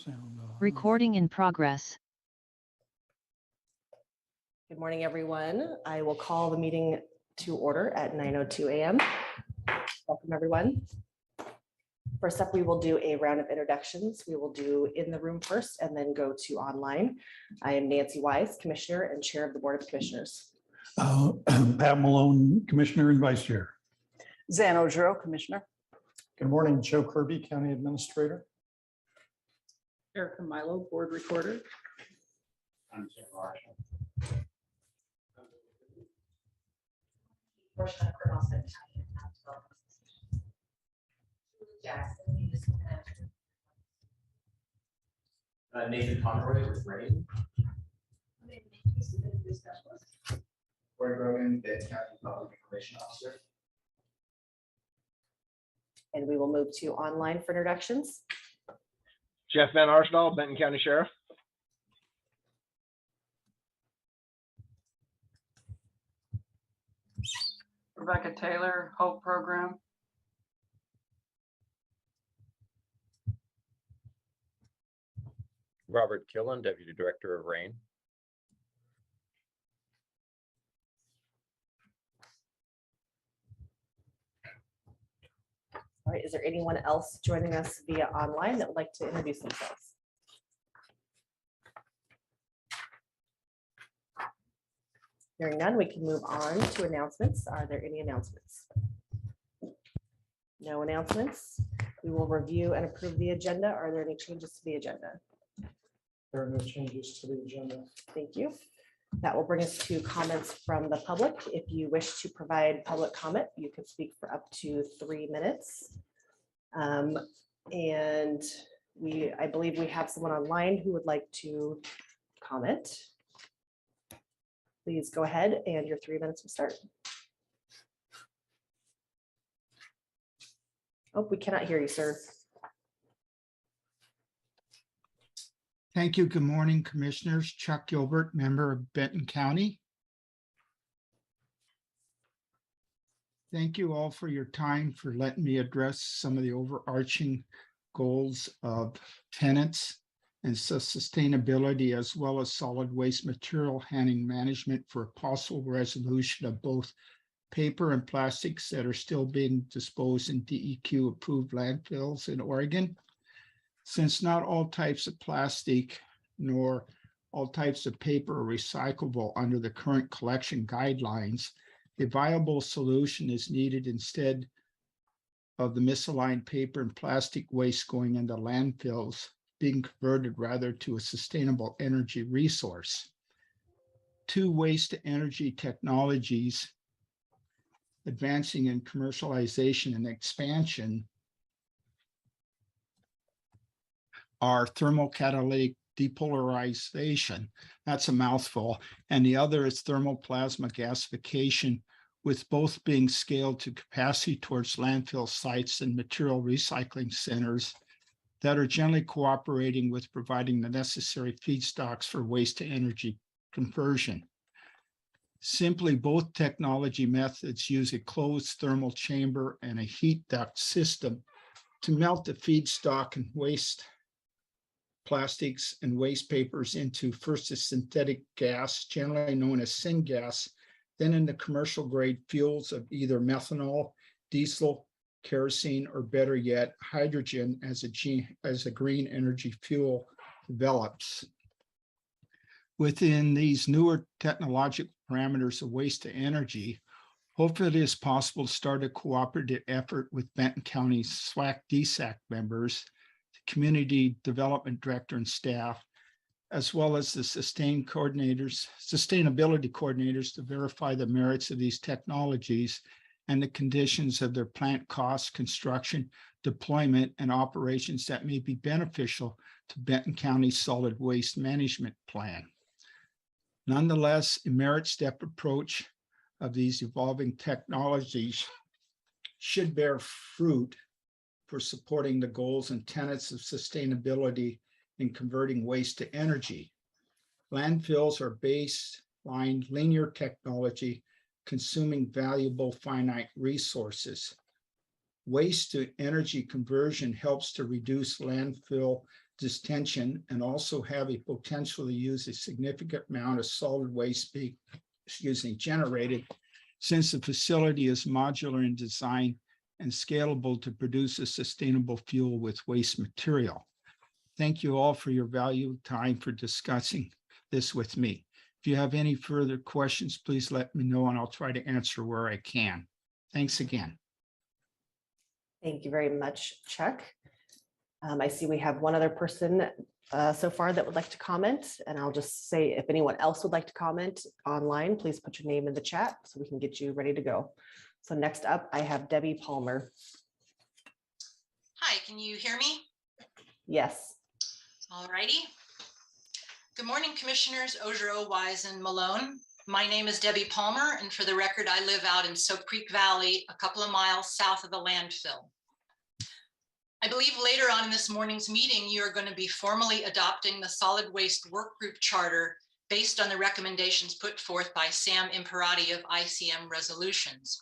Sound off. Recording in progress. Good morning, everyone. I will call the meeting to order at 9:02 a.m. Welcome, everyone. First up, we will do a round of introductions. We will do in the room first and then go to online. I am Nancy Wise, Commissioner and Chair of the Board of Commissioners. Pat Malone, Commissioner and Vice Chair. Zan Ojiro, Commissioner. Good morning, Joe Kirby, County Administrator. Erica Milo, Board Recorder. I'm Tim Marshall. Nathan Conroy with Rain. Corey Grogan, Benton County Public Information Officer. And we will move to online for introductions. Jeff Van Arsdal, Benton County Sheriff. Rebecca Taylor, Hope Program. Robert Killen, Deputy Director of RAIN. All right, is there anyone else joining us via online that would like to introduce themselves? Hearing none, we can move on to announcements. Are there any announcements? No announcements. We will review and approve the agenda. Are there any changes to the agenda? There are no changes to the agenda. Thank you. That will bring us to comments from the public. If you wish to provide public comment, you can speak for up to 3 minutes. And I believe we have someone online who would like to comment. Please go ahead and your 3 minutes will start. Oh, we cannot hear you, sir. Thank you. Good morning, Commissioners. Chuck Gilbert, member of Benton County. Thank you all for your time, for letting me address some of the overarching goals of tenants and sustainability, as well as solid waste material handling management for a possible resolution of both paper and plastics that are still being disposed in DEQ approved landfills in Oregon. Since not all types of plastic nor all types of paper are recyclable under the current collection guidelines, a viable solution is needed instead of the misaligned paper and plastic waste going into landfills, being converted rather to a sustainable energy resource. 2 waste to energy technologies advancing in commercialization and expansion are thermocatalytic depolarization, that's a mouthful, and the other is thermoplasma gasification, with both being scaled to capacity towards landfill sites and material recycling centers that are generally cooperating with providing the necessary feedstocks for waste to energy conversion. Simply, both technology methods use a closed thermal chamber and a heat duct system to melt the feedstock and waste plastics and waste papers into first a synthetic gas, generally known as syngas, then into commercial grade fuels of either methanol, diesel, kerosene, or better yet, hydrogen as a green energy fuel develops. Within these newer technological parameters of waste to energy, hopefully it is possible to start a cooperative effort with Benton County SWAC-DSAC members, the Community Development Director and staff, as well as the sustainability coordinators to verify the merits of these technologies and the conditions of their plant costs, construction, deployment, and operations that may be beneficial to Benton County's solid waste management plan. Nonetheless, a merit step approach of these evolving technologies should bear fruit for supporting the goals and tenets of sustainability in converting waste to energy. Landfills are baseline linear technology consuming valuable finite resources. Waste to energy conversion helps to reduce landfill distension and also have a potential to use a significant amount of solid waste being, generated, since the facility is modular in design and scalable to produce a sustainable fuel with waste material. Thank you all for your valuable time for discussing this with me. If you have any further questions, please let me know and I'll try to answer where I can. Thanks again. Thank you very much, Chuck. I see we have one other person so far that would like to comment, and I'll just say if anyone else would like to comment online, please put your name in the chat so we can get you ready to go. So next up, I have Debbie Palmer. Hi, can you hear me? Yes. All righty. Good morning, Commissioners Ogerow, Wise, and Malone. My name is Debbie Palmer, and for the record, I live out in Soap Creek Valley, a couple of miles south of the landfill. I believe later on in this morning's meeting, you are going to be formally adopting the Solid Waste Workgroup Charter based on the recommendations put forth by Sam Imperati of ICM Resolutions.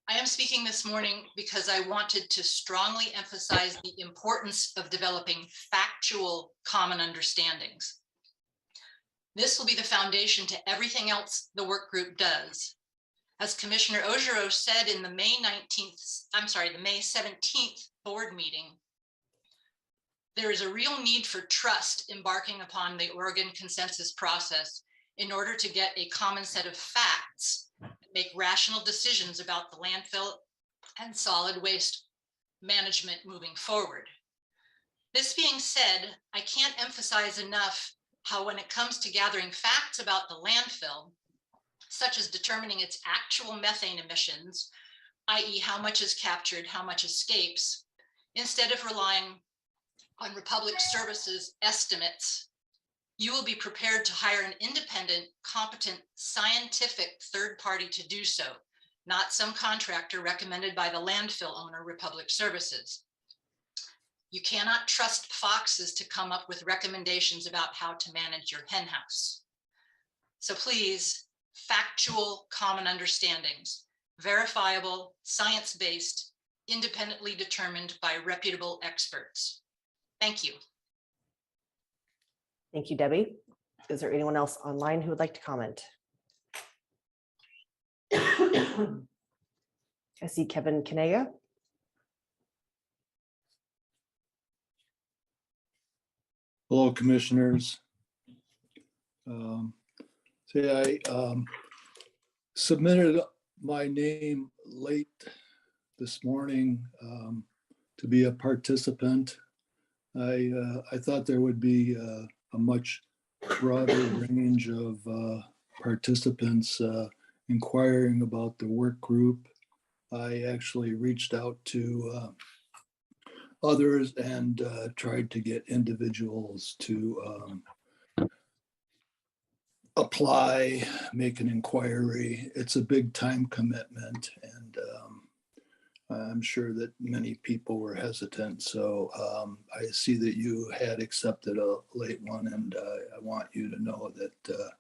I am speaking this morning because I wanted to strongly emphasize the importance of developing factual common understandings. This will be the foundation to everything else the work group does. As Commissioner Ogerow said in the May 17th board meeting, there is a real need for trust embarking upon the Oregon consensus process in order to get a common set of facts, make rational decisions about the landfill and solid waste management moving forward. This being said, I can't emphasize enough how when it comes to gathering facts about the landfill, such as determining its actual methane emissions, i.e. how much is captured, how much escapes, instead of relying on Republic Services estimates, you will be prepared to hire an independent, competent, scientific third party to do so, not some contractor recommended by the landfill owner, Republic Services. You cannot trust foxes to come up with recommendations about how to manage your henhouse. So please, factual common understandings, verifiable, science-based, independently determined by reputable experts. Thank you. Thank you, Debbie. Is there anyone else online who would like to comment? I see Kevin Kanega. Hello, Commissioners. I submitted my name late this morning to be a participant. I thought there would be a much broader range of participants inquiring about the work group. I actually reached out to others and tried to get individuals to apply, make an inquiry. It's a big time commitment, and I'm sure that many people were hesitant. So I see that you had accepted a late one, and I want you to know that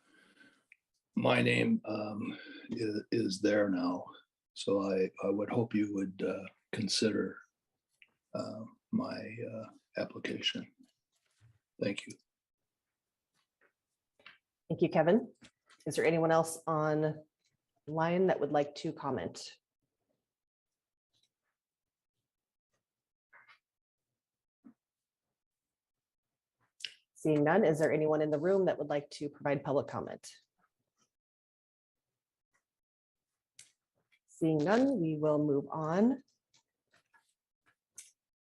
my name is there now. So I would hope you would consider my application. Thank you. Thank you, Kevin. Is there anyone else online that would like to comment? Seeing none, is there anyone in the room that would like to provide public comment? Seeing none, we will move on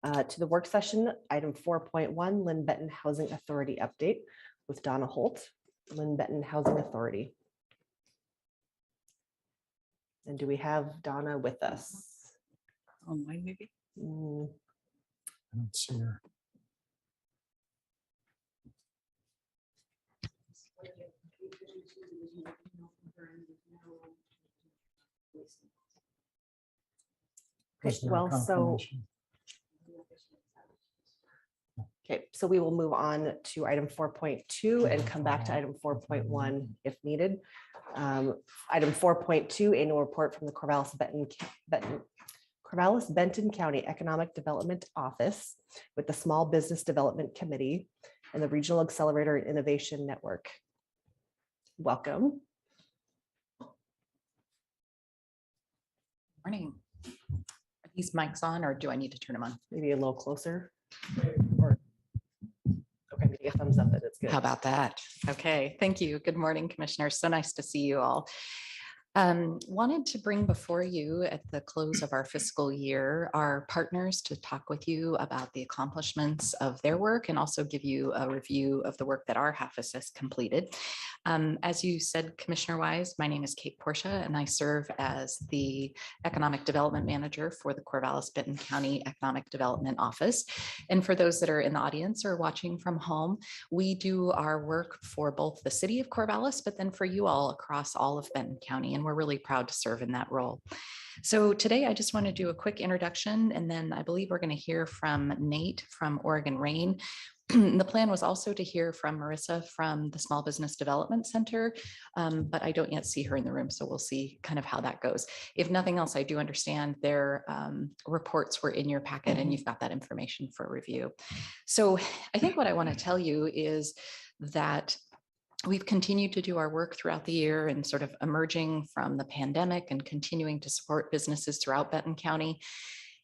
to the work session. Item 4.1, Lynn Benton Housing Authority update with Donna Holt, Lynn Benton Housing Authority. And do we have Donna with us? Online, maybe? I don't see her. Okay, well, okay, so we will move on to item 4.2 and come back to item 4.1 if needed. Item 4.2, annual report from the Corvallis Benton Corvallis Benton County Economic Development Office with the Small Business Development Committee and the Regional Accelerator and Innovation Network. Welcome. Morning. Are these mics on or do I need to turn them on? Maybe a little closer. Or okay, maybe a thumbs up that it's good. How about that? Okay, thank you. Good morning, Commissioners. So nice to see you all. Wanted to bring before you at the close of our fiscal year, our partners to talk with you about the accomplishments of their work and also give you a review of the work that our HAFIS has completed. As you said, Commissioner Wise, my name is Kate Portia and I serve as the Economic Development Manager for the Corvallis Benton County Economic Development Office. And for those that are in the audience or watching from home, we do our work for both the city of Corvallis, but then for you all across all of Benton County. And we're really proud to serve in that role. So today I just want to do a quick introduction, and then I believe we're going to hear from Nate from Oregon Rain. The plan was also to hear from Marissa from the Small Business Development Center, but I don't yet see her in the room, so we'll see kind of how that goes. If nothing else, I do understand their reports were in your packet and you've got that information for review. So I think what I want to tell you is that we've continued to do our work throughout the year and sort of emerging from the pandemic and continuing to support businesses throughout Benton County.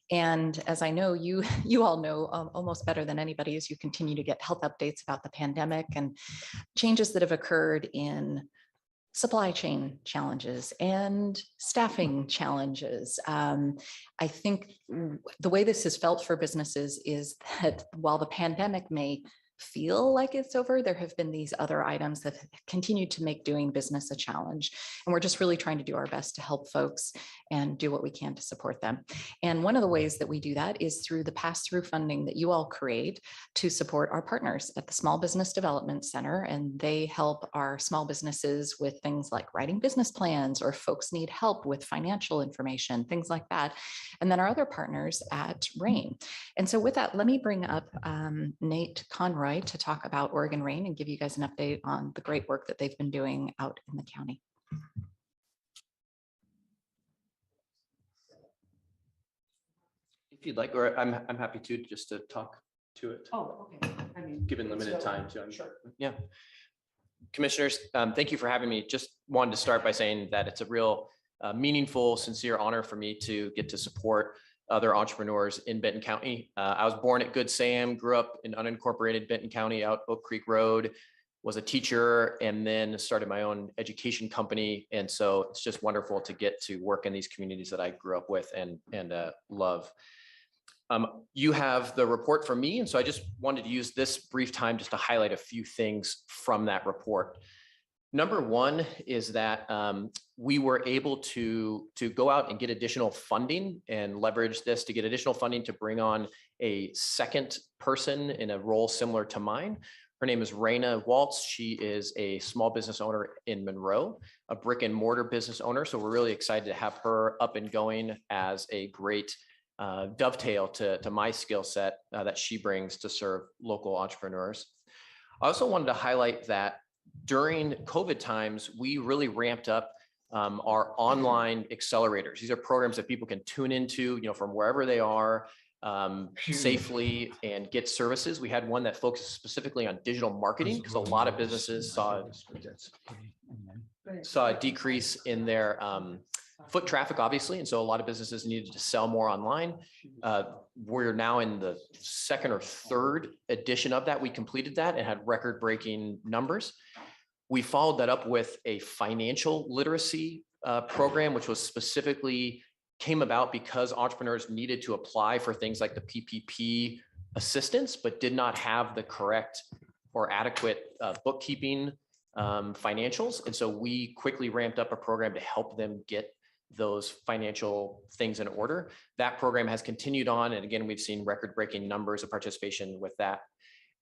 And as I know, you all know almost better than anybody, as you continue to get health updates about the pandemic and changes that have occurred in supply chain challenges and staffing challenges. I think the way this is felt for businesses is that while the pandemic may feel like it's over, there have been these other items that continue to make doing business a challenge. And we're just really trying to do our best to help folks and do what we can to support them. And one of the ways that we do that is through the pass-through funding that you all create to support our partners at the Small Business Development Center. And they help our small businesses with things like writing business plans, or folks need help with financial information, things like that. And then our other partners at RAIN. And so with that, let me bring up Nate Conroy to talk about Oregon Rain and give you guys an update on the great work that they've been doing out in the county. If you'd like, or I'm happy to just to talk to it. Oh, okay. I mean, Given limited time to. Sure. Yeah. Commissioners, thank you for having me. Just wanted to start by saying that it's a real meaningful, sincere honor for me to get to support other entrepreneurs in Benton County. I was born at Good Sam, grew up in unincorporated Benton County out Oak Creek Road, was a teacher, and then started my own education company. And so it's just wonderful to get to work in these communities that I grew up with and love. You have the report from me, and so I just wanted to use this brief time just to highlight a few things from that report. Number one is that we were able to go out and get additional funding and leverage this to get additional funding to bring on a second person in a role similar to mine. Her name is Raina Waltz. She is a small business owner in Monroe, a brick and mortar business owner. So we're really excited to have her up and going as a great dovetail to my skill set that she brings to serve local entrepreneurs. I also wanted to highlight that during COVID times, we really ramped up our online accelerators. These are programs that people can tune into, from wherever they are safely and get services. We had one that focused specifically on digital marketing because a lot of businesses saw a decrease in their foot traffic, obviously. And so a lot of businesses needed to sell more online. We're now in the second or third edition of that. We completed that and had record-breaking numbers. We followed that up with a financial literacy program, which was specifically came about because entrepreneurs needed to apply for things like the PPP assistance, but did not have the correct or adequate bookkeeping financials. And so we quickly ramped up a program to help them get those financial things in order. That program has continued on. And again, we've seen record-breaking numbers of participation with that.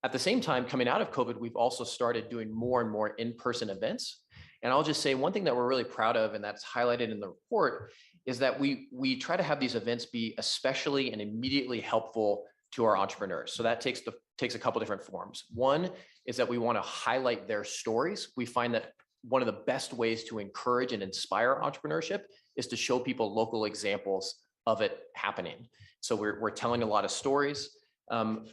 At the same time, coming out of COVID, we've also started doing more and more in-person events. And I'll just say one thing that we're really proud of, and that's highlighted in the report, is that we try to have these events be especially and immediately helpful to our entrepreneurs. So that takes a couple different forms. One is that we want to highlight their stories. We find that one of the best ways to encourage and inspire entrepreneurship is to show people local examples of it happening. So we're telling a lot of stories.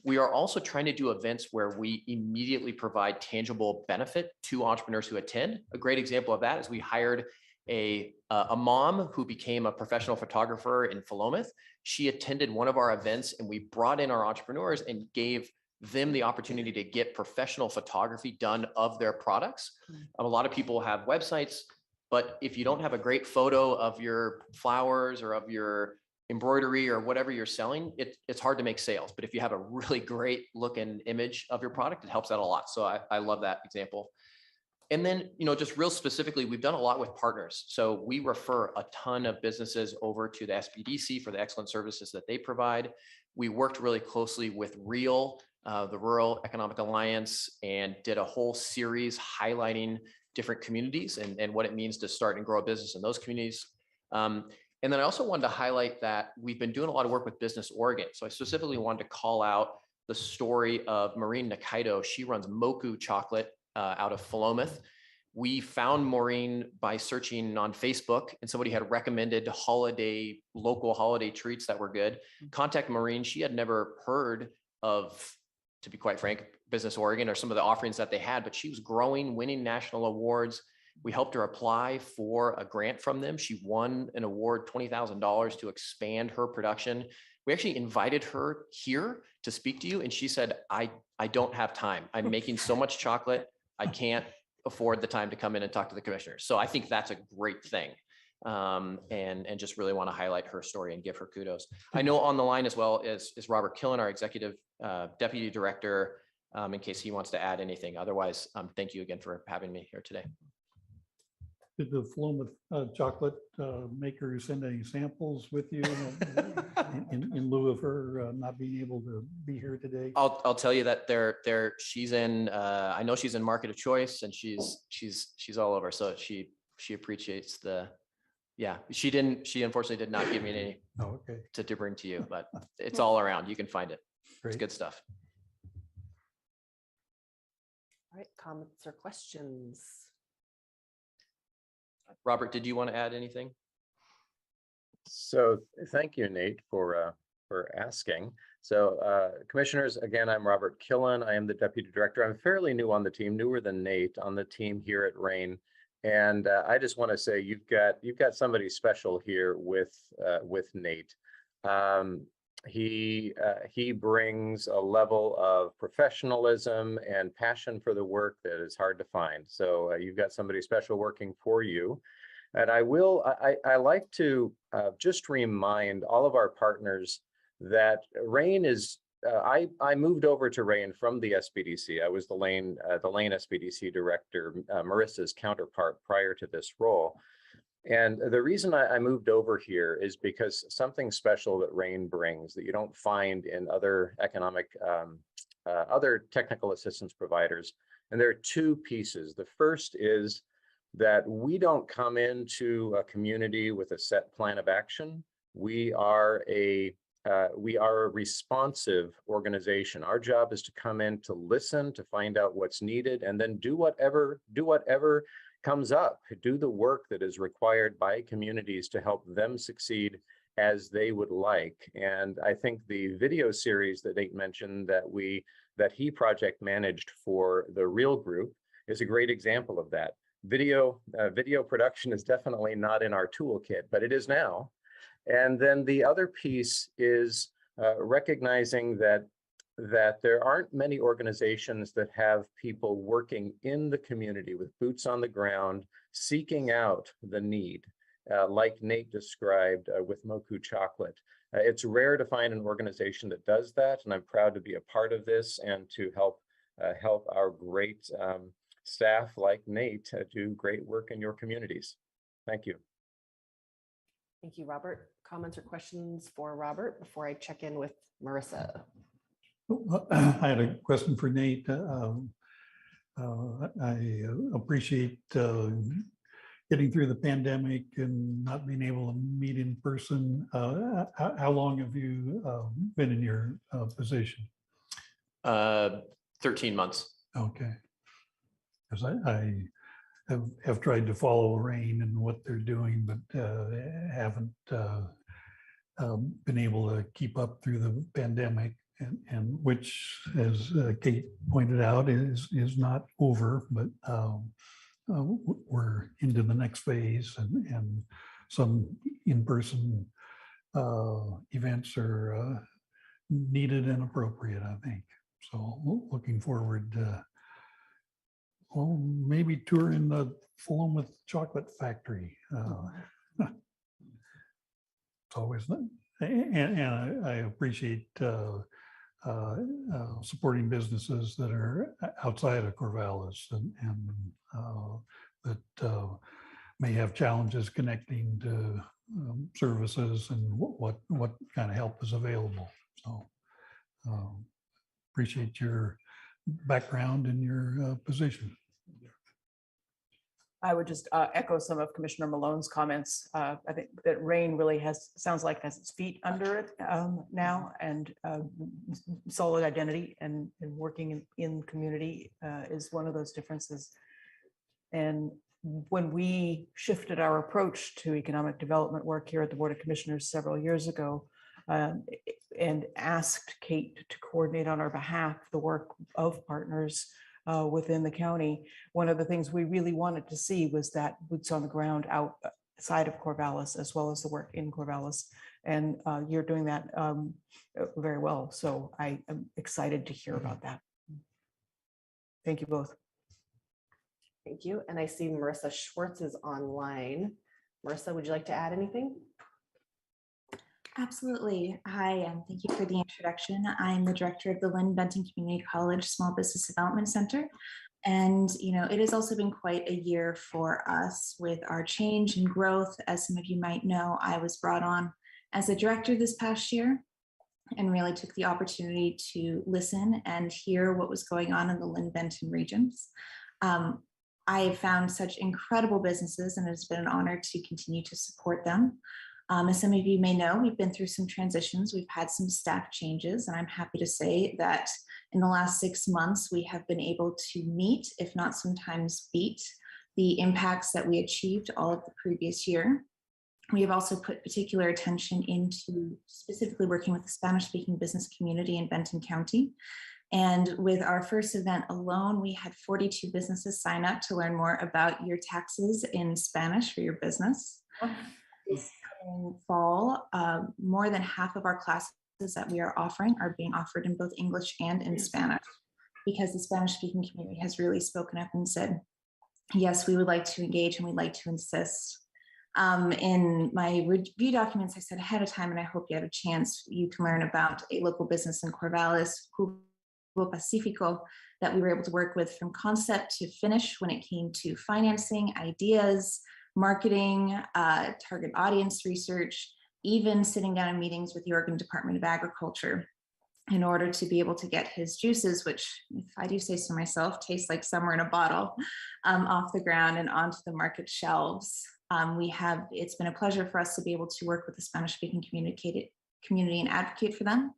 We are also trying to do events where we immediately provide tangible benefit to entrepreneurs who attend. A great example of that is we hired a mom who became a professional photographer in Philomath. She attended one of our events, and we brought in our entrepreneurs and gave them the opportunity to get professional photography done of their products. A lot of people have websites, but if you don't have a great photo of your flowers or of your embroidery or whatever you're selling, it's hard to make sales. But if you have a really great looking image of your product, it helps out a lot. So I love that example. And then, just real specifically, we've done a lot with partners. So we refer a ton of businesses over to the SBDC for the excellent services that they provide. We worked really closely with REAL, the Rural Economic Alliance, and did a whole series highlighting different communities and what it means to start and grow a business in those communities. And then I also wanted to highlight that we've been doing a lot of work with Business Oregon. So I specifically wanted to call out the story of Maureen Nakaido. She runs Moku Chocolate out of Philomath. We found Maureen by searching on Facebook, and somebody had recommended local holiday treats that were good. Contact Maureen. She had never heard of, to be quite frank, Business Oregon or some of the offerings that they had, but she was growing, winning national awards. We helped her apply for a grant from them. She won an award, $20,000 to expand her production. We actually invited her here to speak to you, and she said, I don't have time. I'm making so much chocolate. I can't afford the time to come in and talk to the commissioners. So I think that's a great thing. And just really want to highlight her story and give her kudos. I know on the line as well is Robert Killen, our executive deputy director, in case he wants to add anything. Otherwise, thank you again for having me here today. Did the Philomath chocolate maker send any samples with you in lieu of her not being able to be here today? I'll tell you that she's in. I know she's in market of choice, and she's all over. So she appreciates the. Yeah, she unfortunately did not give me any to bring to you, but it's all around. You can find it. Great. It's good stuff. All right, comments or questions? Robert, did you want to add anything? So thank you, Nate, for asking. So commissioners, again, I'm Robert Killen. I am the deputy director. I'm fairly new on the team, newer than Nate on the team here at RAIN. And I just want to say you've got somebody special here with Nate. He brings a level of professionalism and passion for the work that is hard to find. So you've got somebody special working for you. And I like to just remind all of our partners that RAIN is, I moved over to RAIN from the SBDC. I was the Lane SBDC director, Marissa's counterpart prior to this role. And the reason I moved over here is because something special that RAIN brings that you don't find in other other technical assistance providers. And there are two pieces. The first is that we don't come into a community with a set plan of action. We are a responsive organization. Our job is to come in to listen, to find out what's needed, and then do whatever comes up, do the work that is required by communities to help them succeed as they would like. And I think the video series that Nate mentioned that he project managed for the REAL group is a great example of that. Video production is definitely not in our toolkit, but it is now. And then the other piece is recognizing that there aren't many organizations that have people working in the community with boots on the ground, seeking out the need, like Nate described with Moku Chocolate. It's rare to find an organization that does that, and I'm proud to be a part of this and to help our great staff like Nate do great work in your communities. Thank you. Thank you, Robert. Comments or questions for Robert before I check in with Marissa? I had a question for Nate. I appreciate getting through the pandemic and not being able to meet in person. How long have you been in your position? 13 months. Okay. Because I have tried to follow RAIN and what they're doing, but haven't been able to keep up through the pandemic, and which, as Kate pointed out, is not over, but we're into the next phase, and some in-person events are needed and appropriate, I think. So looking forward to, well, maybe touring the Fulham with Chocolate Factory. It's always, and I appreciate supporting businesses that are outside of Corvallis and that may have challenges connecting to services and what kind of help is available. So appreciate your background and your position. I would just echo some of Commissioner Malone's comments. I think that RAIN really sounds like has its feet under it now, and solid identity and working in community is one of those differences. And when we shifted our approach to economic development work here at the Board of Commissioners several years ago, and asked Kate to coordinate on our behalf the work of partners within the county, one of the things we really wanted to see was that boots on the ground outside of Corvallis, as well as the work in Corvallis. And you're doing that very well. So I am excited to hear about that. Thank you both. Thank you. And I see Marissa Schwartz is online. Marissa, would you like to add anything? Absolutely. Hi, and thank you for the introduction. I'm the director of the Lynn Benton Community College Small Business Development Center. And, it has also been quite a year for us with our change and growth. As some of you might know, I was brought on as a director this past year and really took the opportunity to listen and hear what was going on in the Lynn Benton regions. I have found such incredible businesses, and it's been an honor to continue to support them. As some of you may know, we've been through some transitions. We've had some staff changes, and I'm happy to say that in the last 6 months, we have been able to meet, if not sometimes beat, the impacts that we achieved all of the previous year. We have also put particular attention into specifically working with the Spanish-speaking business community in Benton County. And with our first event alone, we had 42 businesses sign up to learn more about your taxes in Spanish for your business. This coming fall, more than half of our classes that we are offering are being offered in both English and in Spanish, because the Spanish-speaking community has really spoken up and said, yes, we would like to engage and we'd like to insist. In my review documents, I said ahead of time, and I hope you had a chance, you can learn about a local business in Corvallis, Pacifico, that we were able to work with from concept to finish when it came to financing, ideas, marketing, target audience research, even sitting down in meetings with the Oregon Department of Agriculture in order to be able to get his juices, which, if I do say so myself, tastes like summer in a bottle, off the ground and onto the market shelves. It's been a pleasure for us to be able to work with the Spanish-speaking community and advocate for them.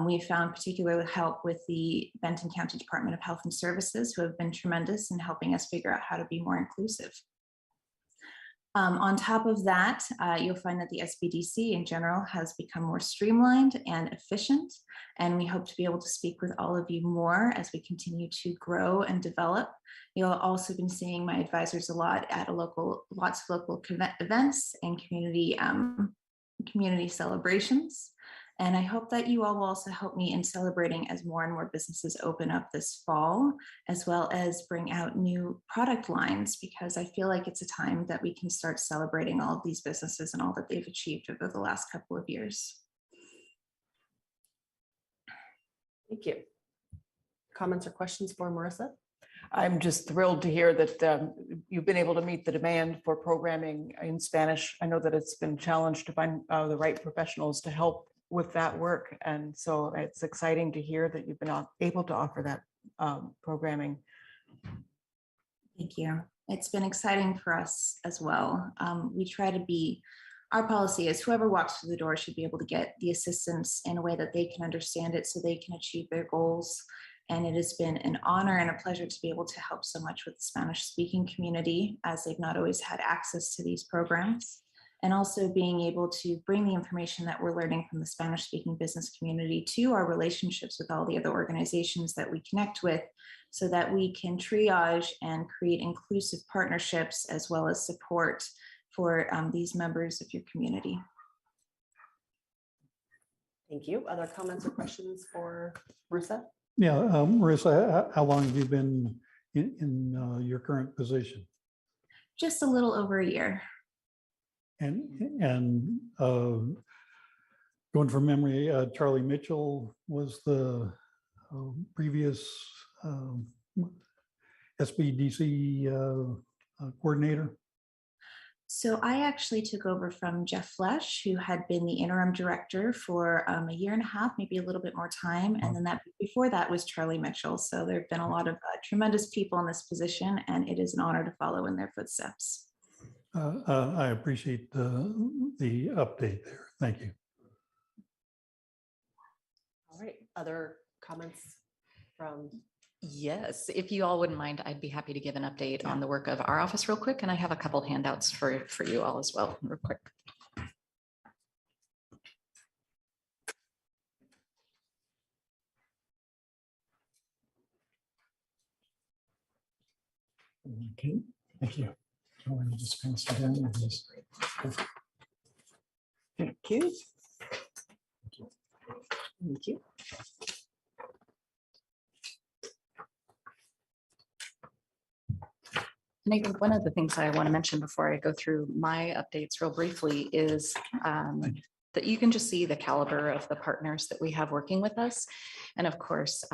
We found particular help with the Benton County Department of Health and Services, who have been tremendous in helping us figure out how to be more inclusive. On top of that, you'll find that the SBDC in general has become more streamlined and efficient, and we hope to be able to speak with all of you more as we continue to grow and develop. You'll also been seeing my advisors a lot at lots of local events and community celebrations. And I hope that you all will also help me in celebrating as more and more businesses open up this fall, as well as bring out new product lines, because I feel like it's a time that we can start celebrating all of these businesses and all that they've achieved over the last couple of years. Thank you. Comments or questions for Marissa? I'm just thrilled to hear that you've been able to meet the demand for programming in Spanish. I know that it's been challenged to find the right professionals to help with that work. And so it's exciting to hear that you've been able to offer that programming. Thank you. It's been exciting for us as well. We try to be, our policy is whoever walks through the door should be able to get the assistance in a way that they can understand it so they can achieve their goals. And it has been an honor and a pleasure to be able to help so much with the Spanish-speaking community, as they've not always had access to these programs. and also being able to bring the information that we're learning from the Spanish-speaking business community to our relationships with all the other organizations that we connect with, so that we can triage and create inclusive partnerships as well as support for these members of your community. Thank you. Other comments or questions for Marissa? Yeah, Marissa, how long have you been in your current position? Just a little over a year. And going from memory, Charlie Mitchell was the previous SBDC coordinator. So I actually took over from Jeff Flesh, who had been the interim director for a year and a half, maybe a little bit more time. And then that before that was Charlie Mitchell. So there have been a lot of tremendous people in this position, and it is an honor to follow in their footsteps. I appreciate the update there. Thank you. All right. Other comments from? Yes, if you all wouldn't mind, I'd be happy to give an update on the work of our office real quick. And I have a couple handouts for you all as well, real quick. Okay, thank you. I'm going to just pass it down. And just... Thank you. Thank you. And I think one of the things I want to mention before I go through my updates real briefly is that you can just see the caliber of the partners that we have working with us. And of course,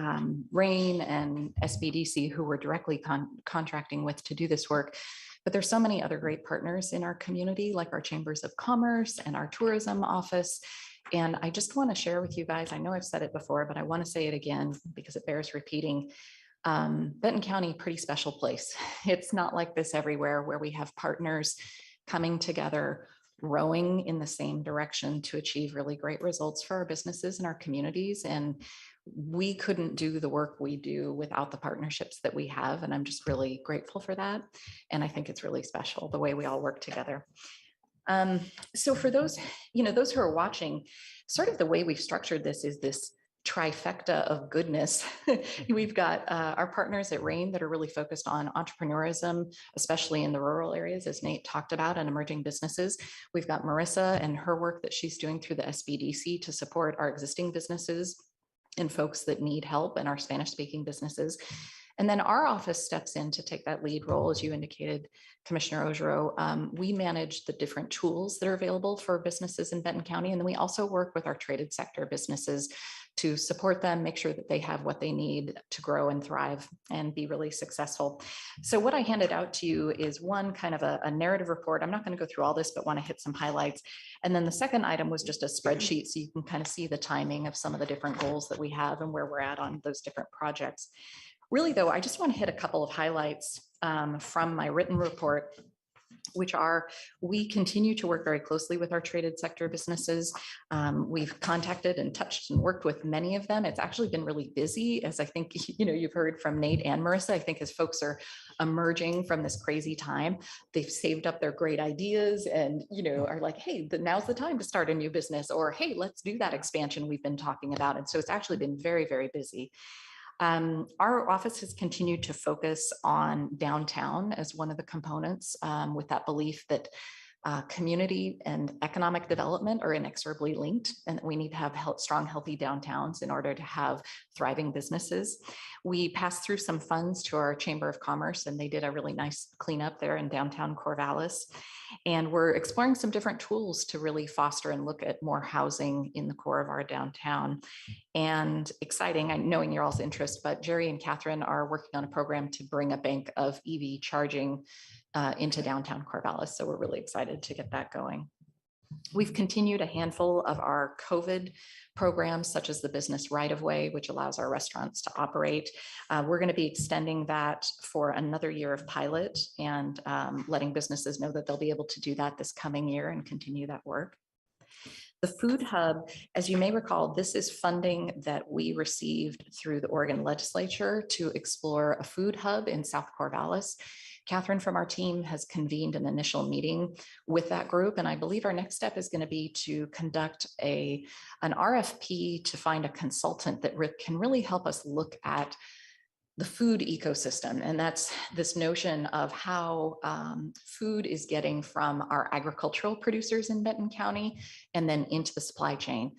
RAIN and SBDC, who we're directly contracting with to do this work. But there's so many other great partners in our community, like our chambers of commerce and our tourism office. And I just want to share with you guys, I know I've said it before, but I want to say it again because it bears repeating. Benton County, pretty special place. It's not like this everywhere, where we have partners coming together, rowing in the same direction to achieve really great results for our businesses and our communities. And we couldn't do the work we do without the partnerships that we have. And I'm just really grateful for that. And I think it's really special the way we all work together. So for those, those who are watching, sort of the way we've structured this is this trifecta of goodness. We've got our partners at RAIN that are really focused on entrepreneurism, especially in the rural areas, as Nate talked about, and emerging businesses. We've got Marissa and her work that she's doing through the SBDC to support our existing businesses and folks that need help, and our Spanish-speaking businesses. And then our office steps in to take that lead role, as you indicated, Commissioner Ojero. We manage the different tools that are available for businesses in Benton County. And then we also work with our traded sector businesses to support them, make sure that they have what they need to grow and thrive and be really successful. So what I handed out to you is one kind of a narrative report. I'm not going to go through all this, but want to hit some highlights. And then the second item was just a spreadsheet, so you can kind of see the timing of some of the different goals that we have and where we're at on those different projects. Really, though, I just want to hit a couple of highlights from my written report, which are, we continue to work very closely with our traded sector businesses. We've contacted and touched and worked with many of them. It's actually been really busy, as I think you've heard from Nate and Marissa. I think as folks are emerging from this crazy time, they've saved up their great ideas and are like, hey, now's the time to start a new business, or hey, let's do that expansion we've been talking about. And so it's actually been very, very busy. Our office has continued to focus on downtown as one of the components, with that belief that community and economic development are inexorably linked, and that we need to have strong, healthy downtowns in order to have thriving businesses. We passed through some funds to our Chamber of Commerce, and they did a really nice cleanup there in downtown Corvallis. And we're exploring some different tools to really foster and look at more housing in the core of our downtown. And exciting, I'm knowing your all's interest, but Jerry and Catherine are working on a program to bring a bank of EV charging into downtown Corvallis. So we're really excited to get that going. We've continued a handful of our COVID programs, such as the business right-of-way, which allows our restaurants to operate. We're going to be extending that for another year of pilot, and letting businesses know that they'll be able to do that this coming year and continue that work. The Food Hub, as you may recall, this is funding that we received through the Oregon legislature to explore a food hub in South Corvallis. Catherine from our team has convened an initial meeting with that group, and I believe our next step is going to be to conduct an RFP to find a consultant that can really help us look at the food ecosystem. And that's this notion of how food is getting from our agricultural producers in Benton County and then into the supply chain.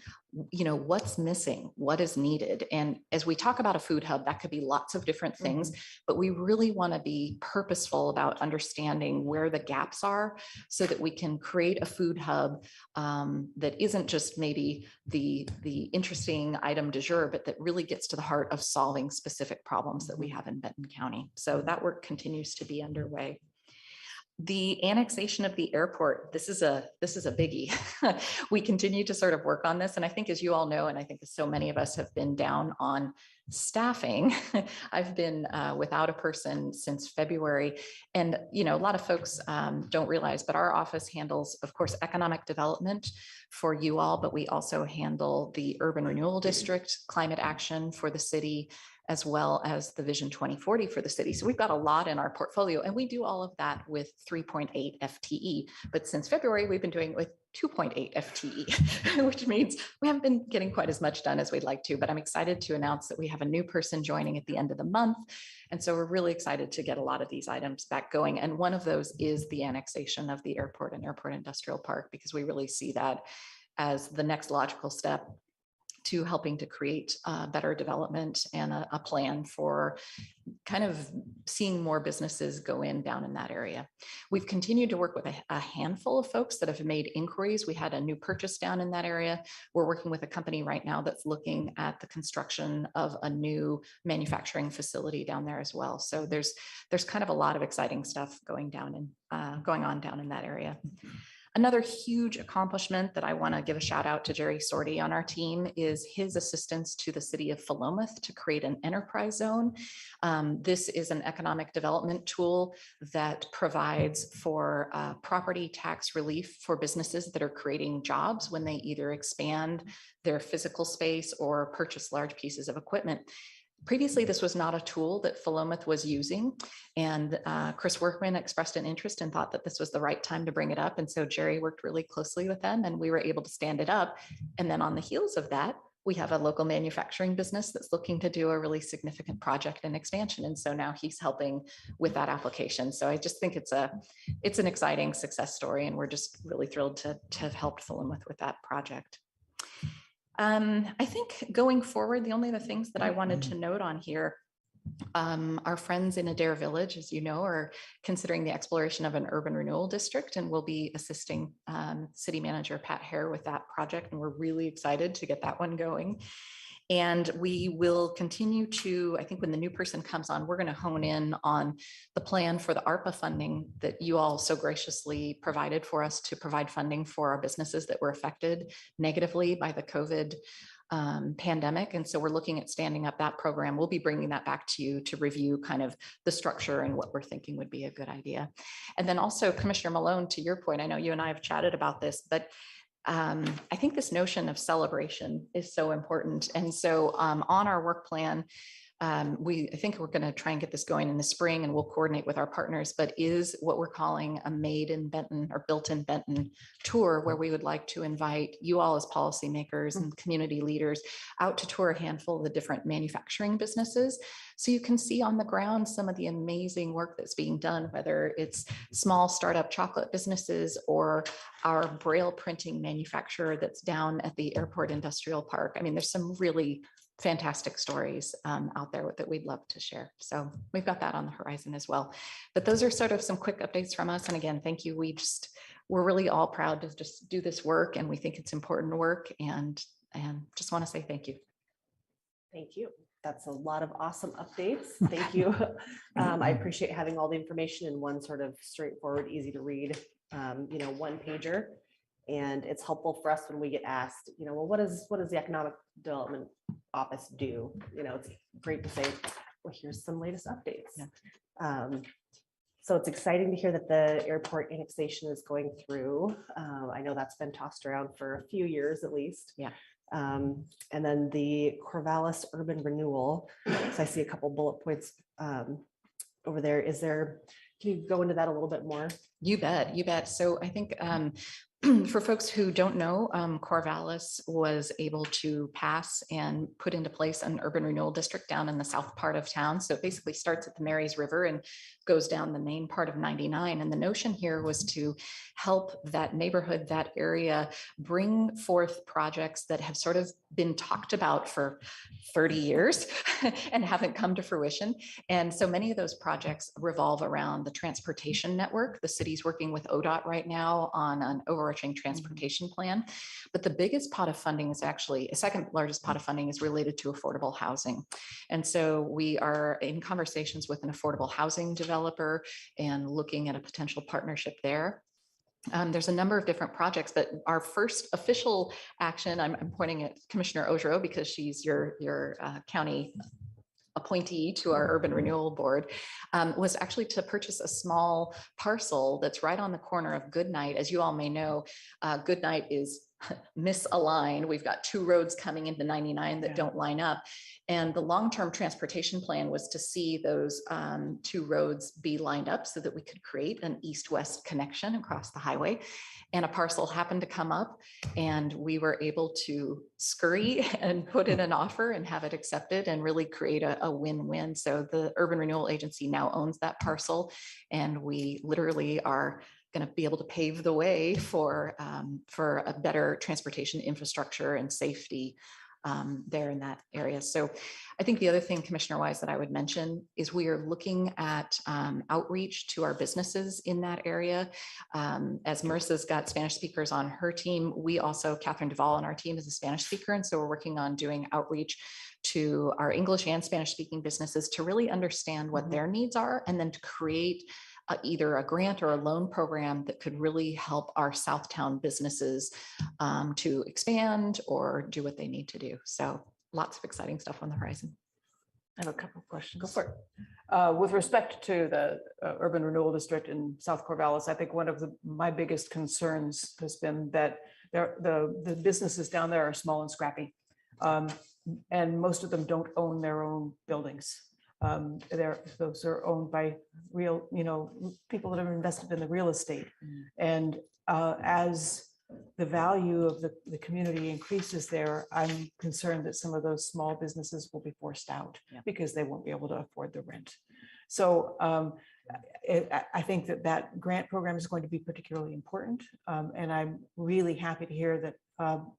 You know, what's missing, what is needed. And as we talk about a food hub, that could be lots of different things, but we really want to be purposeful about understanding where the gaps are so that we can create a food hub that isn't just maybe the interesting item du jour, but that really gets to the heart of solving specific problems that we have in Benton County. So that work continues to be underway. The annexation of the airport, this is a biggie. We continue to sort of work on this. And I think, as you all know, and I think so many of us have been down on staffing. I've been without a person since February. And, you know, a lot of folks don't realize, but our office handles, of course, economic development for you all, but we also handle the urban renewal district, climate action for the city, as well as the Vision 2040 for the city. So we've got a lot in our portfolio, and we do all of that with 3.8 FTE. But since February, we've been doing it with 2.8 FTE, which means we haven't been getting quite as much done as we'd like to. But I'm excited to announce that we have a new person joining at the end of the month. And so we're really excited to get a lot of these items back going. And one of those is the annexation of the airport and airport industrial park, because we really see that as the next logical step to helping to create better development and a plan for kind of seeing more businesses go down in that area. We've continued to work with a handful of folks that have made inquiries. We had a new purchase down in that area. We're working with a company right now that's looking at the construction of a new manufacturing facility down there as well. So there's kind of a lot of exciting stuff going on down in that area. Another huge accomplishment that I want to give a shout out to Jerry Sorty on our team is his assistance to the city of Philomath to create an enterprise zone. This is an economic development tool that provides for property tax relief for businesses that are creating jobs when they either expand their physical space or purchase large pieces of equipment. Previously, this was not a tool that Philomath was using, and Chris Workman expressed an interest and thought that this was the right time to bring it up. And so Jerry worked really closely with them, and we were able to stand it up. And then on the heels of that, we have a local manufacturing business that's looking to do a really significant project and expansion. And so now he's helping with that application. So I just think it's an exciting success story, and we're just really thrilled to have helped Philomath with that project. I think going forward, the only other things that I wanted to note on here, our friends in Adair Village, as you know, are considering the exploration of an urban renewal district, and we'll be assisting City Manager Pat Hare with that project. And we're really excited to get that one going. And we will continue to, I think when the new person comes on, we're going to hone in on the plan for the ARPA funding that you all so graciously provided for us to provide funding for our businesses that were affected negatively by the COVID pandemic. And so we're looking at standing up that program. We'll be bringing that back to you to review kind of the structure and what we're thinking would be a good idea. And then also, Commissioner Malone, to your point, I know you and I have chatted about this, but I think this notion of celebration is so important. And so on our work plan, I think we're going to try and get this going in the spring, and we'll coordinate with our partners, but is what we're calling a Made in Benton or Built in Benton tour, where we would like to invite you all as policymakers and community leaders out to tour a handful of the different manufacturing businesses. So you can see on the ground some of the amazing work that's being done, whether it's small startup chocolate businesses or our Braille printing manufacturer that's down at the Airport Industrial Park. I mean, there's some really fantastic stories out there that we'd love to share. So we've got that on the horizon as well. But those are sort of some quick updates from us. And again, thank you. We're really all proud to just do this work, and we think it's important work, and just want to say thank you. Thank you. That's a lot of awesome updates. Thank you. I appreciate having all the information in one sort of straightforward, easy to read, one pager. And it's helpful for us when we get asked, well, what does the Economic Development Office do? It's great to say, well, here's some latest updates. Yeah. So it's exciting to hear that the airport annexation is going through. I know that's been tossed around for a few years at least. Yeah. And then the Corvallis urban renewal. So I see a couple bullet points over there. Can you go into that a little bit more? You bet, you bet. So I think for folks who don't know, Corvallis was able to pass and put into place an urban renewal district down in the south part of town. So it basically starts at the Marys River and goes down the main part of 99. And the notion here was to help that neighborhood, that area, bring forth projects that have sort of been talked about for 30 years and haven't come to fruition. And so many of those projects revolve around the transportation network. The city's working with ODOT right now on an overarching transportation plan. But the biggest pot of funding is actually, a second largest pot of funding is related to affordable housing. And so we are in conversations with an affordable housing developer and looking at a potential partnership there. There's a number of different projects, but our first official action, I'm pointing at Commissioner Ojero because she's your county appointee to our urban renewal board, was actually to purchase a small parcel that's right on the corner of Goodnight. As you all may know, Goodnight is misaligned. We've got two roads coming into 99 that don't line up. And the long-term transportation plan was to see those two roads be lined up so that we could create an east-west connection across the highway. And a parcel happened to come up and we were able to scurry and put in an offer and have it accepted and really create a win-win. So the Urban Renewal Agency now owns that parcel and we literally are going to be able to pave the way for a better transportation infrastructure and safety there in that area. So I think the other thing, Commissioner Wise, that I would mention is we are looking at outreach to our businesses in that area. As Marissa's got Spanish speakers on her team, we also, Catherine Duvall on our team is a Spanish speaker. And so we're working on doing outreach to our English and Spanish speaking businesses to really understand what their needs are and then to create either a grant or a loan program that could really help our Southtown businesses to expand or do what they need to do. So lots of exciting stuff on the horizon. I have a couple of questions. Go for it. With respect to the urban renewal district in South Corvallis, I think one of my biggest concerns has been that the businesses down there are small and scrappy. And most of them don't own their own buildings. Those are owned by real, people that have invested in the real estate. And as the value of the community increases there, I'm concerned that some of those small businesses will be forced out because they won't be able to afford the rent. So I think that grant program is going to be particularly important. And I'm really happy to hear that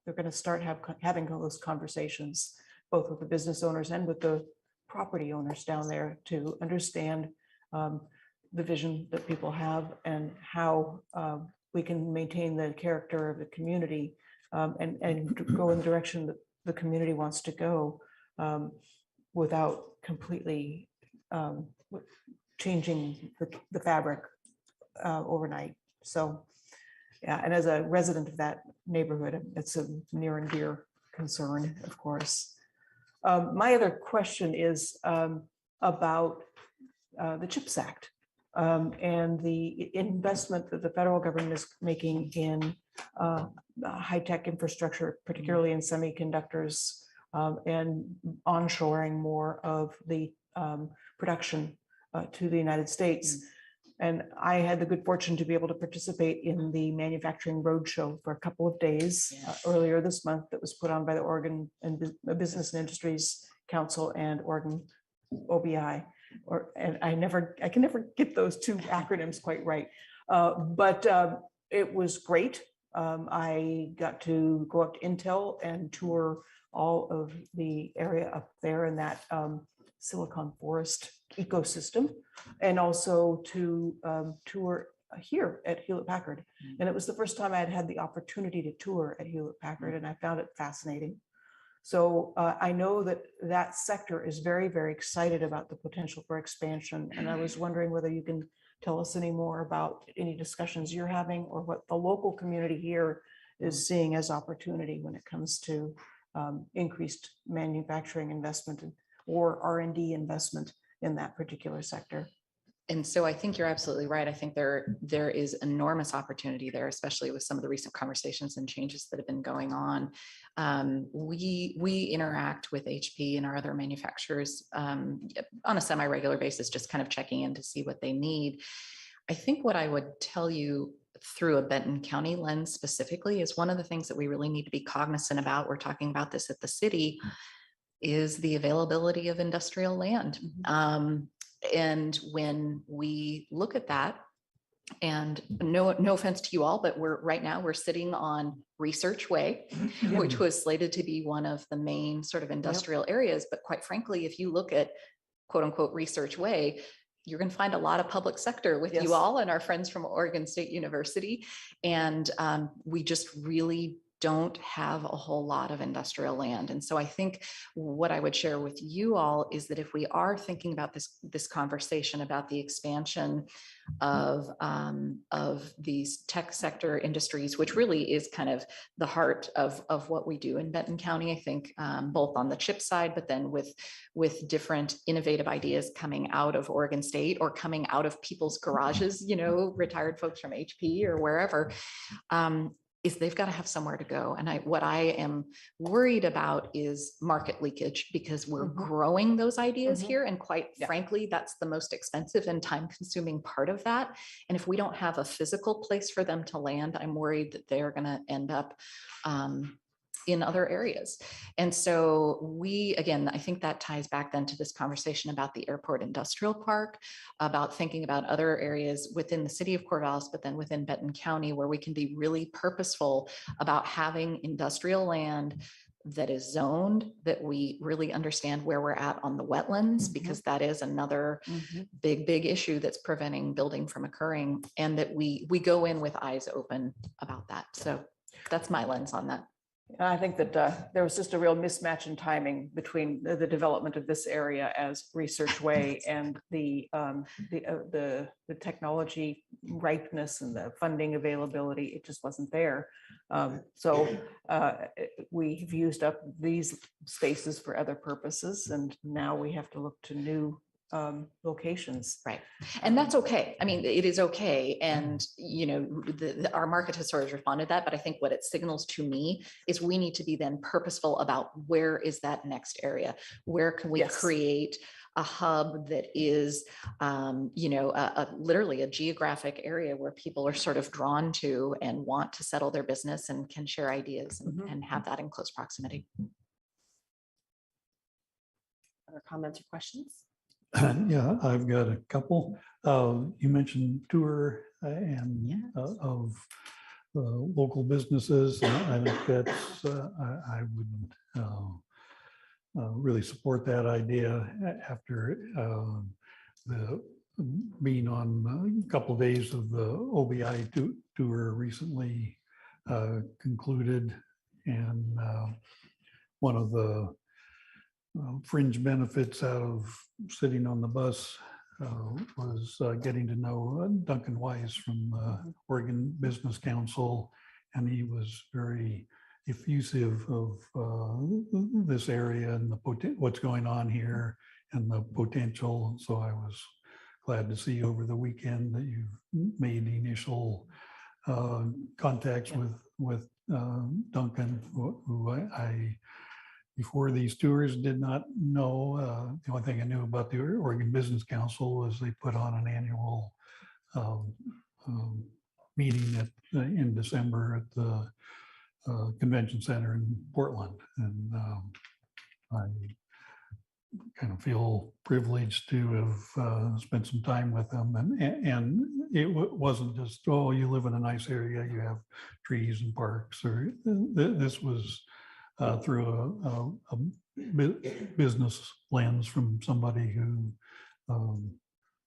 they're going to start having those conversations, both with the business owners and with the property owners down there to understand the vision that people have and how we can maintain the character of the community and go in the direction that the community wants to go without completely changing the fabric overnight. So, yeah, and as a resident of that neighborhood, it's a near and dear concern, of course. My other question is about the CHIPS Act and the investment that the federal government is making in high-tech infrastructure, particularly in semiconductors and onshoring more of the production to the United States. And I had the good fortune to be able to participate in the Manufacturing Roadshow for a couple of days earlier this month that was put on by the Oregon Business and Industries Council and Oregon OBI. And I can never get those two acronyms quite right. But it was great. I got to go up to Intel and tour all of the area up there in that Silicon Forest ecosystem, and also to tour here at Hewlett Packard. And it was the first time I had had the opportunity to tour at Hewlett Packard, and I found it fascinating. So I know that that sector is very, very excited about the potential for expansion. And I was wondering whether you can tell us any more about any discussions you're having or what the local community here is seeing as opportunity when it comes to increased manufacturing investment or R&D investment in that particular sector. And so I think you're absolutely right. I think there is enormous opportunity there, especially with some of the recent conversations and changes that have been going on. We interact with HP and our other manufacturers on a semi-regular basis, just kind of checking in to see what they need. I think what I would tell you through a Benton County lens specifically is one of the things that we really need to be cognizant about. We're talking about this at the city, is the availability of industrial land. And when we look at that, and no offense to you all, but right now we're sitting on Research Way, which was slated to be one of the main sort of industrial areas. But quite frankly, if you look at quote unquote Research Way, you're going to find a lot of public sector with you all and our friends from Oregon State University. And we just really don't have a whole lot of industrial land. And so I think what I would share with you all is that if we are thinking about this conversation about the expansion of these tech sector industries, which really is kind of the heart of what we do in Benton County, I think both on the chip side, but then with different innovative ideas coming out of Oregon State or coming out of people's garages, you know, retired folks from HP or wherever, is they've got to have somewhere to go. And what I am worried about is market leakage, because we're growing those ideas here. And quite frankly, that's the most expensive and time consuming part of that. And if we don't have a physical place for them to land, I'm worried that they're going to end up in other areas. And so again, I think that ties back then to this conversation about the airport industrial park, about thinking about other areas within the city of Corvallis, but then within Benton County, where we can be really purposeful about having industrial land that is zoned, that we really understand where we're at on the wetlands, because that is another big issue that's preventing building from occurring, and that we go in with eyes open about that. So that's my lens on that. I think that there was just a real mismatch in timing between the development of this area as Research Way and the technology ripeness and the funding availability. It just wasn't there. So we've used up these spaces for other purposes, and now we have to look to new locations. Right. And that's okay. I mean, it is okay. And, you know, our market has sort of responded to that, but I think what it signals to me is we need to be then purposeful about where is that next area? Where can we create a hub that is, you know, literally a geographic area where people are sort of drawn to and want to settle their business and can share ideas and have that in close proximity. Other comments or questions? Yeah, I've got a couple. You mentioned tour of local businesses. I think that's, I would really support that idea after being on a couple of days of the OBI tour recently concluded. And one of the fringe benefits out of sitting on the bus was getting to know Duncan Wise from Oregon Business Council, and he was very effusive of this area and what's going on here and the potential. So I was glad to see over the weekend that you've made initial contacts with Duncan, who I before these tours did not know. The only thing I knew about the Oregon Business Council was they put on an annual meeting in December at the convention center in Portland. And I kind of feel privileged to have spent some time with them. And it wasn't just, oh, you live in a nice area, you have trees and parks, or this was through a business lens from somebody who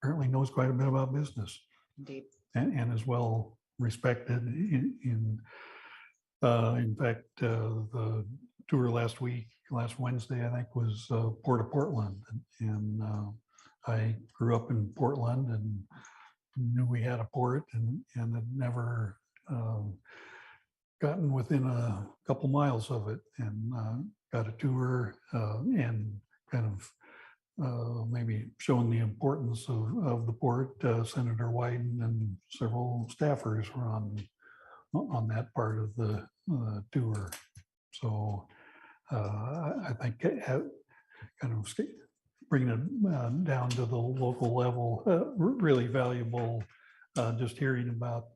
apparently knows quite a bit about business. Indeed. And is well respected. In fact, the tour last Wednesday, I think, was Port of Portland. And I grew up in Portland and knew we had a port and had never gotten within a couple miles of it, and got a tour and kind of maybe showing the importance of the port. Senator Wyden and several staffers were on that part of the tour. So I think kind of bringing it down to the local level, really valuable. Just hearing about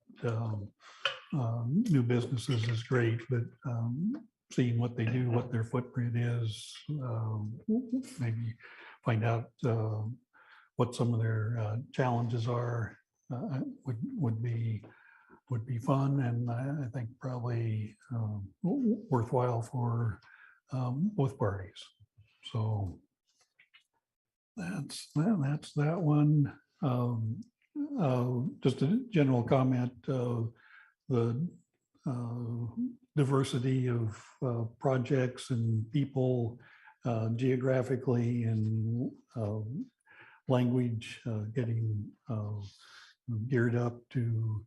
new businesses is great, but seeing what they do, what their footprint is, maybe find out what some of their challenges are would be fun, and I think probably worthwhile for both parties. So that's that one. Just a general comment, the diversity of projects and people geographically and language getting geared up to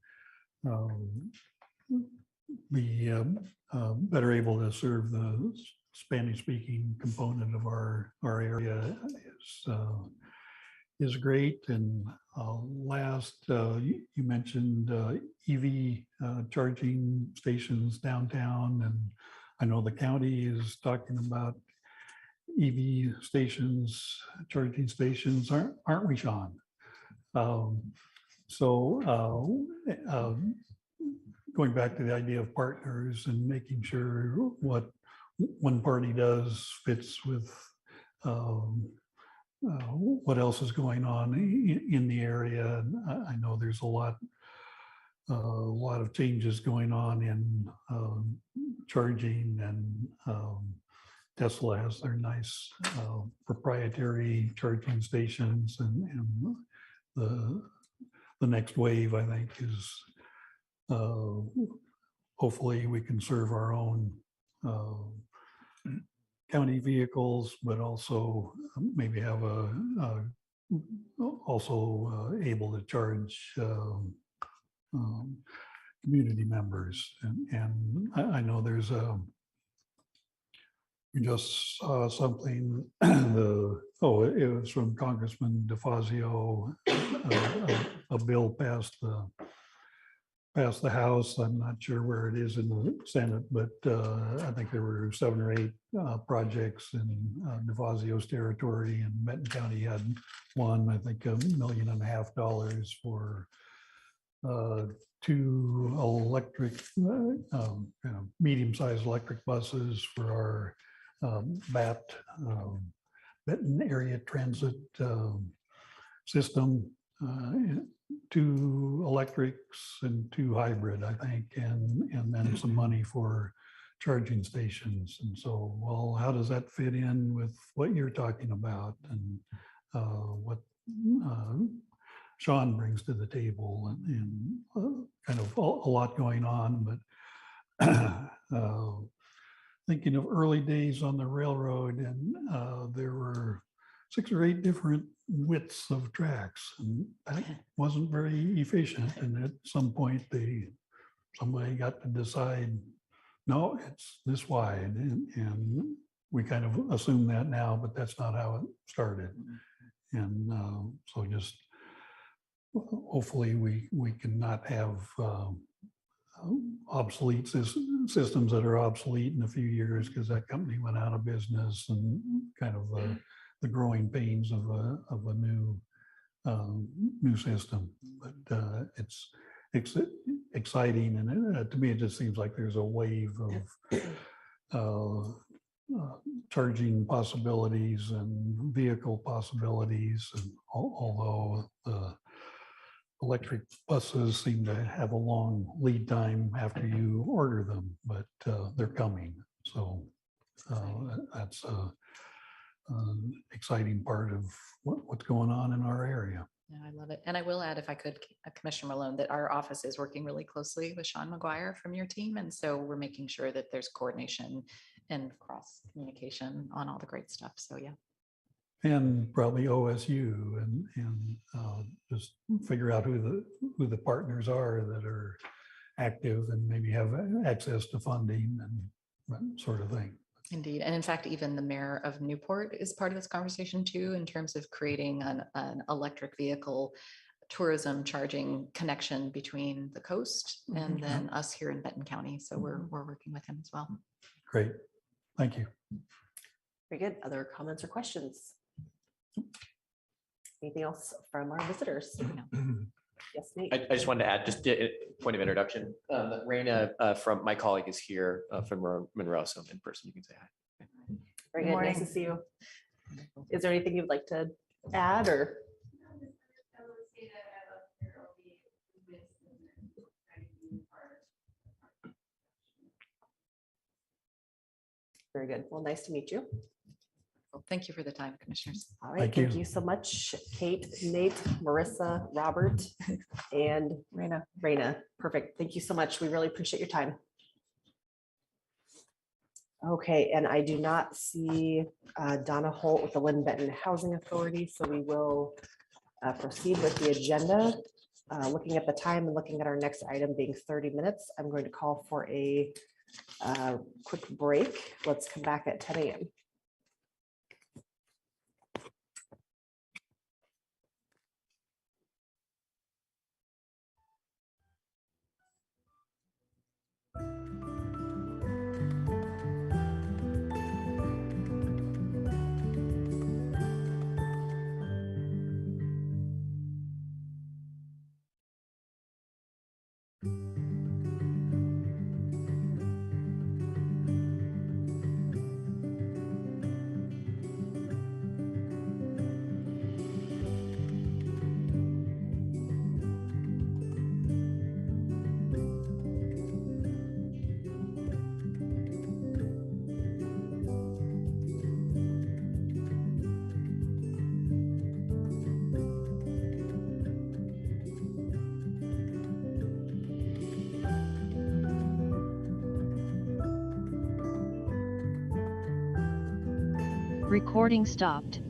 be better able to serve the Spanish-speaking component of our area is great. And last, you mentioned EV charging stations downtown, and I know the county is talking about EV stations, charging stations, aren't we, Sean? Going back to the idea of partners and making sure what one party does fits with what else is going on in the area. And I know there's a lot of changes going on in charging, and Tesla has their nice proprietary charging stations, and the next wave, I think, is hopefully we can serve our own county vehicles, but also maybe have also able to charge community members. And I know there's we just saw something, it was from Congressman DeFazio, a bill passed the House. I'm not sure where it is in the Senate, but I think there were 7 or 8 projects in DeFazio's territory, and Benton County had one, I think $1.5 million for 2 electric, medium-sized electric buses for our Benton area transit system. 2 electrics and 2 hybrid, I think, and then some money for charging stations. And so, well, how does that fit in with what you're talking about, and what Sean brings to the table, and kind of a lot going on, but thinking of early days on the railroad, and there were 6 or 8 different widths of tracks, and that wasn't very efficient. And at some point, somebody got to decide, no, it's this wide, and we kind of assume that now, but that's not how it started. And so just hopefully we can not have obsolete systems that are obsolete in a few years because that company went out of business, and kind of the growing pains of a new system. But it's exciting, and to me it just seems like there's a wave of charging possibilities and vehicle possibilities, and although the electric buses seem to have a long lead time after you order them, but they're coming. So that's exciting part of what's going on in our area. Yeah, I love it. And I will add, if I could, Commissioner Malone, that our office is working really closely with Sean Mcguire from your team. And so we're making sure that there's coordination and cross communication on all the great stuff. So yeah. And probably OSU, and just figure out who the partners are that are active and maybe have access to funding and that sort of thing. Indeed. And in fact, even the mayor of Newport is part of this conversation too, in terms of creating an electric vehicle tourism charging connection between the coast and then us here in Benton County. So we're working with him as well. Great. Thank you. Very good. Other comments or questions? Anything else from our visitors? Yes, Nate. I just wanted to add just a point of introduction. That Raina from my colleague is here from Monroe, so in person you can say hi. Very Good good. morning. Nice to see you. Is there anything you'd like to add or? Very good. Well, nice to meet you. Well, thank you for the time, commissioners. All right. Thank Thank you. you so much, Kate, Nate, Marissa, Robert, and Raina. Perfect. Thank you so much. We really appreciate your time. Okay, and I do not see Donna Holt with the Lynn Benton Housing Authority, so we will proceed with the agenda. Looking at the time and looking at our next item being 30 minutes, I'm going to call for a quick break. Let's come back at 10 a.m. Recording stopped.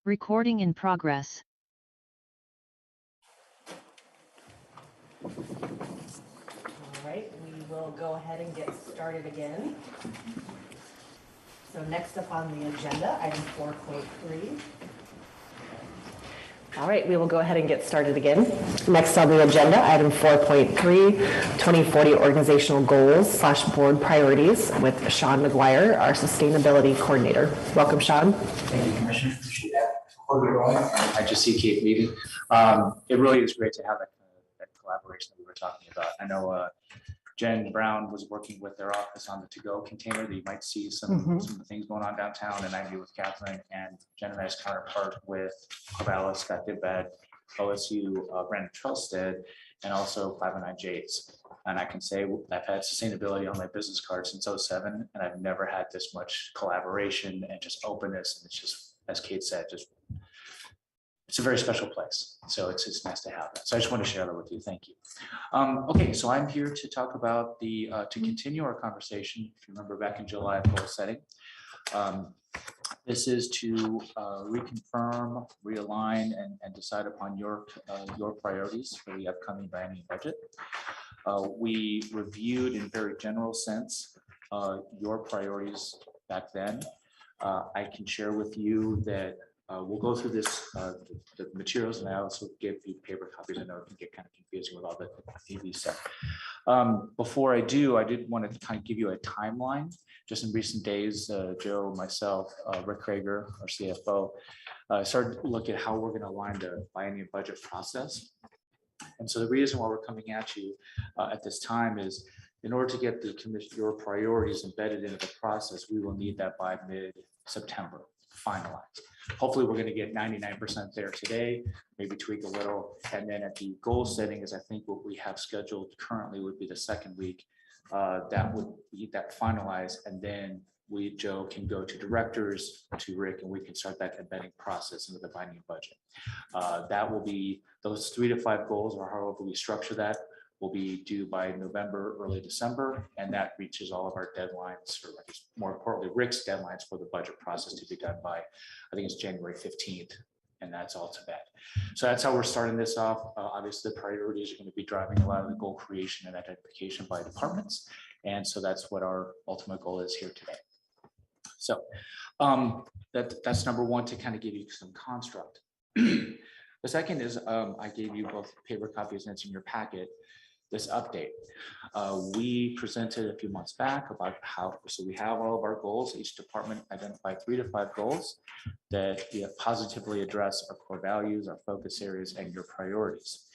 Recording in progress. All right, we will go ahead and get started again. So next up on the agenda, item 4.3. All right, we will go ahead and get started again. Next on the agenda, item 4.3, 2040 organizational goals / board priorities with Sean Mcguire, our sustainability coordinator. Welcome, Sean. Thank you, Commissioner. Appreciate that. Before we go on, I just see Kate leaving. It really is great to have that collaboration that we were talking about. I know Jen Brown was working with their office on the to-go container that you might see some of the things going on downtown, and I knew with Catherine and Jen and I's counterpart with Corvallis, Scott Dibad, OSU, Brandon Trelstead, and also 509 Jades. And I can say I've had sustainability on my business card since 2007, and I've never had this much collaboration and just openness. And it's just, as Kate said, just it's a very special place. So it's nice to have that. So I just want to share that with you. Thank you. Okay, so I'm here to talk about the, to continue our conversation. If you remember back in July of goal setting, this is to reconfirm, realign, and decide upon your priorities for the upcoming biennial budget. We reviewed in very general sense your priorities back then. I can share with you that we'll go through this, the materials, and I also give you paper copies. I know it can get kind of confusing with all the TV stuff. Before I do, I did want to kind of give you a timeline. Just in recent days, Joe, myself, Rick Krager, our CFO, started to look at how we're going to align the biennial budget process. And so the reason why we're coming at you at this time is in order to get the commission, your priorities embedded into the process, we will need that by mid-September, finalized. Hopefully we're going to get 99% there today, maybe tweak a little. And then at the goal setting is I think what we have scheduled currently would be the second week. That would be that finalized. And then we, Joe, can go to directors, to Rick, and we can start that embedding process into the binding budget. That will be those 3 to 5 goals, or however we structure that, will be due by November, early December, and that reaches all of our deadlines, or more importantly, Rick's deadlines for the budget process to be done by, I think it's January 15th, and that's all to bed. So that's how we're starting this off. Obviously, the priorities are going to be driving a lot of the goal creation and identification by departments, and so that's what our ultimate goal is here today. So that's number one, to kind of give you some construct. The second is I gave you both paper copies, and it's in your packet, this update. We presented a few months back about how, so we have all of our goals. Each department identified 3 to 5 goals that positively address our core values, our focus areas, and your priorities.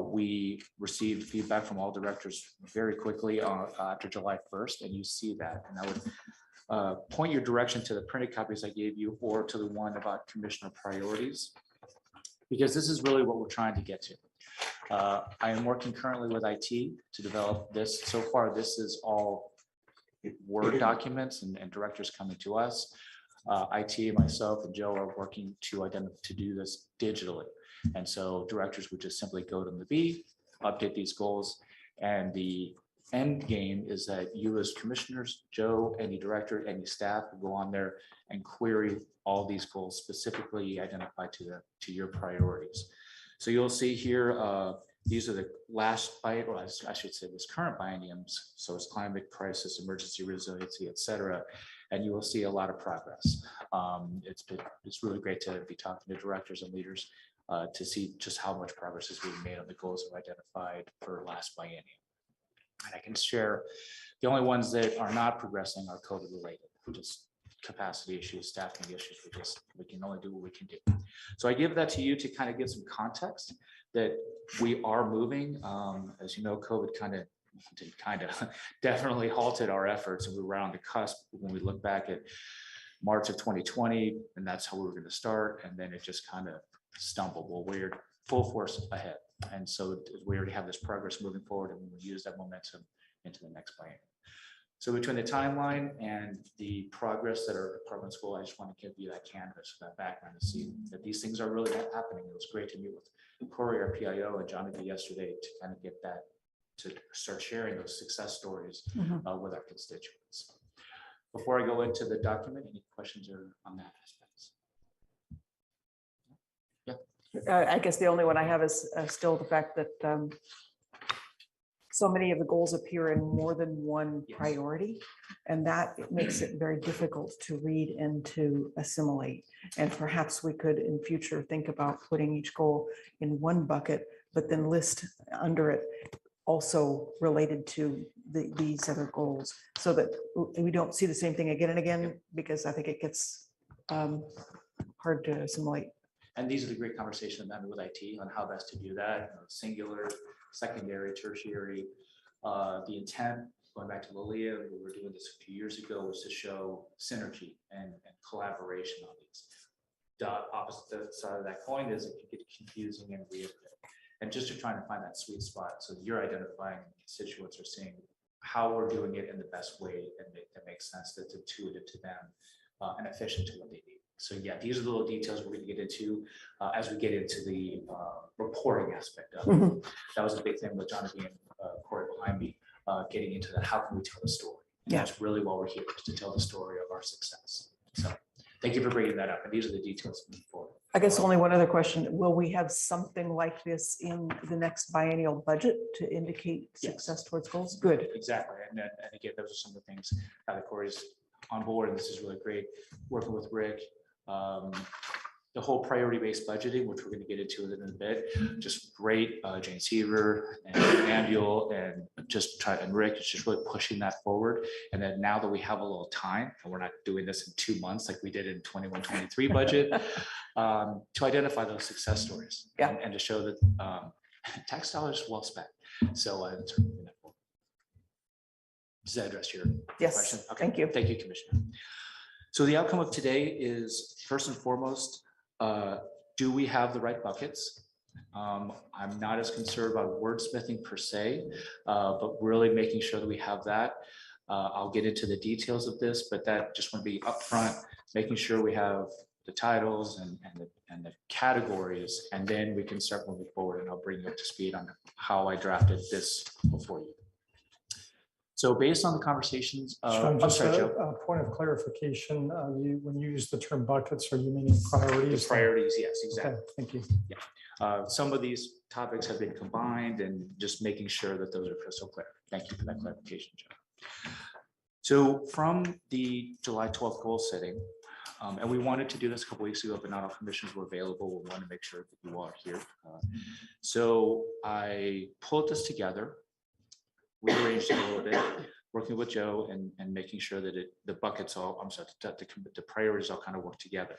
We received feedback from all directors very quickly after July 1st, and you see that. And I would point your direction to the printed copies I gave you, or to the one about commissioner priorities, because this is really what we're trying to get to. I am working currently with IT to develop this. So far, this is all Word documents and directors coming to us. IT, myself, and Joe are working to do this digitally. And so directors would just simply go to the B, update these goals. And the end game is that you as commissioners, Joe, any director, any staff will go on there and query all these goals specifically identified to your priorities. So you'll see here, these are the last or I should say this current bienniums. So it's climate crisis, emergency resiliency, et cetera. And you will see a lot of progress. It's really great to be talking to directors and leaders to see just how much progress is being made on the goals we've identified for last biennium. And I can share the only ones that are not progressing are COVID related, just capacity issues, staffing issues. We can only do what we can do. So I give that to you to kind of get some context that we are moving. As you know, COVID definitely halted our efforts, and we were on the cusp when we look back at March of 2020, and that's how we were going to start. And then it just kind of stumbled. Well, we're full force ahead. And so we already have this progress moving forward, and we will use that momentum into the next biennium. So between the timeline and the progress that our departments will, I just want to give you that canvas, that background, to see that these things are really happening. It was great to meet with Corey, our PIO, and Jonathan yesterday to kind of get that, to start sharing those success stories with our constituents. Before I go into the document, any questions on that aspect? I guess the only one I have is still the fact that so many of the goals appear in more than one priority, and that makes it very difficult to read and to assimilate. And perhaps we could in future think about putting each goal in one bucket, but then list under it also related to these other goals, so that we don't see the same thing again and again, because I think it gets hard to assimilate. And these are the great conversations I'm having with IT on how best to do that, singular, secondary, tertiary. The intent, going back to Lilia, we were doing this a few years ago, was to show synergy and collaboration on these. The opposite side of that coin is it can get confusing and weird. And just to try to find that sweet spot, so you're identifying constituents or seeing how we're doing it in the best way that makes sense, that's intuitive to them and efficient to what they need. So yeah, these are the little details we're going to get into as we get into the reporting aspect of it. That was a big thing with Jonathan and Corey behind me, getting into that. How can we tell the story? And that's really why we're here, is to tell the story of our success. So thank you for bringing that up. And these are the details moving forward. I guess only one other question. Will we have something like this in the next biennial budget to indicate success towards goals? Good. Exactly. And again, those are some of the things that Corey's on board. And this is really great. Working with Rick. The whole priority-based budgeting, which we're going to get into in a bit, just great. Jane Seaver and Biannual and Rick is just really pushing that forward. And then now that we have a little time, and we're not doing this in 2 months like we did in 21-23 budget, to identify those success stories and to show that tax dollars well spent. So does that address your question? Okay. Thank you. Thank you, Commissioner. So the outcome of today is, first and foremost, do we have the right buckets? I'm not as concerned about wordsmithing per se, but really making sure that we have that. I'll get into the details of this, but that just want to be upfront, making sure we have the titles and the categories, and then we can start moving forward, and I'll bring you up to speed on how I drafted this before you. So based on the conversations, Sean, just a point of clarification, when you use the term buckets, are you meaning priorities? The priorities, yes, exactly. Okay, thank you. Yeah, some of these topics have been combined, and just making sure that those are crystal clear. Thank you for that clarification, Joe. So from the July 12th goal setting, and we wanted to do this a couple weeks ago, but not all commissions were available. We want to make sure that you all are here. So I pulled this together, rearranged it a little bit, working with Joe and making sure that the buckets all, the priorities all kind of work together.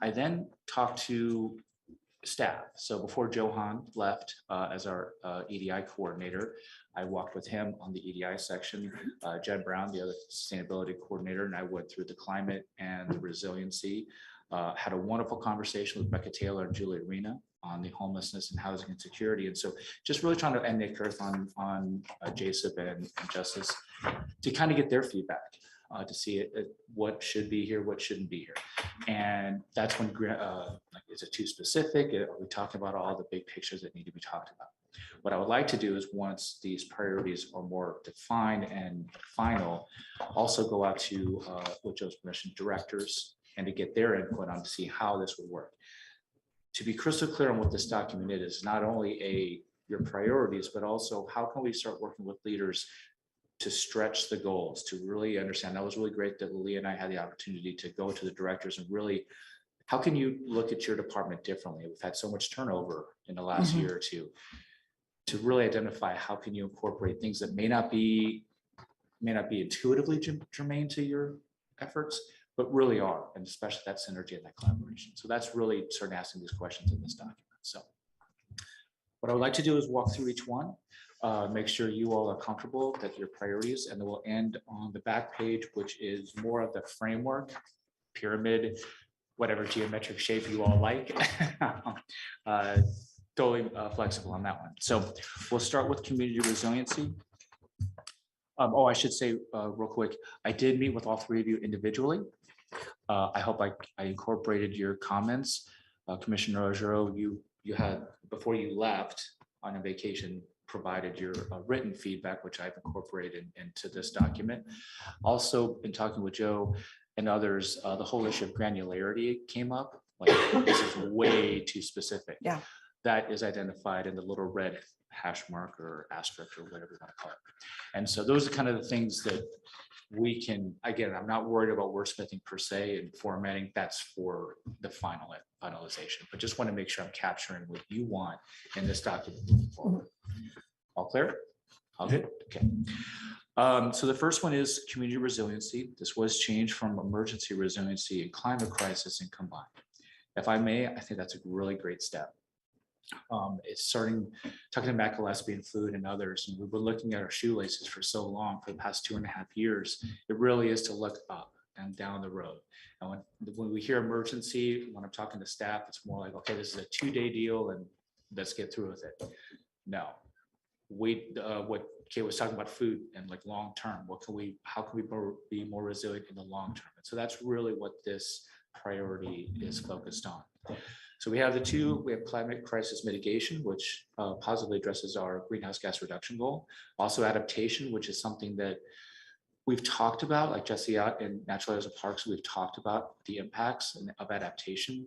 I then talked to staff. So before Johan left as our EDI coordinator, I walked with him on the EDI section, Jen Brown, the other sustainability coordinator, and I went through the climate and the resiliency. Had a wonderful conversation with Becca Taylor and Julie Arena on the homelessness and housing insecurity. And so just really trying to end Nick Earth on JSIP and Justice to kind of get their feedback to see what should be here, what shouldn't be here. And that's when, like, is it too specific? Are we talking about all the big pictures that need to be talked about? What I would like to do is, once these priorities are more defined and final, also go out to, with Joe's permission, directors, and to get their input on to see how this would work. To be crystal clear on what this document is, not only your priorities, but also how can we start working with leaders to stretch the goals, to really understand. That was really great that Lily and I had the opportunity to go to the directors and really, how can you look at your department differently? We've had so much turnover in the last year or two, to really identify how can you incorporate things that may not be intuitively germane to your efforts, but really are, and especially that synergy and that collaboration. So that's really starting asking these questions in this document. So what I would like to do is walk through each one, make sure you all are comfortable that your priorities, and then we'll end on the back page, which is more of the framework, pyramid, whatever geometric shape you all like. Totally flexible on that one. So we'll start with community resiliency. I should say real quick, I did meet with all three of you individually. I hope I incorporated your comments. Commissioner Ojero, you had, before you left on a vacation, provided your written feedback, which I've incorporated into this document. Also, in talking with Joe and others, the whole issue of granularity came up. like this is way too specific. Yeah. That is identified in the little red hash mark or asterisk or whatever you want to call it. And so those are kind of the things that we can, again, I'm not worried about wordsmithing per se and formatting. That's for the finalization, but just want to make sure I'm capturing what you want in this document moving forward. All clear? All good? Okay. So the first one is community resiliency. This was changed from emergency resiliency and climate crisis and combined. If I may, I think that's a really great step. It's starting talking to Macalesby and Food and others, and we've been looking at our shoelaces for so long, for the past 2.5 years. It really is to look up and down the road. And when we hear emergency, when I'm talking to staff, it's more like, okay, this is a 2-day deal and let's get through with it. No, what Kay was talking about, food and like long term. How can we be more resilient in the long term? And so that's really what this priority is focused on. So we have we have climate crisis mitigation, which positively addresses our greenhouse gas reduction goal. Also adaptation, which is something that we've talked about, like Jesse out in Natural Areas and Parks, we've talked about the impacts of adaptation,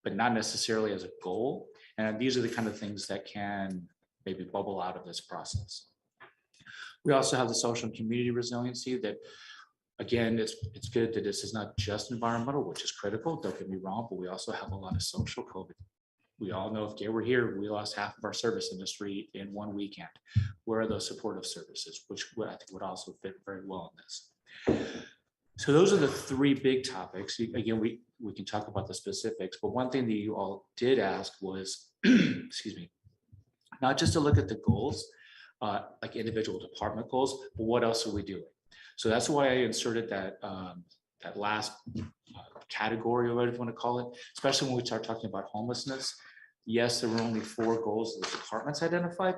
but not necessarily as a goal. And these are the kind of things that can maybe bubble out of this process. We also have the social and community resiliency that, again, it's good that this is not just environmental, which is critical, don't get me wrong, but we also have a lot of social COVID. We all know if Gay were here, we lost half of our service industry in one weekend. Where are those supportive services, which I think would also fit very well in this. So those are the 3 big topics. Again, we can talk about the specifics, but one thing that you all did ask was, excuse me, not just to look at the goals, like individual department goals, but what else are we doing? So that's why I inserted that last category, or whatever you want to call it, especially when we start talking about homelessness. Yes, there were only 4 goals that the departments identified,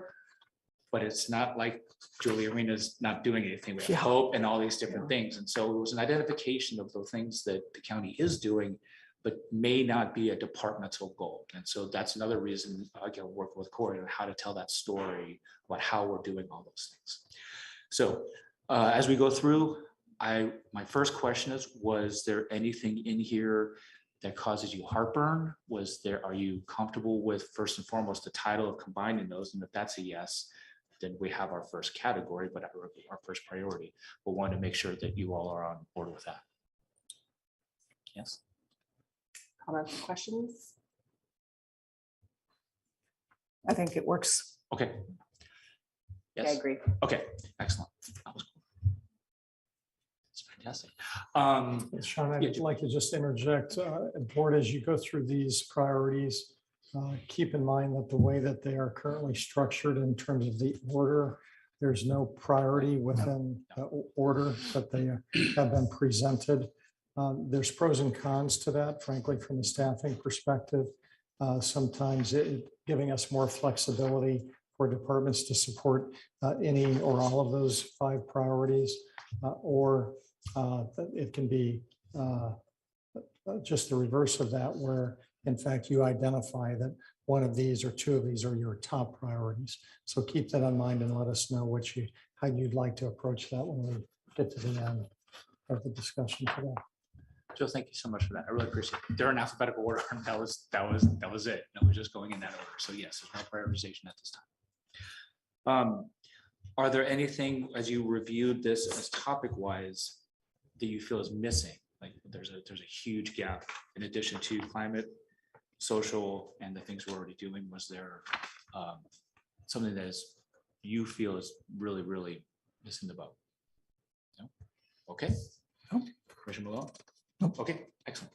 but it's not like Julie Arena's not doing anything. We have hope and all these different things. And so it was an identification of the things that the county is doing, but may not be a departmental goal. And so that's another reason, again, working with Corey on how to tell that story about how we're doing all those things. So as we go through, my first question is, was there anything in here that causes you heartburn? Are you comfortable with, first and foremost, the title of combining those? And if that's a yes, then we have our first category, but our first priority. We'll want to make sure that you all are on board with that. Yes. Comments, questions? I think it works. Okay. Yes. I agree. Okay, excellent. That was cool. It's fantastic. Sean, I'd like to just interject, board, as you go through these priorities, keep in mind that the way that they are currently structured in terms of the order, there's no priority within the order that they have been presented. There's pros and cons to that, frankly, from a staffing perspective. Sometimes giving us more flexibility for departments to support any or all of those 5 priorities, or it can be just the reverse of that, where in fact you identify that one of these or 2 of these are your top priorities. So keep that in mind and let us know how you'd like to approach that when we get to the end of the discussion today. Joe, thank you so much for that. I really appreciate it. They're in alphabetical order. That was it. No, we're just going in that order. So yes, there's no prioritization at this time. Are there anything, as you reviewed this as topic-wise, that you feel is missing? Like there's a huge gap in addition to climate, social, and the things we're already doing. Was there something that you feel is really, really missing the boat? No? Okay. No. Commissioner Malone? Okay, excellent.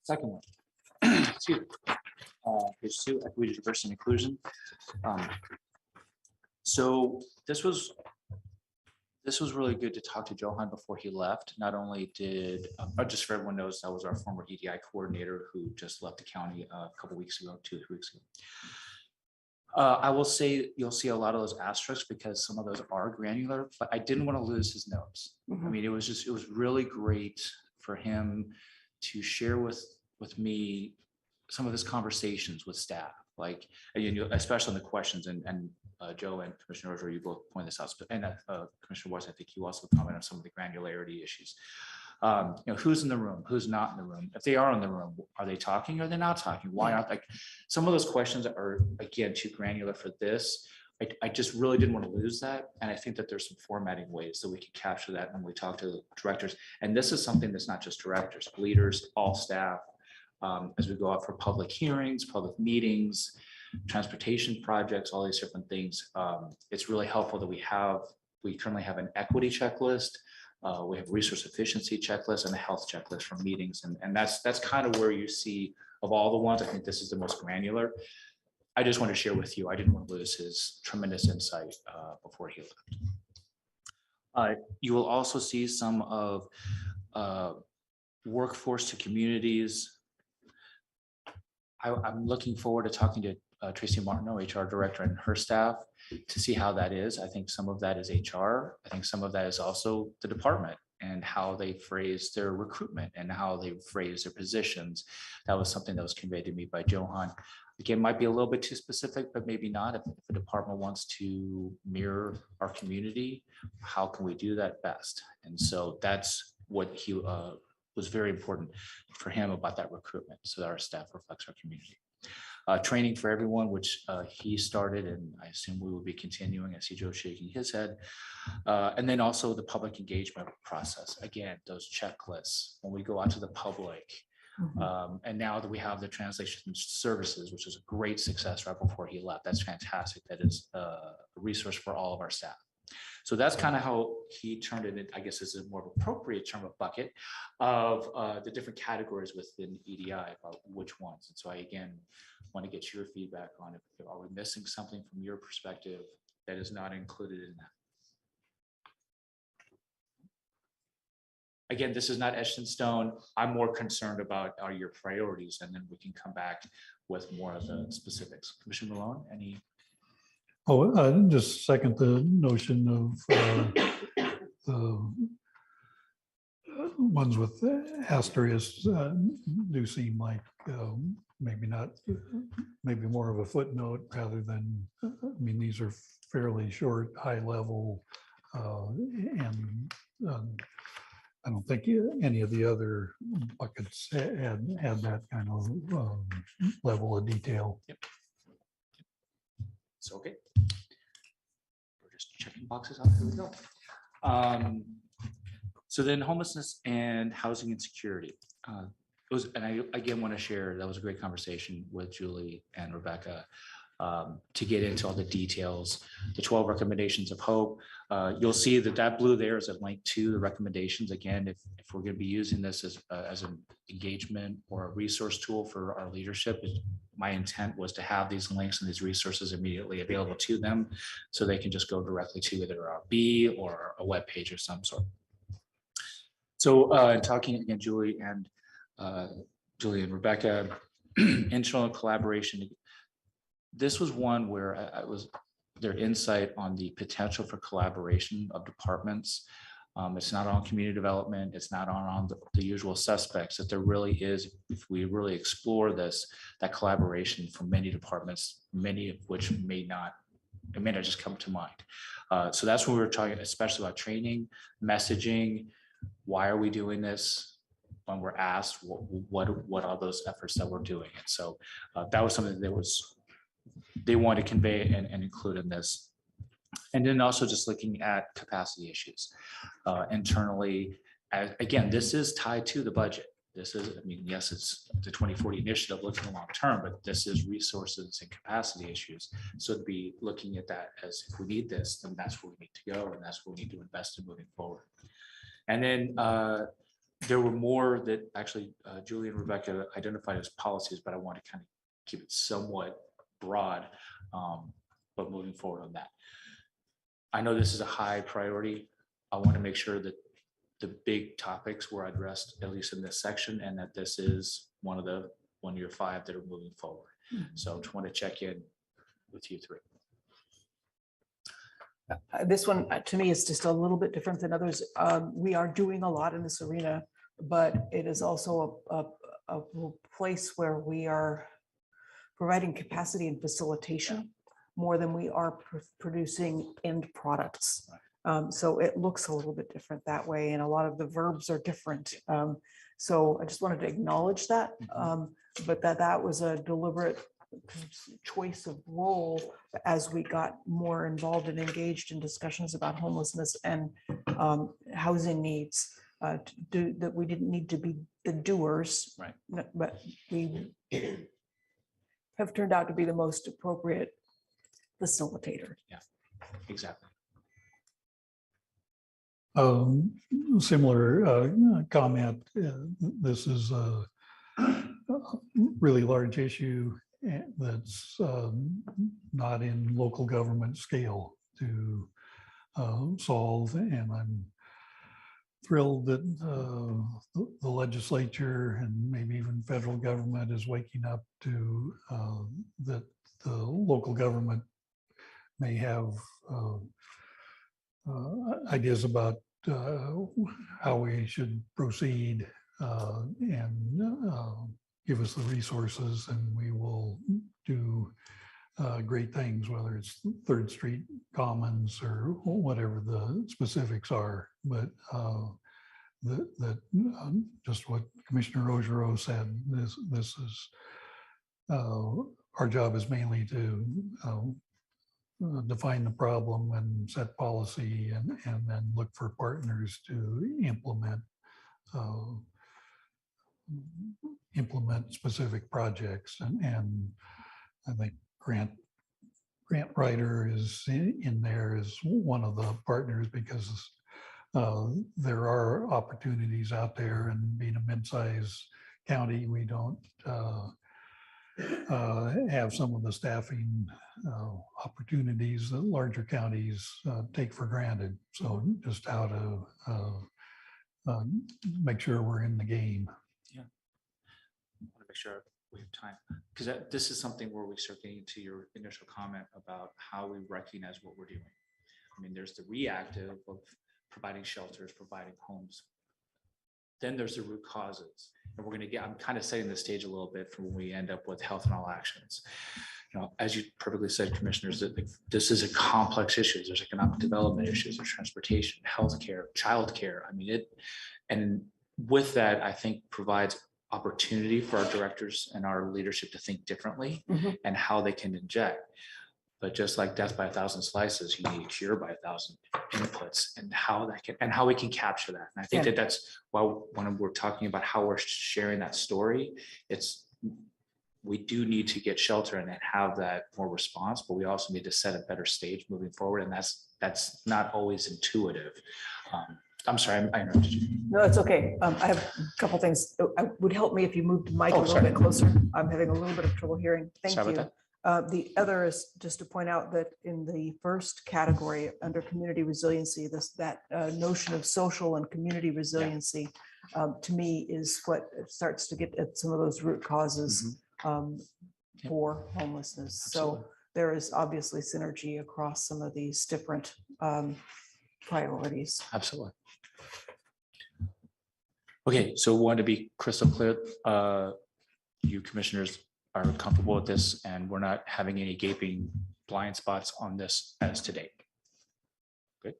Second one. Excuse me. Page 2, equity, diversity, and inclusion. So this was really good to talk to Johan before he left. Not only did, just for everyone knows, that was our former EDI coordinator who just left the county a couple weeks ago, 2 or 3 weeks ago. I will say you'll see a lot of those asterisks because some of those are granular, but I didn't want to lose his notes. I mean, it was really great for him to share with me some of his conversations with staff, like, especially on the questions, and Joe and Commissioner Roger, you both point this out, and Commissioner Weiss, I think you also comment on some of the granularity issues. Who's in the room, who's not in the room? If they are in the room, are they talking or are they not talking? Why aren't like some of those questions are again too granular for this. I just really didn't want to lose that. And I think that there's some formatting ways that we can capture that when we talk to the directors. And this is something that's not just directors, leaders, all staff, as we go out for public hearings, public meetings, transportation projects, all these different things. It's really helpful that we currently have an equity checklist. We have resource efficiency checklist and a health checklist for meetings. And that's kind of where you see of all the ones, I think this is the most granular. I just want to share with you, I didn't want to lose his tremendous insight before he left. You will also see some of workforce to communities. I'm looking forward to talking to Tracy Martineau, HR director, and her staff to see how that is. I think some of that is HR. I think some of that is also the department and how they phrase their recruitment and how they phrase their positions. That was something that was conveyed to me by Johan. Again, might be a little bit too specific, but maybe not. If the department wants to mirror our community, how can we do that best? And so that's what he was very important for him about that recruitment, so that our staff reflects our community. Training for everyone, which he started, and I assume we will be continuing. I see Joe shaking his head. And then also the public engagement process. Again, those checklists, when we go out to the public, and now that we have the translation services, which is a great success right before he left. That's fantastic. That is a resource for all of our staff. So that's kind of how he turned it in, I guess is a more appropriate term of bucket of the different categories within EDI about which ones. And so I, again, want to get your feedback on it. Are we missing something from your perspective that is not included in that? Again, this is not etched in stone. I'm more concerned about are your priorities, and then we can come back with more of the specifics. Commissioner Malone, any? Oh, I just second the notion of the ones with asterisks do seem like maybe more of a footnote rather than, I mean, these are fairly short, high level, and I don't think any of the other buckets had that kind of level of detail. Yep. It's okay. We're just checking boxes off. Here we go. So then homelessness and housing insecurity. And I again want to share, that was a great conversation with Julie and Rebecca to get into all the details, the 12 recommendations of hope. You'll see that blue there is a link to the recommendations. Again, if we're going to be using this as an engagement or a resource tool for our leadership, my intent was to have these links and these resources immediately available to them so they can just go directly to either our B or a web page of some sort. So in talking again, Julie and Rebecca, internal collaboration. This was one where I was their insight on the potential for collaboration of departments. It's not on community development. It's not on the usual suspects, that there really is, if we really explore this, that collaboration from many departments, many of which may not just come to mind. So that's when we were talking, especially about training, messaging. Why are we doing this? When we're asked, what are those efforts that we're doing? And so that was something that they want to convey and include in this. And then also just looking at capacity issues internally. Again, this is tied to the budget. This is, I mean, yes, it's the 2040 initiative looking long term, but this is resources and capacity issues. So to be looking at that as if we need this, then that's where we need to go, and that's where we need to invest in moving forward. And then there were more that actually Julie and Rebecca identified as policies, but I want to kind of keep it somewhat broad, but moving forward on that. I know this is a high priority. I want to make sure that the big topics were addressed, at least in this section, and that this is one of your 5 that are moving forward. So I just want to check in with you 3. This one to me is just a little bit different than others. We are doing a lot in this arena, but it is also a place where we are providing capacity and facilitation more than we are producing end products. So it looks a little bit different that way, and a lot of the verbs are different. So I just wanted to acknowledge that, but that was a deliberate choice of role as we got more involved and engaged in discussions about homelessness and housing needs. That we didn't need to be the doers, Right. But we have turned out to be the most appropriate facilitator. Yeah, exactly. Similar comment. This is a really large issue that's not in local government scale to solve, and I'm thrilled that the legislature and maybe even federal government is waking up to that the local government may have ideas about how we should proceed and give us the resources, and we will do great things, whether it's 3rd Street Commons or whatever the specifics are. But just what Commissioner Rogereau said, this is our job is mainly to define the problem and set policy, and then look for partners to implement specific projects. And I think grant writer is in there as one of the partners, because there are opportunities out there, and being a mid-sized county, we don't have some of the staffing opportunities that larger counties take for granted. So just how to make sure we're in the game. Yeah. I want to make sure we have time, because this is something where we start getting to your initial comment about how we recognize what we're doing. I mean, there's the reactive of providing shelters, providing homes. Then there's the root causes. And we're going to I'm kind of setting the stage a little bit for when we end up with health and all actions. You know, as you perfectly said, commissioners, that this is a complex issue. There's economic development issues, there's transportation, healthcare, childcare. I mean, and with that, I think provides opportunity for our directors and our leadership to think differently and how they can inject. But just like death by 1,000 slices, you need a cure by 1,000 inputs, and how we can capture that. And I think that's why when we're talking about how we're sharing that story, we do need to get shelter and have that more response, but we also need to set a better stage moving forward. And that's not always intuitive. I'm sorry, I interrupted you. No, it's okay. I have a couple things. It would help me if you moved the mic a little bit closer. I'm having a little bit of trouble hearing. Thank you. The other is just to point out that in the first category under community resiliency, that notion of social and community resiliency to me is what starts to get at some of those root causes for homelessness. Absolutely. So there is obviously synergy across some of these different priorities. Absolutely. Okay, so want to be crystal clear, you commissioners are comfortable with this, and we're not having any gaping blind spots on this as to date. Good.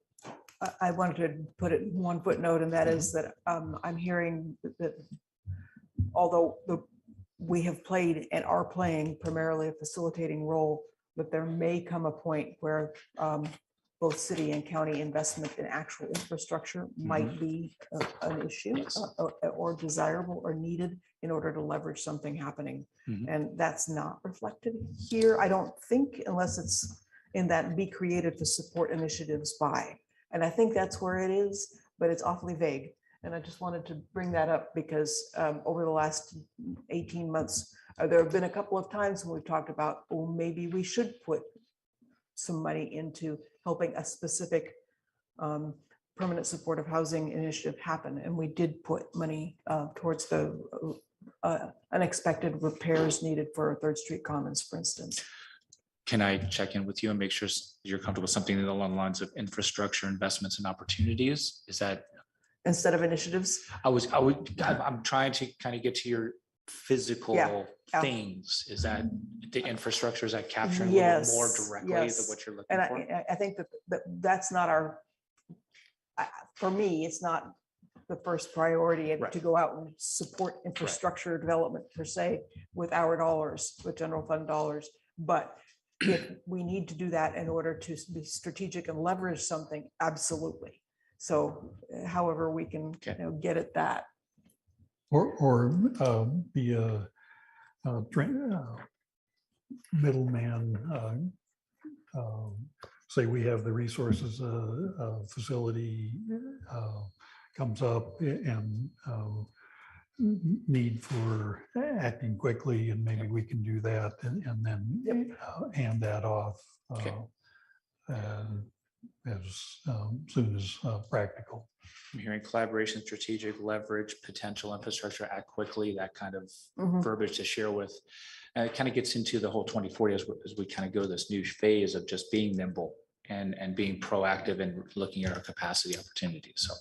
I wanted to put it in one footnote, and that is that I'm hearing that although we have played and are playing primarily a facilitating role, but there may come a point where both city and county investment in actual infrastructure might be an issue or desirable or needed in order to leverage something happening. And that's not reflected here, I don't think, unless it's in that be creative to support initiatives by. And I think that's where it is, but it's awfully vague. And I just wanted to bring that up because over the last 18 months, there have been a couple of times when we've talked about, oh, maybe we should put some money into helping a specific permanent supportive housing initiative happen. And we did put money towards the unexpected repairs needed for 3rd Street Commons, for instance. Can I check in with you and make sure you're comfortable with something along the lines of infrastructure investments and opportunities? Is that instead of initiatives? I'm trying to kind of get to your physical things. Is that the infrastructure? Is that capturing a little more directly than what you're looking for? I think that's not our for me, it's not the first priority Right. to go out and support infrastructure development per se with our dollars, with general fund dollars. But if we need to do that in order to be strategic and leverage something, absolutely. So however we can get at that. Or be a middleman. Say we have the resources, facility comes up and need for acting quickly, and maybe we can do that and then hand that off as soon as practical. I'm hearing collaboration, strategic leverage, potential infrastructure, act quickly, that kind of Mhm. verbiage to share with. And it kind of gets into the whole 2040 as we kind of go this new phase of just being nimble and being proactive and looking at our capacity opportunities. So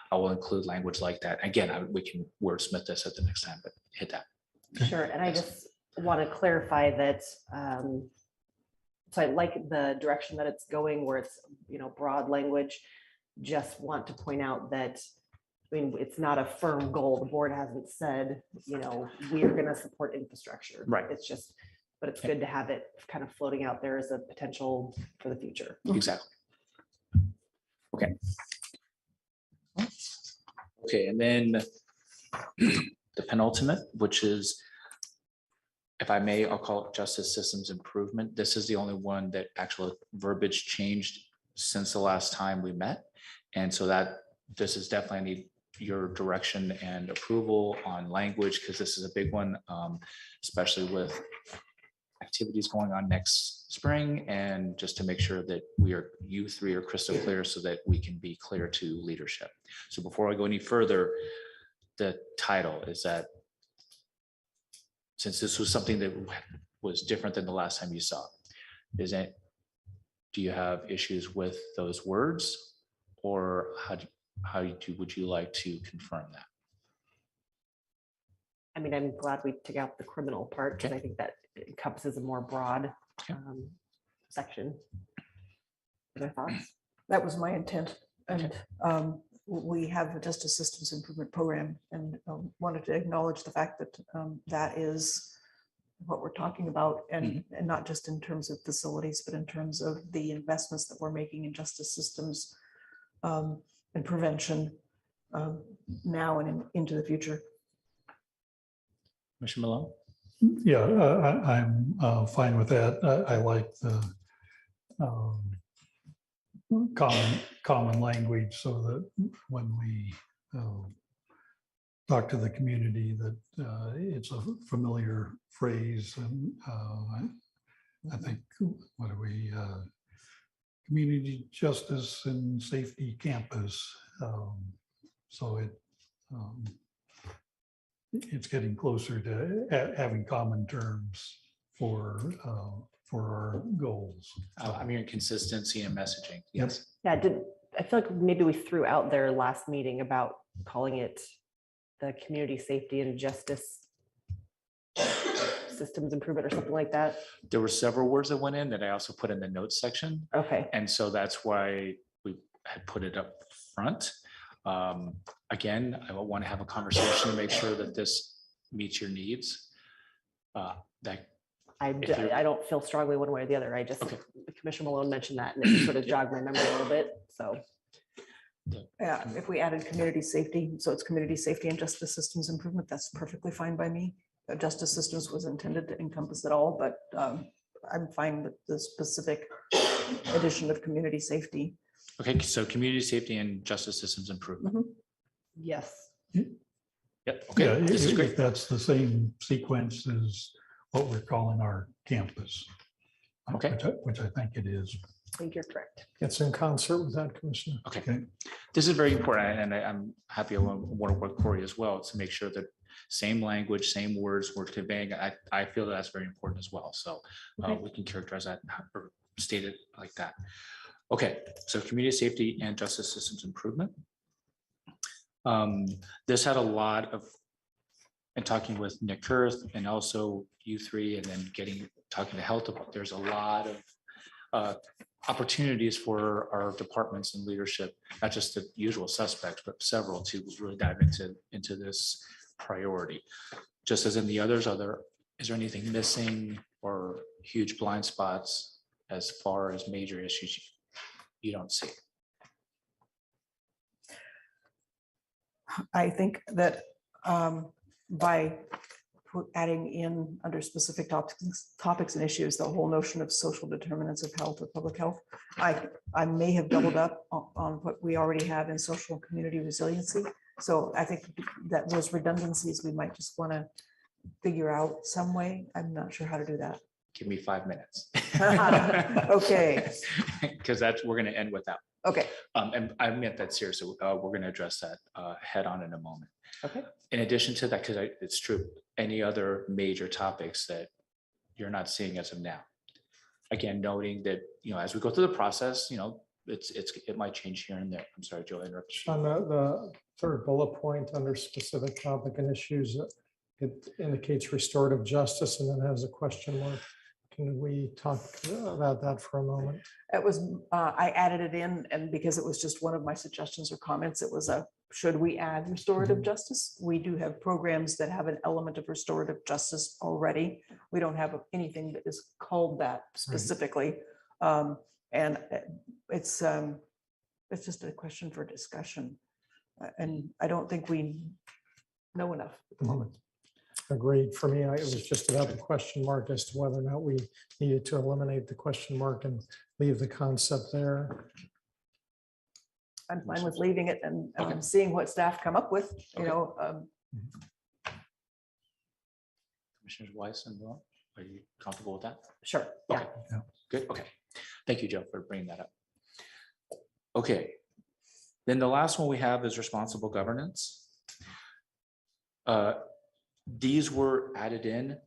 I will include language like that. Again, we can wordsmith this at the next time, but hit that. Sure, and I just want to clarify that, so I like the direction that it's going where it's, broad language. Just want to point out that, it's not a firm goal. The board hasn't said, we're going to support infrastructure. Right. It's just, but it's good to have it kind of floating out there as a potential for the future. Exactly. Okay. Okay, and then the penultimate, which is, if I may, I'll call it justice systems improvement. This is the only one that actual verbiage changed since the last time we met. And so that this is definitely, I need your direction and approval on language, because this is a big one, especially with activities going on next spring, and just to make sure that you three are crystal clear so that we can be clear to leadership. So before I go any further, the title is that, since this was something that was different than the last time you saw, do you have issues with those words, or would you like to confirm that? I'm glad we took out the criminal part, because I think that encompasses a more broad section. Other thoughts? That was my intent. And we have a justice systems improvement program, and wanted to acknowledge the fact that that is what we're talking about, and not just in terms of facilities, but in terms of the investments that we're making in justice systems and prevention now and into the future. Commissioner Malone? Yeah, I'm fine with that. I like the common language, so that when we talk to the community, that it's a familiar phrase. And I think, what are we? Community justice and safety campus. So it's getting closer to having common terms for our goals. I'm hearing consistency and messaging. Yes. Yeah, I feel like maybe we threw out there last meeting about calling it the community safety and justice systems improvement or something like that. There were several words that went in that I also put in the notes section. Okay. And so that's why we had put it up front. Again, I want to have a conversation to make sure that this meets your needs. I don't feel strongly one way or the other. I just, Commissioner Malone mentioned that, and it sort of jogged my memory a little bit. So. Yeah, if we added community safety, so it's community safety and justice systems improvement, that's perfectly fine by me. Justice systems was intended to encompass it all, but I'm fine with the specific addition of community safety. Okay, so community safety and justice systems improvement. Yes. Yep. Okay, Yeah, this is great. That's the same sequence as what we're calling our campus. Okay. Which I think it is. I think you're correct. It's in concert with that, Commissioner. Okay. This is very important, and I'm happy I want to work with Corey as well to make sure that same language, same words we're conveying. I feel that's very important as well. So we can characterize that or state it like that. Okay, so community safety and justice systems improvement. This had a lot of, and talking with Nick Kurth and also you three, and then talking to health department, there's a lot of opportunities for our departments and leadership, not just the usual suspects, but several to really dive into this priority. Just as in the others, is there anything missing or huge blind spots as far as major issues you don't see? I think that by adding in under specific topics and issues, the whole notion of social determinants of health or public health, I may have doubled up on what we already have in social and community resiliency. So I think that those redundancies, we might just want to figure out some way. I'm not sure how to do that. Give me 5 minutes. Okay. Because we're going to end with that. Okay. And I meant that seriously. We're going to address that head on in a moment. Okay. In addition to that, because it's true, any other major topics that you're not seeing as of now? Again, noting that, as we go through the process, it might change here and there. I'm sorry, Joe, I interrupted you. On the third bullet point under specific topic and issues, it indicates restorative justice and then has a question mark. Can we talk about that for a moment? It was, I added it in, and because it was just one of my suggestions or comments, it was should we add restorative justice? We do have programs that have an element of restorative justice already. We don't have anything that is called that specifically. And it's just a question for discussion. And I don't think we know enough at the moment. Agreed. For me, it was just about the question mark as to whether or not we needed to eliminate the question mark and leave the concept there. I'm fine with leaving it and seeing what staff come up with, Commissioners Weiss and Will, are you comfortable with that? Sure. Okay. Yeah. Good. Okay. Thank you, Joe, for bringing that up. Okay. Then the last one we have is responsible governance. These were added in.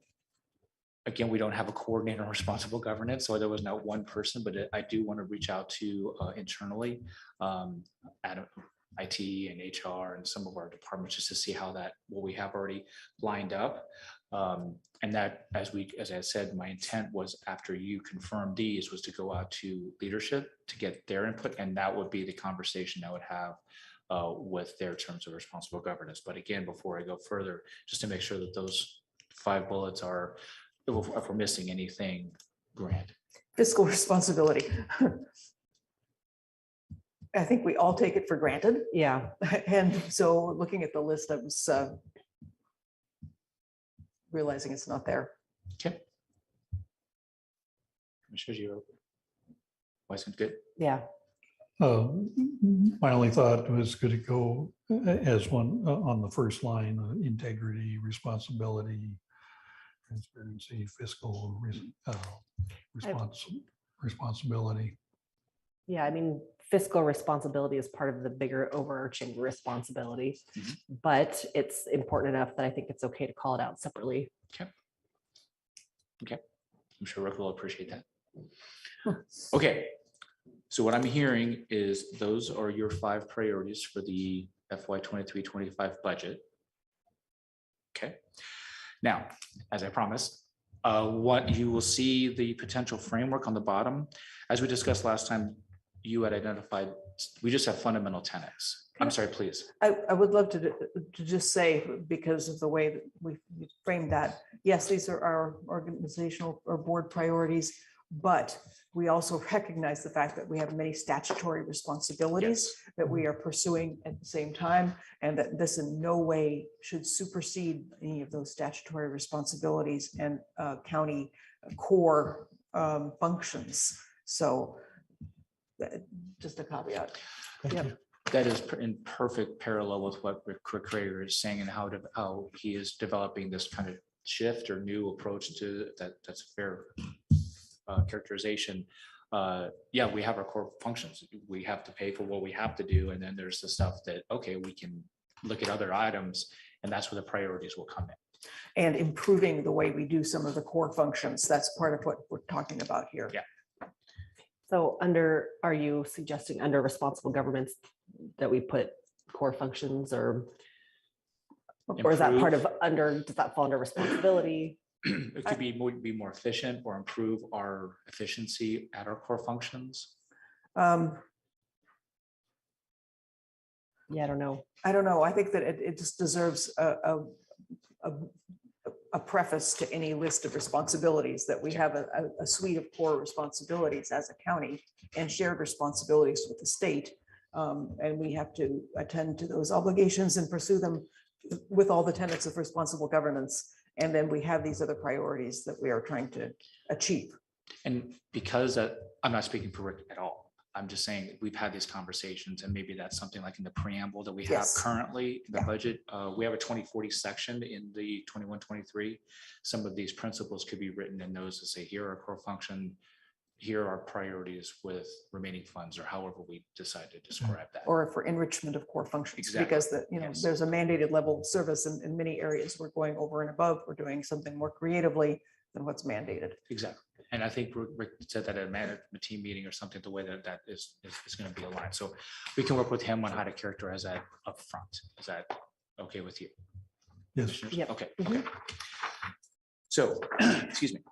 Again, we don't have a coordinator on responsible governance, so there was not one person, but I do want to reach out to internally at IT and HR and some of our departments just to see how what we have already lined up. And that, as I said, my intent was after you confirmed these was to go out to leadership to get their input, and that would be the conversation I would have with their terms of responsible governance. But again, before I go further, just to make sure that those 5 bullets are, if we're missing anything, Grant. Fiscal responsibility. I think we all take it for granted. Yeah. And so looking at the list, I was realizing it's not there. Okay. Commissioner, you wasn't good. Yeah. My only thought was, could it go as one on the first line, integrity, responsibility, transparency, fiscal responsibility. Yeah, I mean, fiscal responsibility is part of the bigger overarching responsibility, but it's important enough that I think it's okay to call it out separately. Okay. Okay. I'm sure Rick will appreciate that. Okay. So what I'm hearing is those are your 5 priorities for the FY 23-25 budget. Okay. Now, as I promised, what you will see the potential framework on the bottom. As we discussed last time, you had identified, we just have fundamental tenets. I'm sorry, please. I would love to just say, because of the way that we framed that, yes, these are our organizational or board priorities, but we also recognize the fact that we have many statutory responsibilities that we are pursuing at the same time, and that this in no way should supersede any of those statutory responsibilities and county core functions. So just a caveat. Yep. That is in perfect parallel with what Rick Krager is saying and how he is developing this kind of shift or new approach to that. That's a fair characterization. Yeah, we have our core functions. We have to pay for what we have to do. And then there's the stuff that, okay, we can look at other items, and that's where the priorities will come in. And improving the way we do some of the core functions. That's part of what we're talking about here. Yeah. So are you suggesting under responsible governments that we put core functions, or is that part of does that fall under responsibility? it could be more efficient or improve our efficiency at our core functions? Yeah, I don't know. I don't know. I think that it just deserves a preface to any list of responsibilities, that we have a suite of core responsibilities as a county and shared responsibilities with the state. And we have to attend to those obligations and pursue them with all the tenets of responsible governance. And then we have these other priorities that we are trying to achieve. And because I'm not speaking for Rick at all. I'm just saying we've had these conversations, and maybe that's something like in the preamble that we have Yes. currently in the budget. We have a 2040 section in the 21-23. Some of these principles could be written in those to say, here are core function, here are priorities with remaining funds, or however we decide to describe that. Or for enrichment of core functions, Exactly. because Yes. there's a mandated level of service in many areas. We're going over and above. We're doing something more creatively than what's mandated. Exactly. And I think Rick said that at a management team meeting or something, the way that is going to be aligned. So we can work with him on how to characterize that up front. Is that okay with you? Yes. Commissioners? Yep. Okay. Okay. So, excuse me.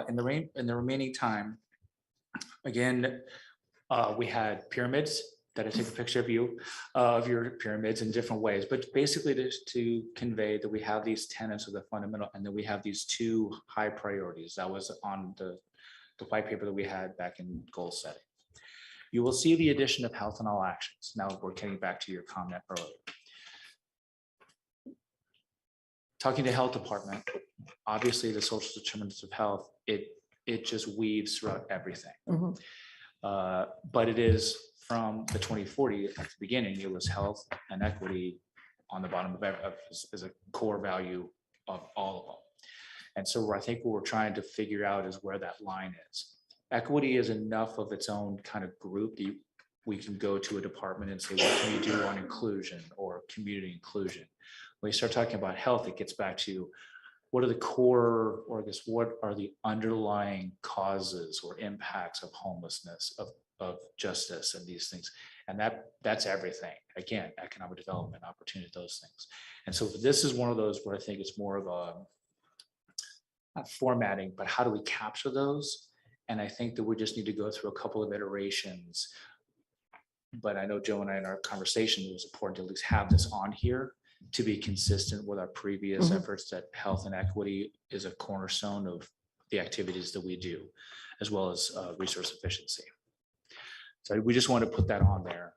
In the remaining time, again, we had pyramids that I take a picture of you, of your pyramids in different ways, but basically just to convey that we have these tenets of the fundamental, and then we have these two high priorities. That was on the white paper that we had back in goal setting. You will see the addition of health in all actions. Now we're getting back to your comment earlier. Talking to health department, obviously the social determinants of health, it just weaves throughout everything. Mhm. But it is from the 2040 at the beginning, it was health and equity on the bottom of as a core value of all of them. And so I think what we're trying to figure out is where that line is. Equity is enough of its own kind of group that we can go to a department and say, what can we do on inclusion or community inclusion? When you start talking about health, it gets back to what are the core, or I guess, what are the underlying causes or impacts of homelessness, of justice and these things. And that's everything. Again, economic development, opportunity, those things. And so this is one of those where I think it's more of a, not formatting, but how do we capture those? And I think that we just need to go through a couple of iterations. But I know Joe and I in our conversation, it was important to at least have this on here to be consistent with our previous efforts, that health and equity is a cornerstone of the activities that we do, as well as resource efficiency. So we just want to put that on there.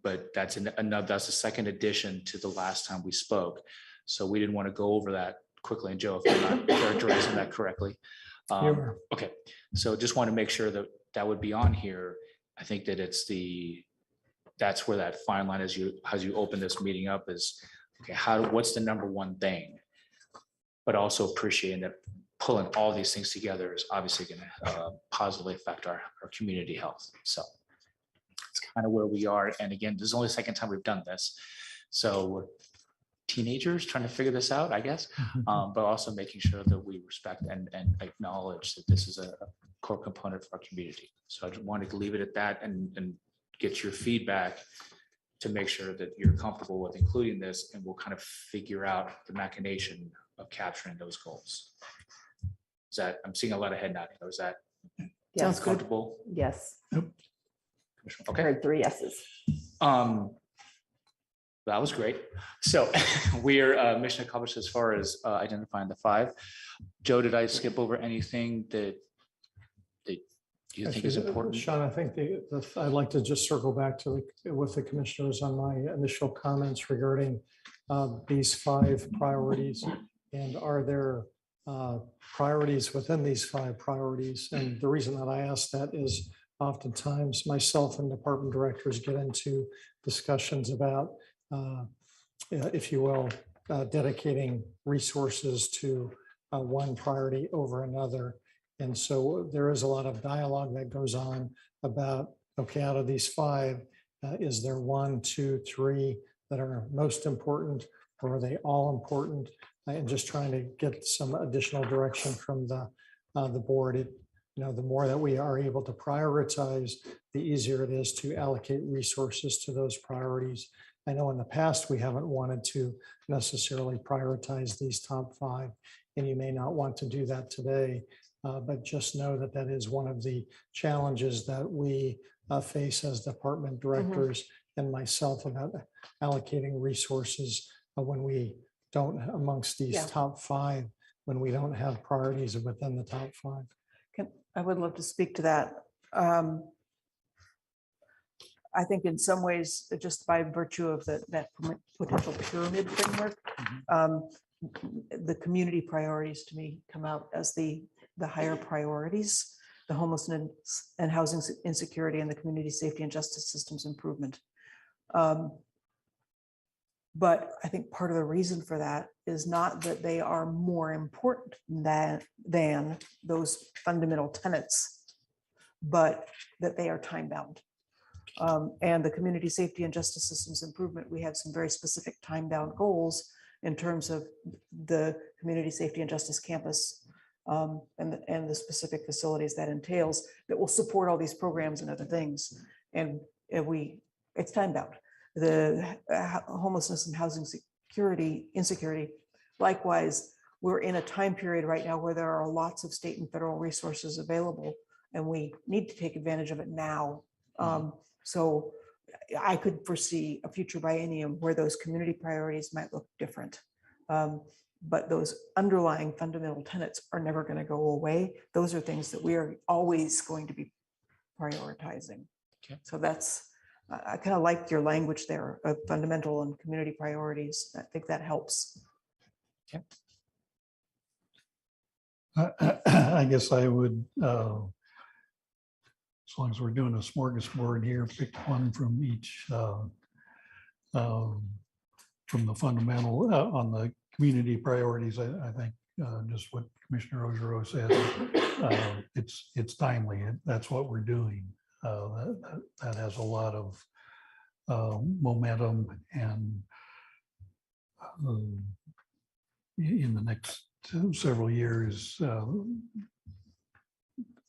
But that's a second addition to the last time we spoke. So we didn't want to go over that quickly. And Joe, if I'm not characterizing that correctly. Okay, so just want to make sure that that would be on here. I think that that's where that fine line as you open this meeting up is, okay, what's the number one thing? But also appreciating that pulling all these things together is obviously going to positively affect our community health. So it's kind of where we are. And again, this is only the second time we've done this. So we're teenagers trying to figure this out, I guess, but also making sure that we respect and acknowledge that this is a core component for our community. So I just wanted to leave it at that and get your feedback to make sure that you're comfortable with including this, and we'll kind of figure out the machination of capturing those goals. Is that, I'm seeing a lot of head nodding. Is that Sounds comfortable? Yes. Okay. Heard 3 yeses. That was great. So we're mission accomplished as far as identifying the 5. Joe, did I skip over anything that you think is important? Sean, I think I'd like to just circle back to with the commissioners on my initial comments regarding these 5 priorities, and are there priorities within these 5 priorities? And the reason that I ask that is oftentimes myself and department directors get into discussions about, if you will, dedicating resources to one priority over another. And so there is a lot of dialogue that goes on about, okay, out of these 5, is there 1, 2, 3 that are most important, or are they all important? And just trying to get some additional direction from the board. The more that we are able to prioritize, the easier it is to allocate resources to those priorities. I know in the past, we haven't wanted to necessarily prioritize these top 5, and you may not want to do that today. But just know that that is one of the challenges that we face as department directors and myself about allocating resources when we don't, amongst these top 5, when we don't have priorities within the top 5. I would love to speak to that. I think in some ways, just by virtue of that potential pyramid framework, the community priorities to me come out as the higher priorities, the homelessness and housing insecurity and the community safety and justice systems improvement. But I think part of the reason for that is not that they are more important than those fundamental tenets, but that they are time bound. And the community safety and justice systems improvement, we have some very specific time bound goals in terms of the community safety and justice campus and the specific facilities that entails that will support all these programs and other things. And it's time bound. The homelessness and housing insecurity. Likewise, we're in a time period right now where there are lots of state and federal resources available, and we need to take advantage of it now. So I could foresee a future biennium where those community priorities might look different. But those underlying fundamental tenets are never going to go away. Those are things that we are always going to be prioritizing. Okay. So I kind of like your language there of fundamental and community priorities. I think that helps. Okay. I guess I would, as long as we're doing a smorgasbord here, pick one from each, from the fundamental on the community priorities. I think just what Commissioner Ojero said, it's timely. That's what we're doing. That has a lot of momentum, and in the next several years,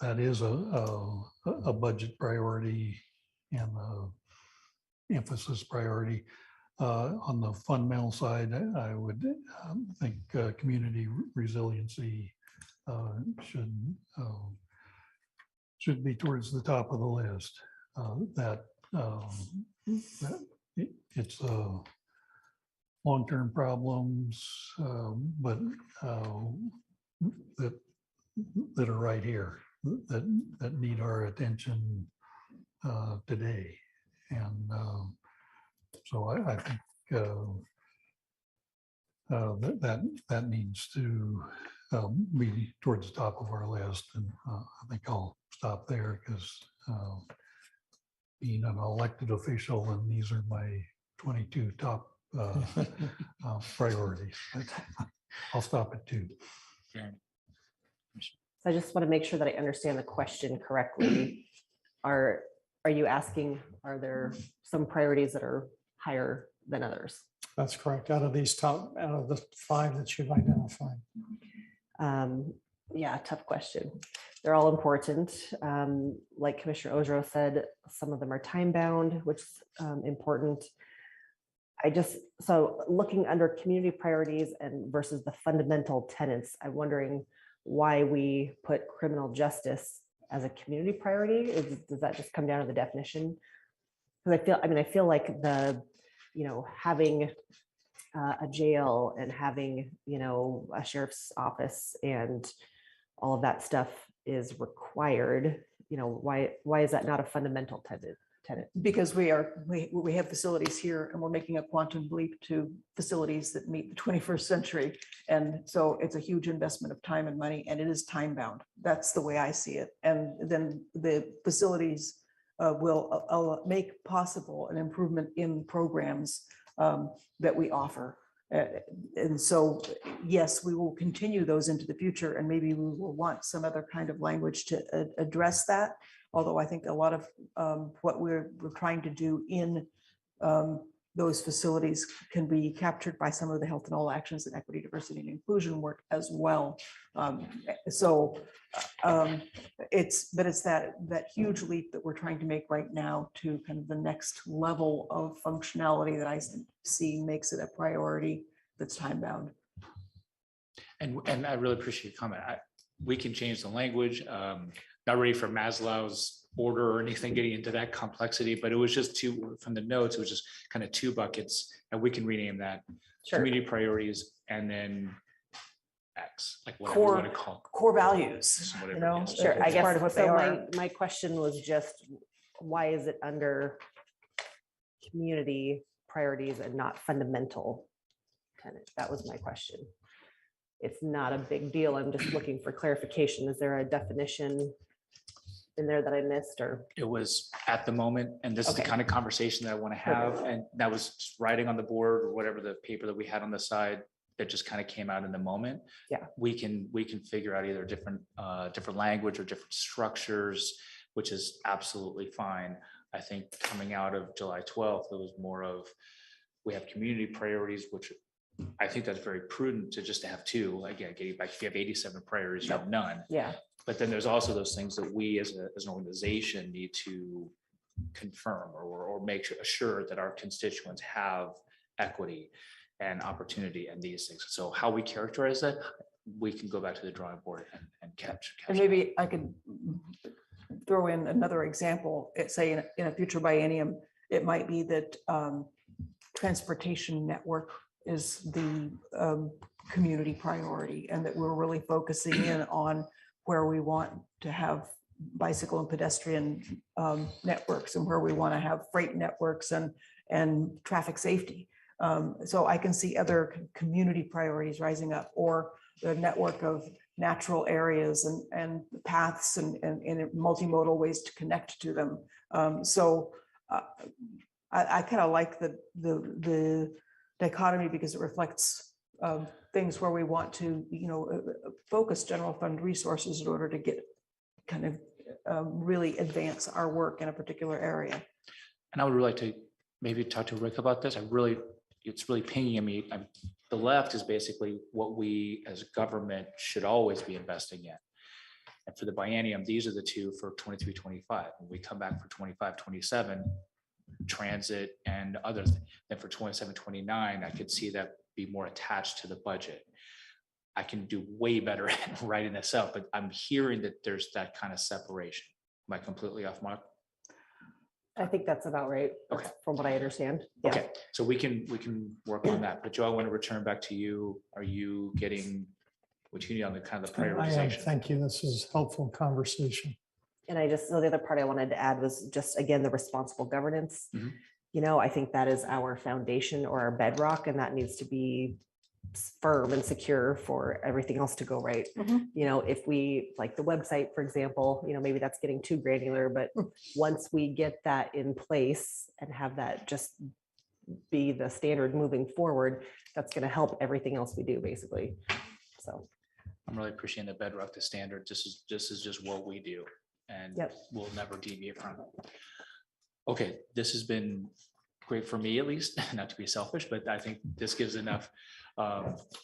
that is a budget priority and emphasis priority. On the fundamental side, I would think community resiliency should be towards the top of the list. It's long-term problems, but that are right here, that need our attention today. And so I think that needs to be towards the top of our list. And I think I'll stop there because being an elected official, and these are my 22 top priorities. I'll stop at 2. So I just want to make sure that I understand the question correctly. Are you asking, are there some priorities that are higher than others? That's correct. Out of the 5 that you've identified. Yeah, tough question. They're all important. Like Commissioner Ojero said, some of them are time bound, which is important. So looking under community priorities and versus the fundamental tenets, I'm wondering why we put criminal justice as a community priority. Does that just come down to the definition? Because I feel like having a jail and having, a sheriff's office and all of that stuff is required. Why is that not a fundamental tenet? Because we have facilities here and we're making a quantum leap to facilities that meet the 21st century. And so it's a huge investment of time and money, and it is time bound. That's the way I see it. And then the facilities will make possible an improvement in programs that we offer. And so, yes, we will continue those into the future, and maybe we will want some other kind of language to address that. Although I think a lot of what we're trying to do in those facilities can be captured by some of the health and all actions and equity, diversity, and inclusion work as well. It's that huge leap that we're trying to make right now to kind of the next level of functionality that I see makes it a priority that's time bound. And I really appreciate your comment. We can change the language. Not ready for Maslow's order or anything getting into that complexity, but it was just from the notes, it was just kind of 2 buckets, and we can rename that. Sure. Community priorities and then X, like whatever you want to call Core values, whatever you know, it is. Sure, I it's guess, part of what they so are. my question was just, why is it under community priorities and not fundamental tenant? That was my question. It's not a big deal. I'm just looking for clarification. Is there a definition in there that I missed, or? It was at the moment, and this is the Okay. kind of conversation that I want to have, and that was just writing on the board or whatever the paper that we had on the side that just kind of came out in the moment. Yeah. We can figure out either different language or different structures, which is absolutely fine. I think coming out of July 12th, it was more of, we have community priorities, which I think that's very prudent to just have 2. Again, getting back, if you have 87 priorities, you have none. Yeah. But then there's also those things that we as an organization need to confirm or make sure that our constituents have equity and opportunity and these things. So how we characterize that, we can go back to the drawing board and catch. And maybe I could throw in another example. Say in a future biennium, it might be that transportation network is the community priority, and that we're really focusing in on where we want to have bicycle and pedestrian networks, and where we want to have freight networks and traffic safety. So I can see other community priorities rising up, or the network of natural areas and paths and multimodal ways to connect to them. I kind of like the dichotomy, because it reflects things where we want to, focus general fund resources in order to get kind of really advance our work in a particular area. And I would really like to maybe talk to Rick about this. It's really pinging at me. The left is basically what we as government should always be investing in. And for the biennium, these are the 2 for 23-25. When we come back for 25-27, transit and other things. Then for 27-29, I could see that be more attached to the budget. I can do way better at writing this up, but I'm hearing that there's that kind of separation. Am I completely off mark? I think that's about right. Okay. From what I understand. Yeah. Okay, so we can work on that. But Joe, I want to return back to you. Are you getting what you need on the kind of the I am. prioritization? Thank you. This is helpful conversation. And so the other part I wanted to add was just, again, the responsible governance. I think that is our foundation or our bedrock, and that needs to be firm and secure for everything else to go right. If we, like the website, for example, maybe that's getting too granular, but once we get that in place and have that just be the standard moving forward, that's going to help everything else we do, basically. So I'm really appreciating the bedrock, the standard. This is just what we do, and we'll never deviate from it. Okay, this has been great for me, at least, not to be selfish, but I think this gives enough.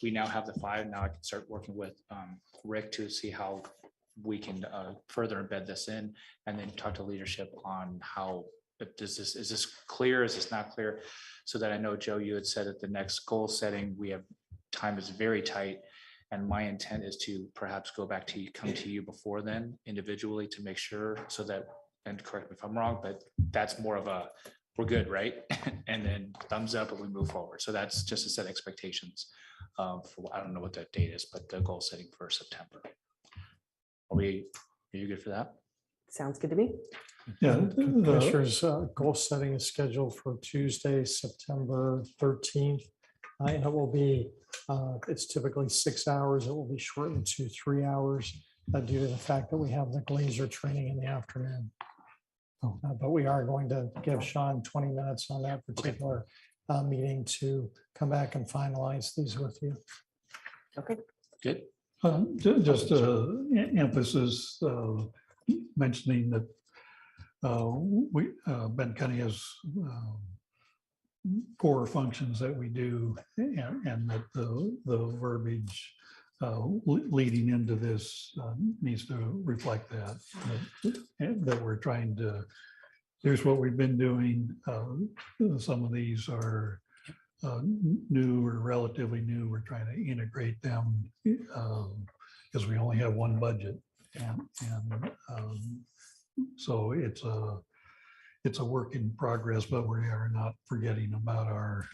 We now have the 5. Now I can start working with Rick to see how we can further embed this in, and then talk to leadership on how, is this clear? Is this not clear? So that I know, Joe, you had said at the next goal setting, we have time is very tight. And my intent is to perhaps go back to you, come to you before then individually to make sure, so that, and correct me if I'm wrong, but that's more of a, we're good, right? And then thumbs up and we move forward. So that's just to set expectations for, I don't know what that date is, but the goal setting for September. Are you good for that? sounds good to me. Yeah. Commissioners, goal setting is scheduled for Tuesday, September 13th. And it will be, it's typically 6 hours. It will be shortened to 3 hours due to the fact that we have the Glazer training in the afternoon. But we are going to give Sean 20 minutes on that particular meeting to come back and finalize these with you. Okay. Good. Just emphasis mentioning that Benton County has core functions that we do, and that the verbiage leading into this needs to reflect that we're trying to, here's what we've been doing. Some of these are new or relatively new. We're trying to integrate them because we only have one budget, and so it's a work in progress, but we are not forgetting about our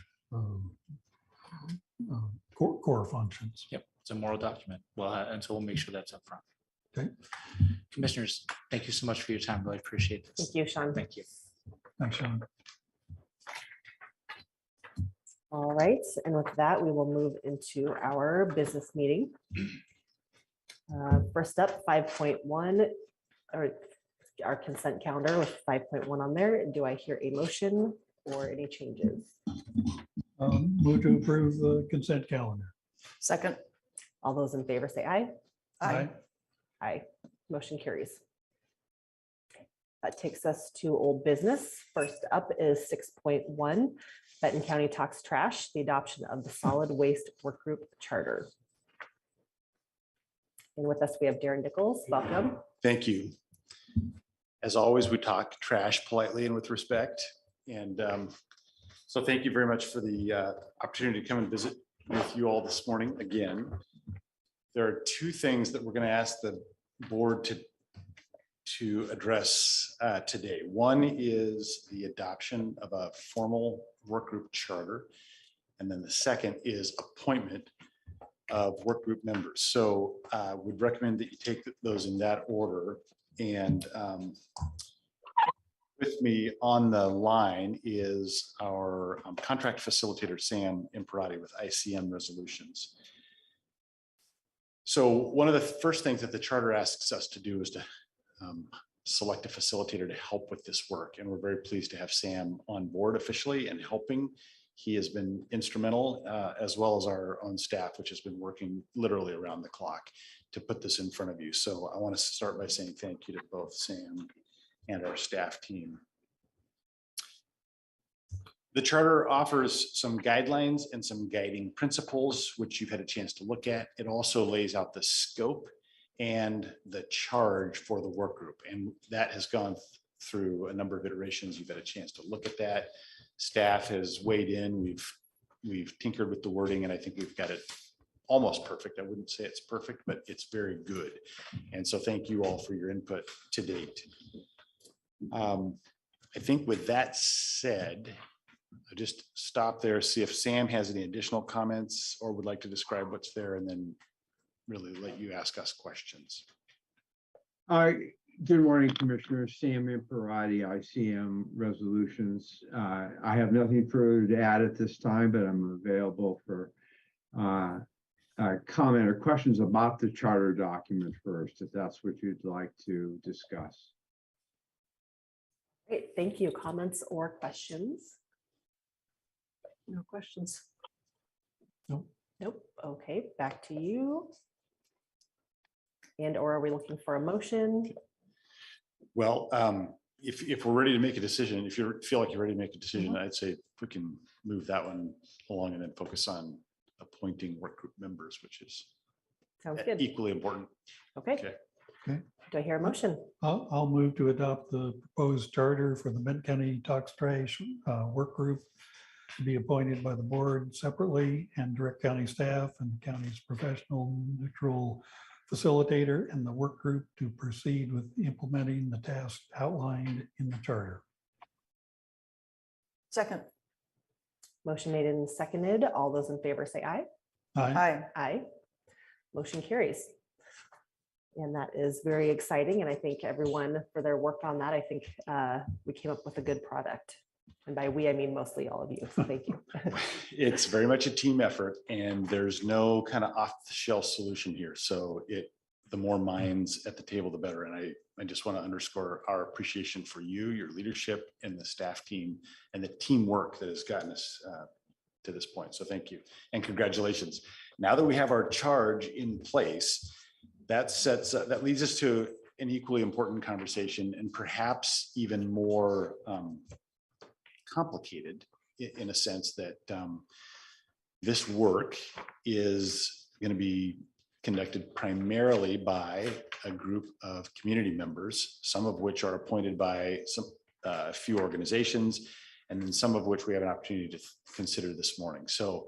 core functions. Yep, it's a moral document. Well, and so we'll make sure that's up front. Okay. Commissioners, thank you so much for your time. Really appreciate this. Thank you, Sean. Thank you. Thanks, Sean. All right, and with that, we will move into our business meeting. First up, 5.1, or our consent calendar with 5.1 on there. Do I hear a motion or any changes? Move to approve the consent calendar. Second. All those in favor say aye. Aye. Aye. Motion carries. That takes us to old business. First up is 6.1, Benton County Talks Trash, the adoption of the solid waste work group charter. And with us, we have Darren Nichols. Welcome. Thank you. As always, we talk trash politely and with respect. And so thank you very much for the opportunity to come and visit with you all this morning again. There are two things that we're going to ask the board to address today. One is the adoption of a formal work group charter. And then the second is appointment of work group members. So we'd recommend that you take those in that order. And with me on the line is our contract facilitator, Sam Imperati with ICM Resolutions. So one of the first things that the charter asks us to do is to select a facilitator to help with this work. And we're very pleased to have Sam on board officially and helping. He has been instrumental, as well as our own staff, which has been working literally around the clock to put this in front of you. So I want to start by saying thank you to both Sam and our staff team. The charter offers some guidelines and some guiding principles, which you've had a chance to look at. It also lays out the scope and the charge for the work group. And that has gone through a number of iterations. You've had a chance to look at that. Staff has weighed in. We've tinkered with the wording, and I think we've got it almost perfect. I wouldn't say it's perfect, but it's very good. And so thank you all for your input to date. I think with that said, I'll just stop there, see if Sam has any additional comments or would like to describe what's there, and then really let you ask us questions. Good morning, Commissioner. Sam Imperati, ICM Resolutions. I have nothing further to add at this time, but I'm available for comment or questions about the charter document first, if that's what you'd like to discuss. Great, thank you. Comments or questions? No questions. Nope. Nope. Okay, back to you. And or are we looking for a motion? Well, if we're ready to make a decision, if you feel like you're ready to make a decision, I'd say we can move that one along and then focus on appointing work group members, which is Sounds good. Equally important. Okay. Okay. Do I hear a motion? I'll move to adopt the proposed charter for the Benton County Talks Trash work group to be appointed by the board separately, and direct county staff and the county's professional neutral facilitator and the work group to proceed with implementing the tasks outlined in the charter. Second. Motion made and seconded. All those in favor say aye. Aye. Aye. Aye. Motion carries. And that is very exciting. And I thank everyone for their work on that. I think we came up with a good product. And by we, I mean mostly all of you. So thank you. It's very much a team effort, and there's no kind of off-the-shelf solution here. So the more minds at the table, the better. And I just want to underscore our appreciation for you, your leadership, and the staff team, and the teamwork that has gotten us to this point. So thank you and congratulations. Now that we have our charge in place, that leads us to an equally important conversation, and perhaps even more complicated, in a sense that this work is going to be conducted primarily by a group of community members, some of which are appointed by a few organizations, and then some of which we have an opportunity to consider this morning. So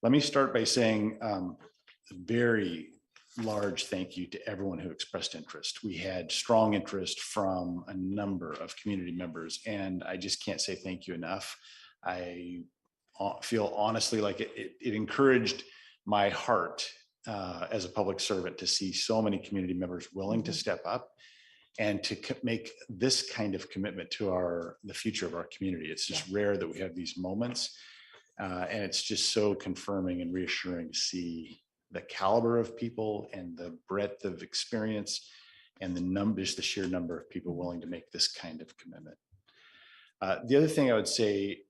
let me start by saying a very large thank you to everyone who expressed interest. We had strong interest from a number of community members, and I just can't say thank you enough. I feel honestly like it encouraged my heart as a public servant to see so many community members willing to step up and to make this kind of commitment to the future of our community. It's just rare that we have these moments. And it's just so confirming and reassuring to see the caliber of people and the breadth of experience and the sheer number of people willing to make this kind of commitment. The other thing I would say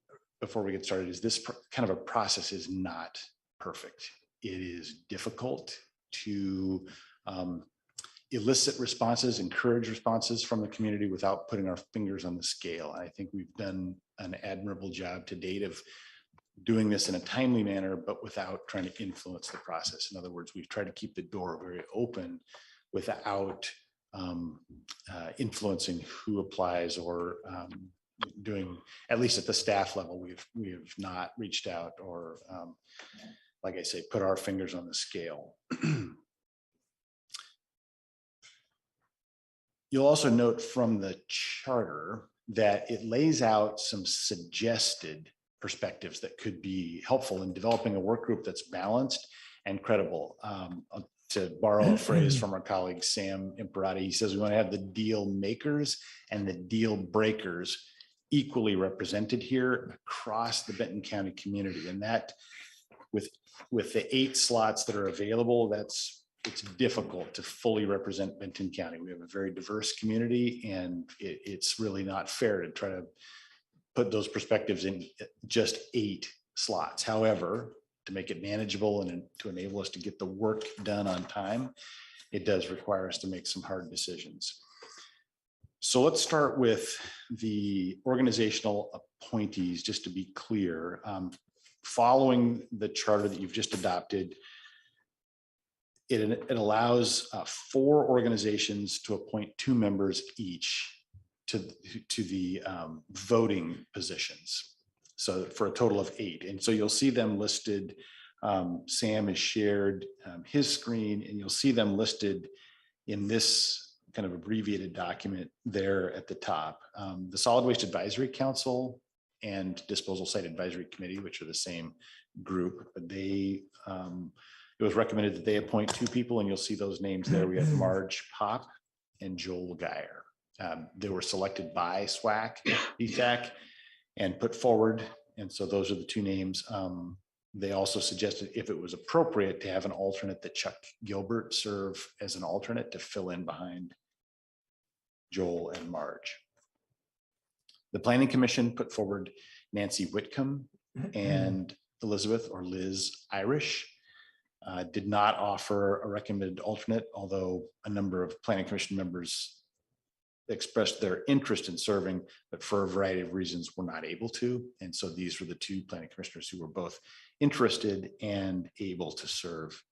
before we get started is this kind of a process is not perfect. It is difficult to elicit responses, encourage responses from the community without putting our fingers on the scale. And I think we've done an admirable job to date of doing this in a timely manner, but without trying to influence the process. In other words, we've tried to keep the door very open without influencing who applies or doing, at least at the staff level, we have not reached out or, like I say, put our fingers on the scale. You'll also note from the charter that it lays out some suggested perspectives that could be helpful in developing a work group that's balanced and credible. To borrow a phrase from our colleague Sam Imperati, he says we want to have the deal makers and the deal breakers equally represented here across the Benton County community. And that with the 8 slots that are available, it's difficult to fully represent Benton County. We have a very diverse community, and it's really not fair to try to put those perspectives in just 8 slots. However, to make it manageable and to enable us to get the work done on time, it does require us to make some hard decisions. So let's start with the organizational appointees, just to be clear. Following the charter that you've just adopted, it allows 4 organizations to appoint 2 members each to the voting positions. So for a total of 8. And so you'll see them listed. Sam has shared his screen, and you'll see them listed in this kind of abbreviated document there at the top. The Solid Waste Advisory Council and Disposal Site Advisory Committee, which are the same group, it was recommended that they appoint 2 people, and you'll see those names there. We have Marge Pop and Joel Geyer. They were selected by DSAC and put forward. And so those are the 2 names. They also suggested if it was appropriate to have an alternate, that Chuck Gilbert serve as an alternate to fill in behind Joel and Marge. The Planning Commission put forward Nancy Whitcomb and Elizabeth or Liz Irish. Did not offer a recommended alternate, although a number of Planning Commission members expressed their interest in serving, but for a variety of reasons were not able to. And so these were the 2 planning commissioners who were both interested and able to serve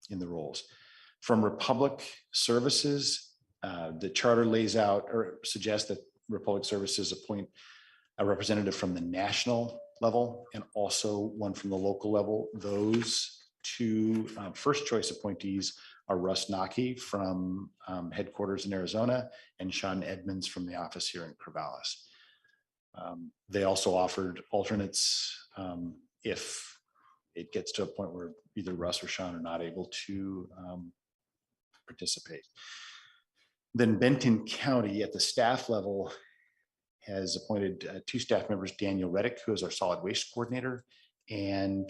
in the roles. From Republic Services, the charter lays out or suggests that Republic Services appoint a representative from the national level and also one from the local level. Those 2 first choice appointees are Russ Naki from headquarters in Arizona and Sean Edmonds from the office here in Corvallis. They also offered alternates if it gets to a point where either Russ or Sean are not able to participate. Then Benton County at the staff level has appointed 2 staff members, Daniel Reddick, who is our solid waste coordinator, and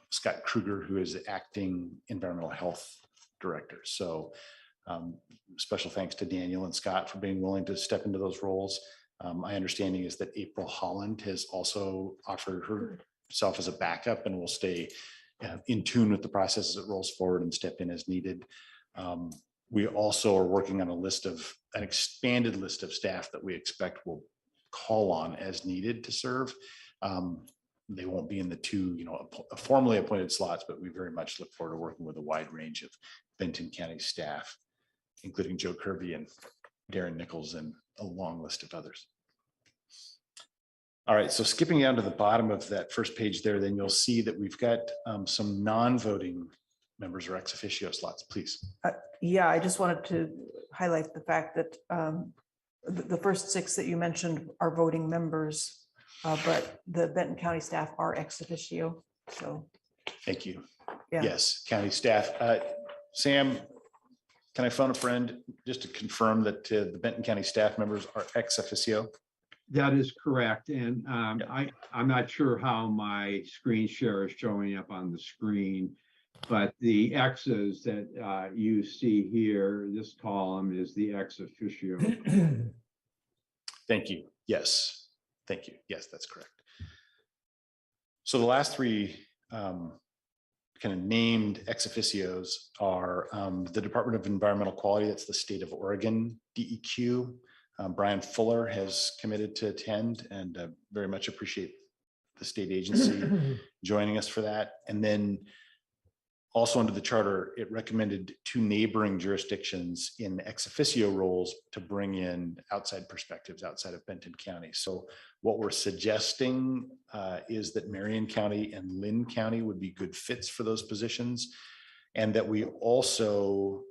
Scott Kruger, who is acting environmental health director. So special thanks to Daniel and Scott for being willing to step into those roles. My understanding is that April Holland has also offered herself as a backup and will stay in tune with the process as it rolls forward and step in as needed. We also are working on an expanded list of staff that we expect will call on as needed to serve. They won't be in the two, formally appointed slots, but we very much look forward to working with a wide range of Benton County staff, including Joe Kirby and Darren Nichols and a long list of others. All right, so skipping down to the bottom of that first page there, then you'll see that we've got some non-voting members or ex officio slots, please. Yeah, I just wanted to highlight the fact that the first 6 that you mentioned are voting members, but the Benton County staff are ex officio. So thank you. Yeah. Yes, county staff. Sam, can I phone a friend just to confirm that the Benton County staff members are ex officio? That is correct. And I'm not sure how my screen share is showing up on the screen, but the X's that you see here, this column is the ex officio. Thank you. Yes. Thank you. Yes, that's correct. So the last 3 kind of named ex officios are the Department of Environmental Quality. That's the state of Oregon, DEQ. Brian Fuller has committed to attend, and very much appreciate the state agency joining us for that. And then also under the charter, it recommended 2 neighboring jurisdictions in ex officio roles to bring in outside perspectives outside of Benton County. So what we're suggesting is that Marion County and Lynn County would be good fits for those positions, and that we also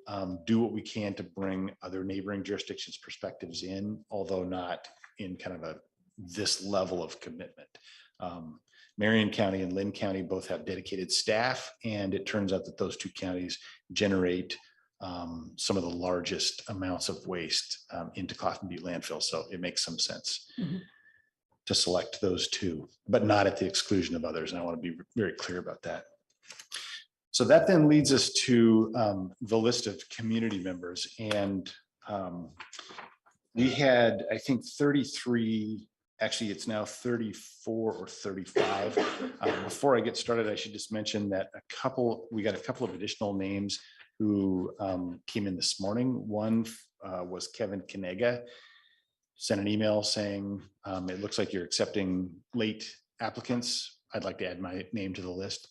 do what we can to bring other neighboring jurisdictions' perspectives in, although not in kind of this level of commitment. Marion County and Lynn County both have dedicated staff, and it turns out that those 2 counties generate some of the largest amounts of waste into Coffin Butte landfill. So it makes some sense to select those 2, but not at the exclusion of others. And I want to be very clear about that. So that then leads us to the list of community members. And we had, I think, 33. Actually, it's now 34 or 35. Before I get started, I should just mention that we got a couple of additional names who came in this morning. One was Kevin Kanega, sent an email saying, it looks like you're accepting late applicants. I'd like to add my name to the list.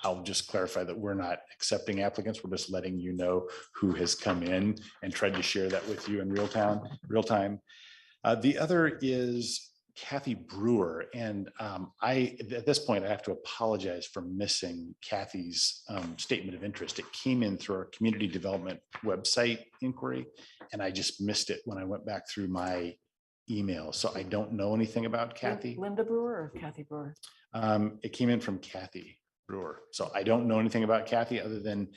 I'll just clarify that we're not accepting applicants. We're just letting you know who has come in and tried to share that with you in real time. The other is Kathy Brewer. And at this point, I have to apologize for missing Kathy's statement of interest. It came in through our community development website inquiry, and I just missed it when I went back through my email. So I don't know anything about Kathy. Linda Brewer or Kathy Brewer? It came in from Kathy Brewer. So I don't know anything about Kathy other than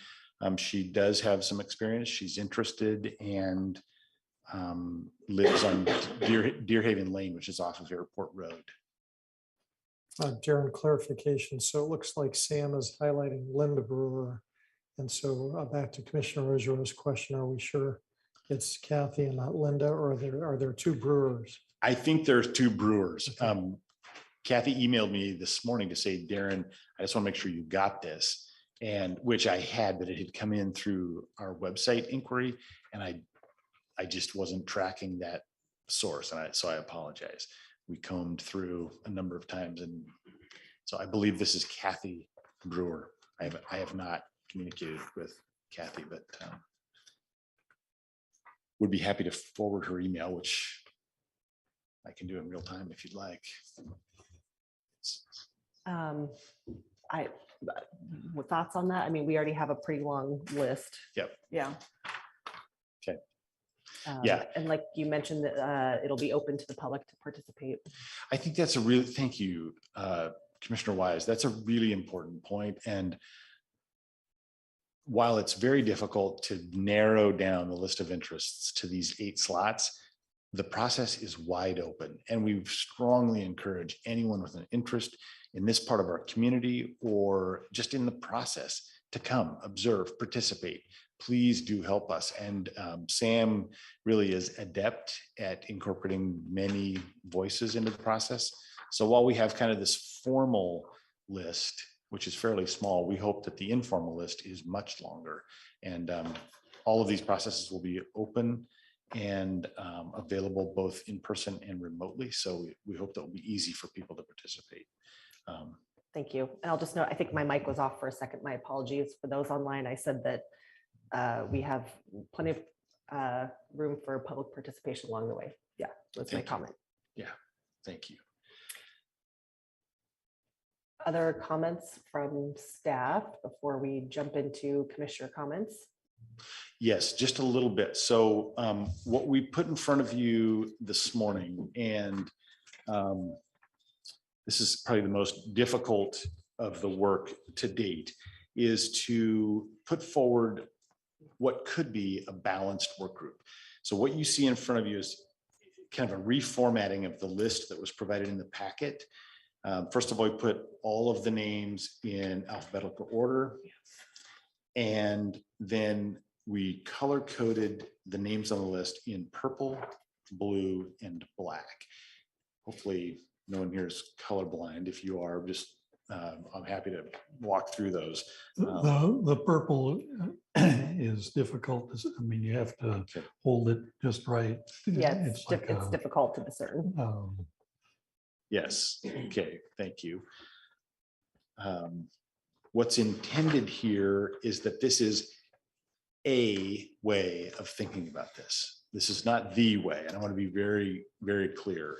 she does have some experience. She's interested and lives on Deerhaven Lane, which is off of Airport Road. Darren, clarification. So it looks like Sam is highlighting Linda Brewer. And so back to Commissioner Ogero's question, are we sure it's Kathy and not Linda, or are there 2 Brewers? I think there's 2 Brewers. Okay. Kathy emailed me this morning to say, Darren, I just want to make sure you got this, and which I had, but it had come in through our website inquiry, and I just wasn't tracking that source, and so I apologize. We combed through a number of times, and so I believe this is Kathy Brewer. I have not communicated with Kathy, but would be happy to forward her email, which I can do in real time if you'd like. With thoughts on that? I mean, we already have a pretty long list. Yep. Yeah. Okay. Yeah. And like you mentioned, that it'll be open to the public to participate. I think that's a really, thank you, Commissioner Wise. That's a really important point. And while it's very difficult to narrow down the list of interests to these 8 slots, the process is wide open. And we strongly encourage anyone with an interest in this part of our community or just in the process to come, observe, participate. Please do help us. And Sam really is adept at incorporating many voices into the process. So while we have kind of this formal list, which is fairly small, we hope that the informal list is much longer. And all of these processes will be open and available both in person and remotely. So we hope that will be easy for people to participate. Thank you. And I'll just note, I think my mic was off for a second. My apologies for those online. I said that we have plenty of room for public participation along the way. Yeah, that's my comment. Yeah, thank you. Other comments from staff before we jump into commissioner comments? Yes, just a little bit. So what we put in front of you this morning, and this is probably the most difficult of the work to date, is to put forward what could be a balanced work group. So what you see in front of you is kind of a reformatting of the list that was provided in the packet. First of all, we put all of the names in alphabetical order, and then we color coded the names on the list in purple, blue, and black. Hopefully no one here is colorblind. If you are, just I'm happy to walk through those. The purple is difficult. I mean, you have to hold it just right. Yeah, it's difficult to discern. Yes. Okay. Thank you. What's intended here is that this is a way of thinking about this. This is not the way, and I want to be very, very clear.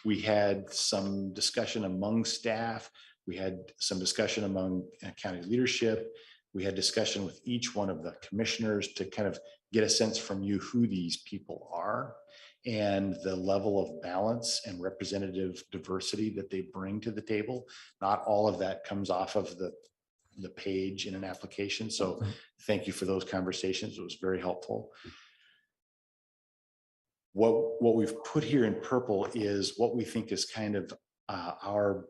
We had some discussion among staff. We had some discussion among county leadership. We had discussion with each one of the commissioners to kind of get a sense from you who these people are and the level of balance and representative diversity that they bring to the table. Not all of that comes off of the page in an application. So thank you for those conversations. It was very helpful. What we've put here in purple is what we think is kind of our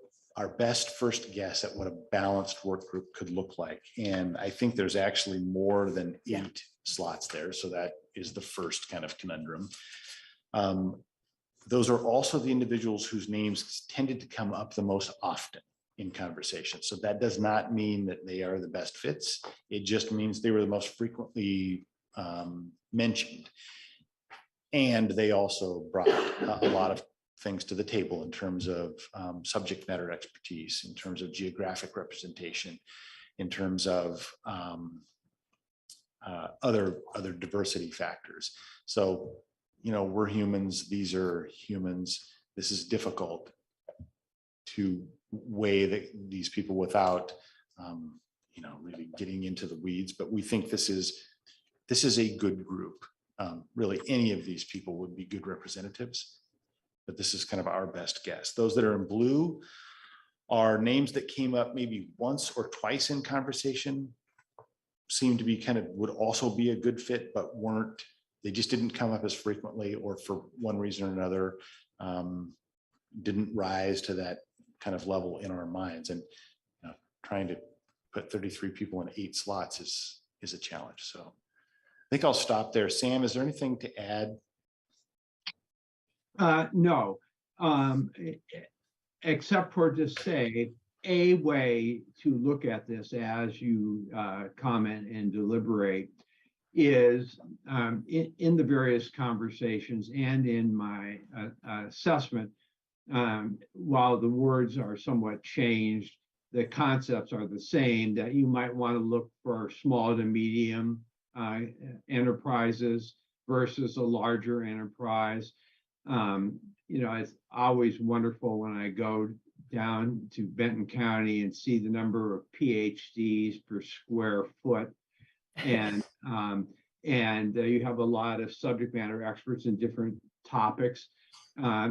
best first guess at what a balanced work group could look like. And I think there's actually more than 8 slots there. So that is the first kind of conundrum. Those are also the individuals whose names tended to come up the most often in conversation. So that does not mean that they are the best fits. It just means they were the most frequently mentioned. And they also brought a lot of things to the table in terms of subject matter expertise, in terms of geographic representation, in terms of other diversity factors. So, you know, we're humans, these are humans. This is difficult to weigh these people without, you know, really getting into the weeds, but we think this is a good group. Really, any of these people would be good representatives, but this is kind of our best guess. Those that are in blue are names that came up maybe once or twice in conversation, seem to be kind of would also be a good fit, but weren't, they just didn't come up as frequently, or for one reason or another, didn't rise to that kind of level in our minds. And you know, trying to put 33 people in 8 slots is a challenge. So I think I'll stop there. Sam, is there anything to add? No, except for to say a way to look at this as you comment and deliberate is in the various conversations and in my assessment, while the words are somewhat changed, the concepts are the same, that you might want to look for small to medium enterprises versus a larger enterprise. You know, it's always wonderful when I go down to Benton County and see the number of PhDs per square foot. And you have a lot of subject matter experts in different topics.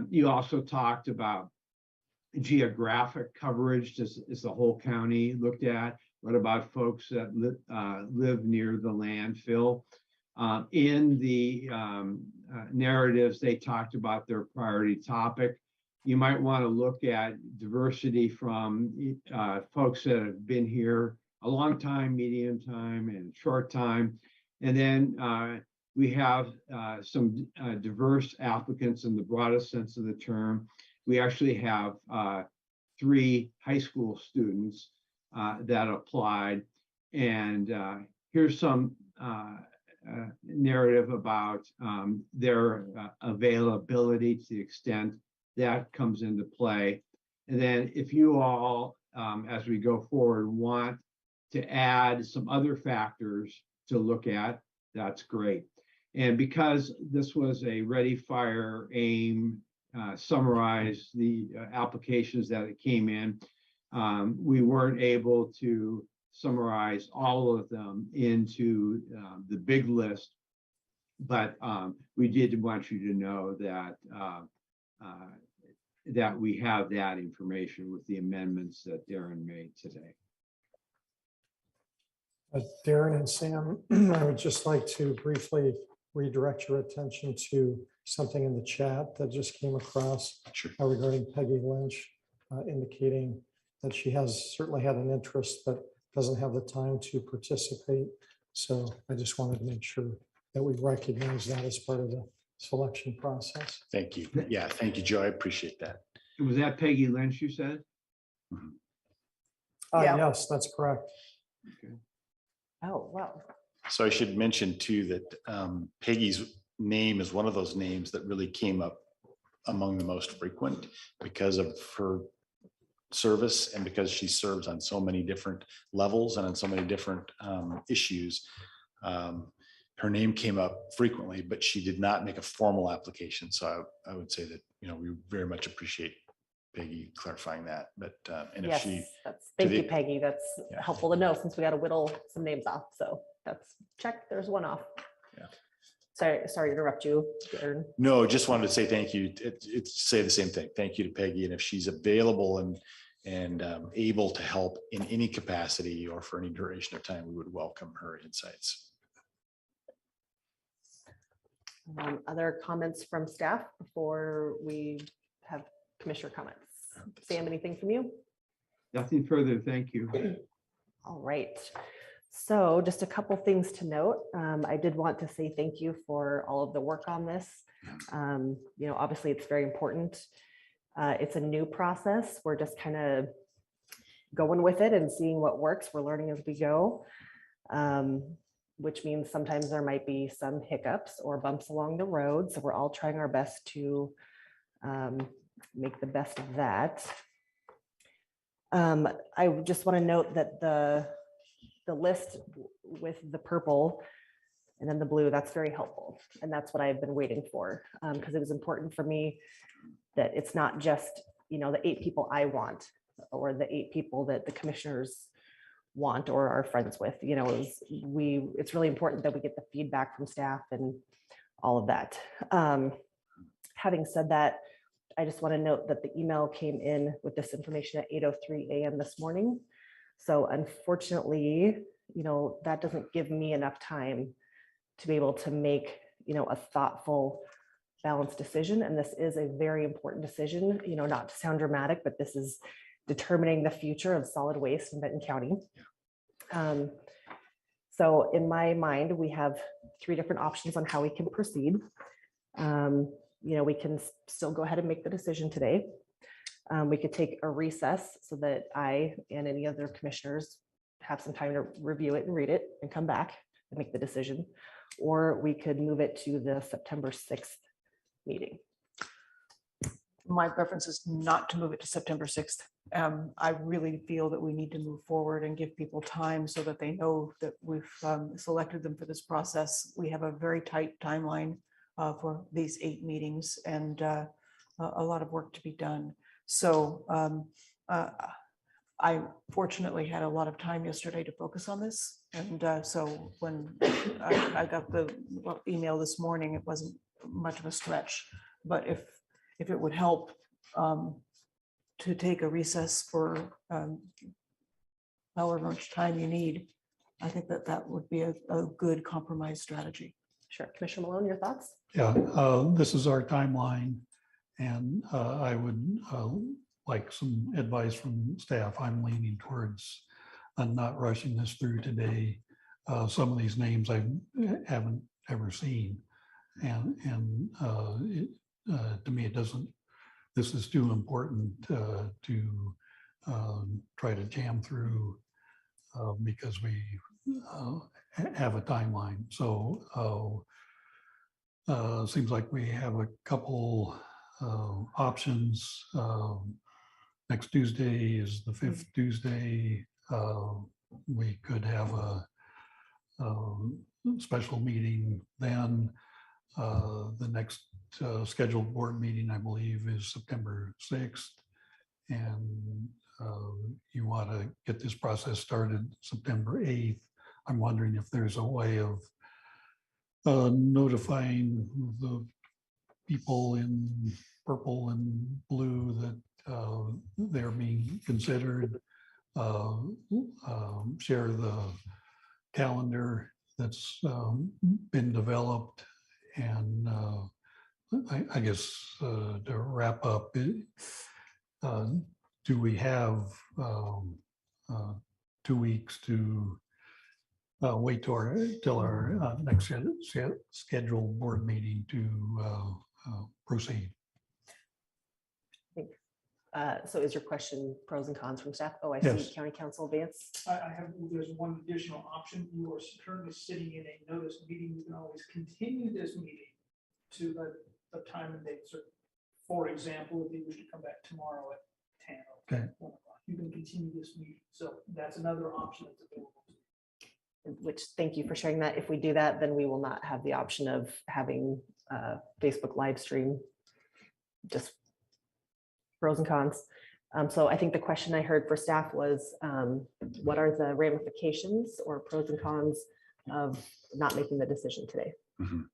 You also talked about geographic coverage. Is the whole county looked at? What about folks that live near the landfill? In the narratives, they talked about their priority topic. You might want to look at diversity from folks that have been here a long time, medium time, and short time. And then we have some diverse applicants in the broadest sense of the term. We actually have 3 high school students that applied. And here's some narrative about their availability to the extent that comes into play. And then if you all, as we go forward, want to add some other factors to look at, that's great. And because this was a ready, fire, aim, summarize the applications that it came in, we weren't able to summarize all of them into the big list, but we did want you to know that that we have that information with the amendments that Darren made today. Darren and Sam, I would just like to briefly redirect your attention to something in the chat that just came across regarding Peggy Lynch, indicating that she has certainly had an interest, but doesn't have the time to participate. So I just wanted to make sure that we recognize that as part of the selection process. Thank you. Yeah, thank you, Joe. I appreciate that. Was that Peggy Lynch you said? Yeah. Yes, that's correct. Okay. Oh, wow. So I should mention too that Peggy's name is one of those names that really came up among the most frequent because of her service and because she serves on so many different levels and on so many different issues. Her name came up frequently, but she did not make a formal application. So I would say that, you know, we very much appreciate Peggy clarifying that. But and if Yes, she, thank you, Peggy. That's helpful to know since we got to whittle some names off. So that's check. There's one off. Yeah. Sorry to interrupt you, Darren. No, just wanted to say thank you. It's say the same thing. Thank you to Peggy. And if she's available and able to help in any capacity or for any duration of time, we would welcome her insights. Other comments from staff before we have commissioner comments? Sam, anything from you? Nothing further. Thank you. All right. So just a couple things to note. I did want to say thank you for all of the work on this. You know, obviously it's very important. It's a new process. We're just kind of going with it and seeing what works. We're learning as we go, which means sometimes there might be some hiccups or bumps along the road. So we're all trying our best to make the best of that. I just want to note that the list with the purple and then the blue, that's very helpful. And that's what I've been waiting for, because it was important for me that it's not just, you know, the 8 people I want or the 8 people that the commissioners want or are friends with. You know, it's really important that we get the feedback from staff and all of that. Having said that, I just want to note that the email came in with this information at 8:03 a.m. this morning. So unfortunately, you know, that doesn't give me enough time to be able to make, you know, a thoughtful, balanced decision. And this is a very important decision, you know, not to sound dramatic, but this is determining the future of solid waste in Benton County. So in my mind, we have 3 different options on how we can proceed. You know, we can still go ahead and make the decision today. We could take a recess so that I and any other commissioners have some time to review it and read it and come back and make the decision. Or we could move it to the September 6th meeting. My preference is not to move it to September 6th. I really feel that we need to move forward and give people time so that they know that we've selected them for this process. We have a very tight timeline for these 8 meetings and a lot of work to be done. So I fortunately had a lot of time yesterday to focus on this. And so when I got the email this morning, it wasn't much of a stretch, but if it would help to take a recess for however much time you need, I think that would be a good compromise strategy. Sure. Commissioner Malone, your thoughts? Yeah, this is our timeline, and I would like some advice from staff. I'm leaning towards not rushing this through today. Some of these names I haven't ever seen, and to me, it doesn't. This is too important to try to jam through because we have a timeline. So seems like we have a couple options. Next Tuesday is the 5th Tuesday. We could have a special meeting then. The next scheduled board meeting, I believe, is September 6th. And you want to get this process started September 8th. I'm wondering if there's a way of notifying the people in purple and blue that they're being considered, share the calendar that's been developed. And I guess to wrap up, do we have 2 weeks to wait till our next scheduled board meeting to proceed? So is your question pros and cons from staff? Oh, I Yes. see County Council Vance. There's one additional option. You are currently sitting in a notice meeting. You can always continue this meeting to the time and date. So for example, if you wish to come back tomorrow at 10 or Okay. 1 o'clock, you can continue this meeting. So that's another option that's available. Which, thank you for sharing that. If we do that, then we will not have the option of having Facebook live stream. Just pros and cons. So I think the question I heard for staff was, what are the ramifications or pros and cons of not making the decision today? Mhm.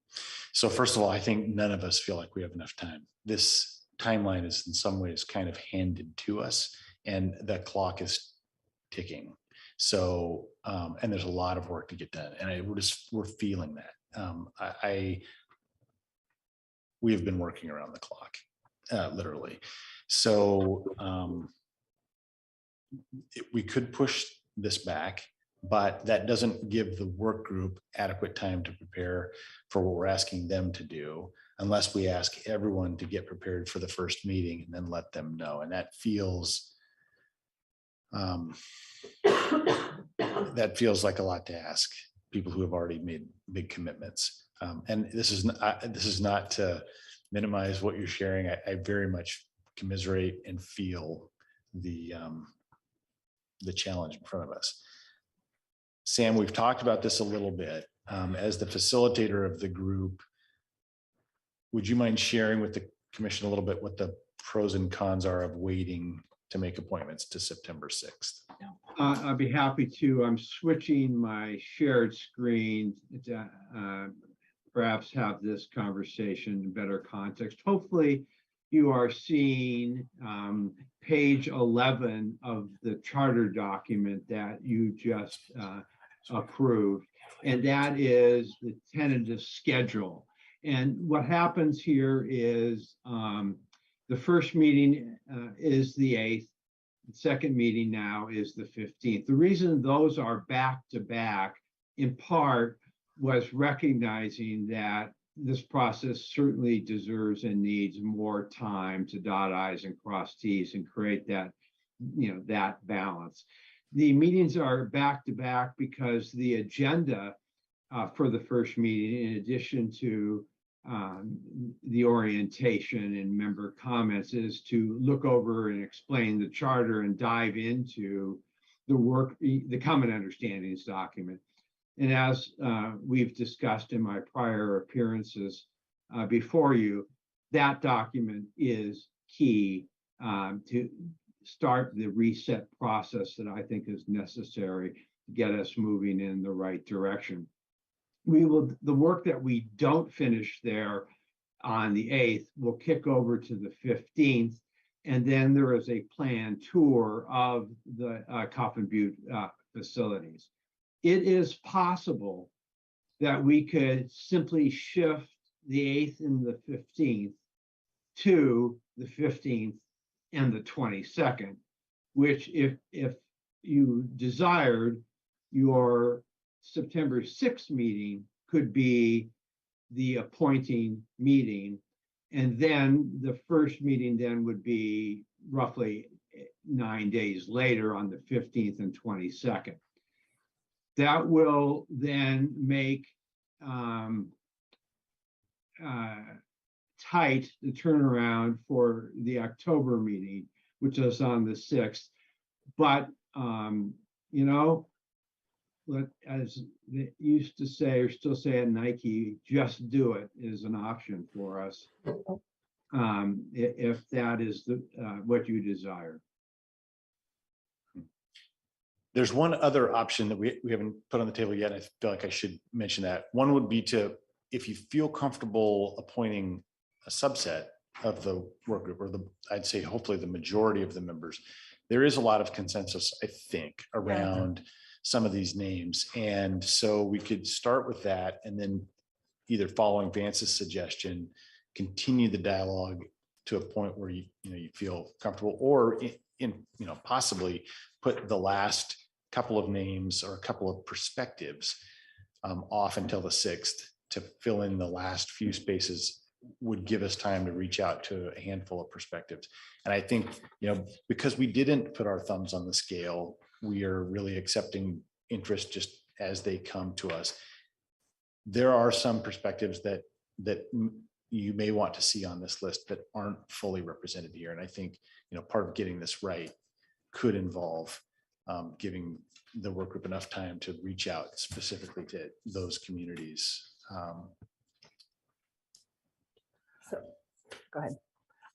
So first of all, I think none of us feel like we have enough time. This timeline is in some ways kind of handed to us, and the clock is ticking. So, and there's a lot of work to get done, and we're feeling that. We have been working around the clock, literally. So we could push this back, but that doesn't give the work group adequate time to prepare for what we're asking them to do, unless we ask everyone to get prepared for the first meeting and then let them know. And that feels like a lot to ask people who have already made big commitments. And this is not to minimize what you're sharing. I very much commiserate and feel the challenge in front of us. Sam, we've talked about this a little bit. As the facilitator of the group, would you mind sharing with the commission a little bit what the pros and cons are of waiting to make appointments to September 6th? I'd be happy to. I'm switching my shared screen to perhaps have this conversation in better context. Hopefully you are seeing page 11 of the charter document that you just approved, and that is the tentative schedule. And what happens here is the first meeting is the 8th. The second meeting now is the 15th. The reason those are back to back, in part, was recognizing that this process certainly deserves and needs more time to dot I's and cross T's and create that, that balance. The meetings are back to back because the agenda for the first meeting, in addition to the orientation and member comments, is to look over and explain the charter and dive into the common understandings document. And as we've discussed in my prior appearances before you, that document is key to start the reset process that I think is necessary to get us moving in the right direction. The work that we don't finish there on the 8th will kick over to the 15th. And then there is a planned tour of the Coffin Butte facilities. It is possible that we could simply shift the 8th and the 15th to the 15th and the 22nd, which if you desired, your September 6th meeting could be the appointing meeting. And then the first meeting then would be roughly 9 days later on the 15th and 22nd. that will then make tight the turnaround for the October meeting, which is on the 6th. But, you know, as they used to say, or still say at Nike, just do it is an option for us. If that is the what you desire. There's one other option that we haven't put on the table yet. I feel like I should mention that. One would be to, if you feel comfortable appointing a subset of the work group, or I'd say hopefully the majority of the members, there is a lot of consensus, I think, around some of these names. And so we could start with that, and then either following Vance's suggestion, continue the dialogue to a point where you feel comfortable, or possibly put the last couple of names or a couple of perspectives off until the 6th to fill in the last few spaces, would give us time to reach out to a handful of perspectives. And I think, because we didn't put our thumbs on the scale, we are really accepting interest just as they come to us. There are some perspectives that you may want to see on this list that aren't fully represented here. And I think, part of getting this right could involve giving the work group enough time to reach out specifically to those communities. So, go ahead.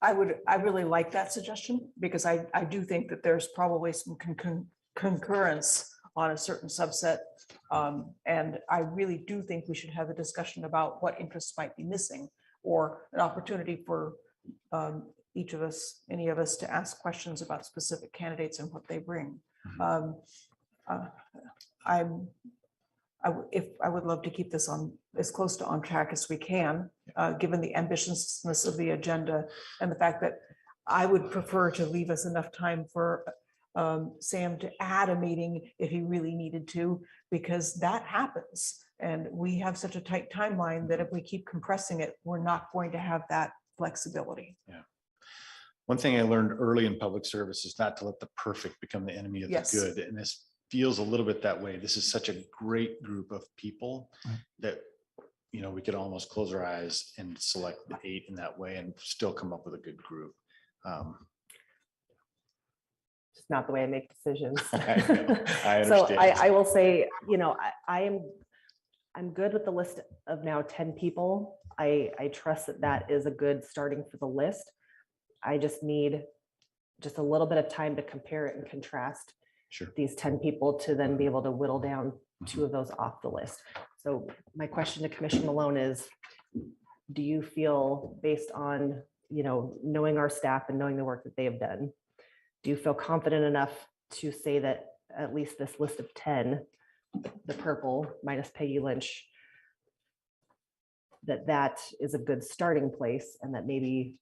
I really like that suggestion, because I do think that there's probably some concurrence on a certain subset. And I really do think we should have a discussion about what interests might be missing, or an opportunity for each of us, any of us, to ask questions about specific candidates and what they bring. I would love to keep this on as close to on track as we can, given the ambitiousness of the agenda and the fact that I would prefer to leave us enough time for Sam to add a meeting if he really needed to, because that happens. And we have such a tight timeline that if we keep compressing it, we're not going to have that flexibility. Yeah. One thing I learned early in public service is not to let the perfect become the enemy of the good. And this feels a little bit that way. This is such a great group of people that, we could almost close our eyes and select the 8 in that way and still come up with a good group. It's not the way I make decisions. I So understand. I will say, I'm good with the list of now 10 people. I trust that is a good starting for the list. I just need just a little bit of time to compare it and contrast these 10 people to then be able to whittle down 2 of those off the list. So my question to Commissioner Malone is, do you feel, based on, knowing our staff and knowing the work that they have done, do you feel confident enough to say that at least this list of 10, the purple minus Peggy Lynch, that is a good starting place, and that maybe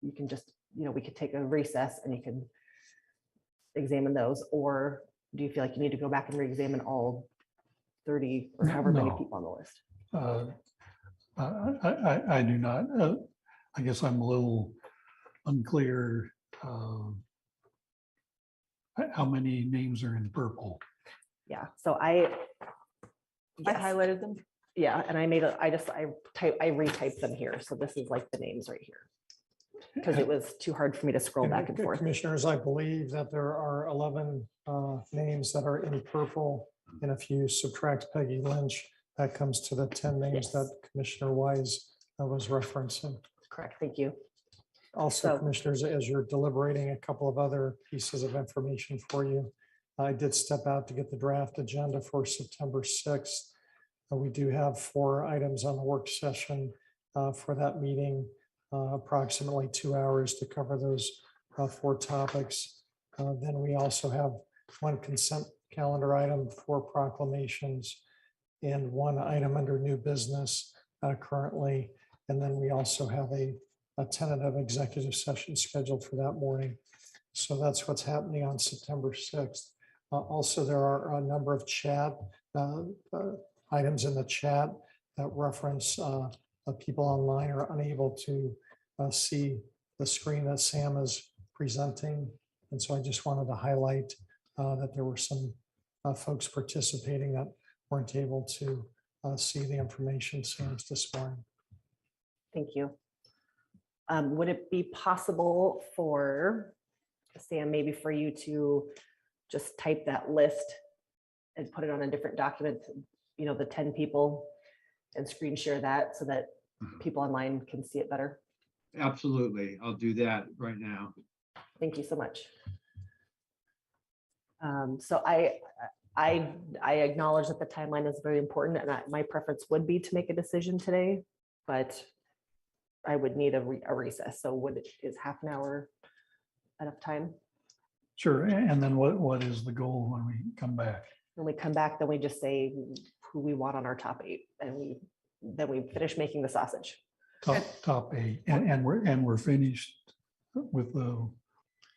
you can just, we could take a recess and you can examine those? Or do you feel like you need to go back and re-examine all 30 or however many people on the list? I do not. I guess I'm a little unclear how many names are in purple. Yeah, so I highlighted them. Yeah, and I retyped them here. So this is like the names right here, because it was too hard for me to scroll back and forth. Commissioners, I believe that there are 11 names that are in purple. And if you subtract Peggy Lynch, that comes to the 10 names that Commissioner Wise was referencing. Correct, thank you. Also, Commissioners, as you're deliberating, a couple of other pieces of information for you. I did step out to get the draft agenda for September 6th. We do have 4 items on the work session for that meeting, approximately 2 hours to cover those 4 topics. Then we also have 1 consent calendar item, 4 proclamations, and 1 item under new business currently. And then we also have a tentative executive session scheduled for that morning. So that's what's happening on September 6th. Also, there are a number of chat items in the chat that reference people online are unable to see the screen that Sam is presenting. And so I just wanted to highlight that there were some folks participating that weren't able to see the information series this morning. Thank you. Would it be possible for Sam, maybe for you to just type that list and put it on a different document, you know, the 10 people, and screen share that so that people online can see it better? Absolutely. I'll do that right now. Thank you so much. So I acknowledge that the timeline is very important, and my preference would be to make a decision today, but I would need a recess. So is half an hour enough time? Sure. And then what is the goal when we come back? When we come back, then we just say who we want on our top 8, and then we finish making the sausage. Top 8, and we're finished with the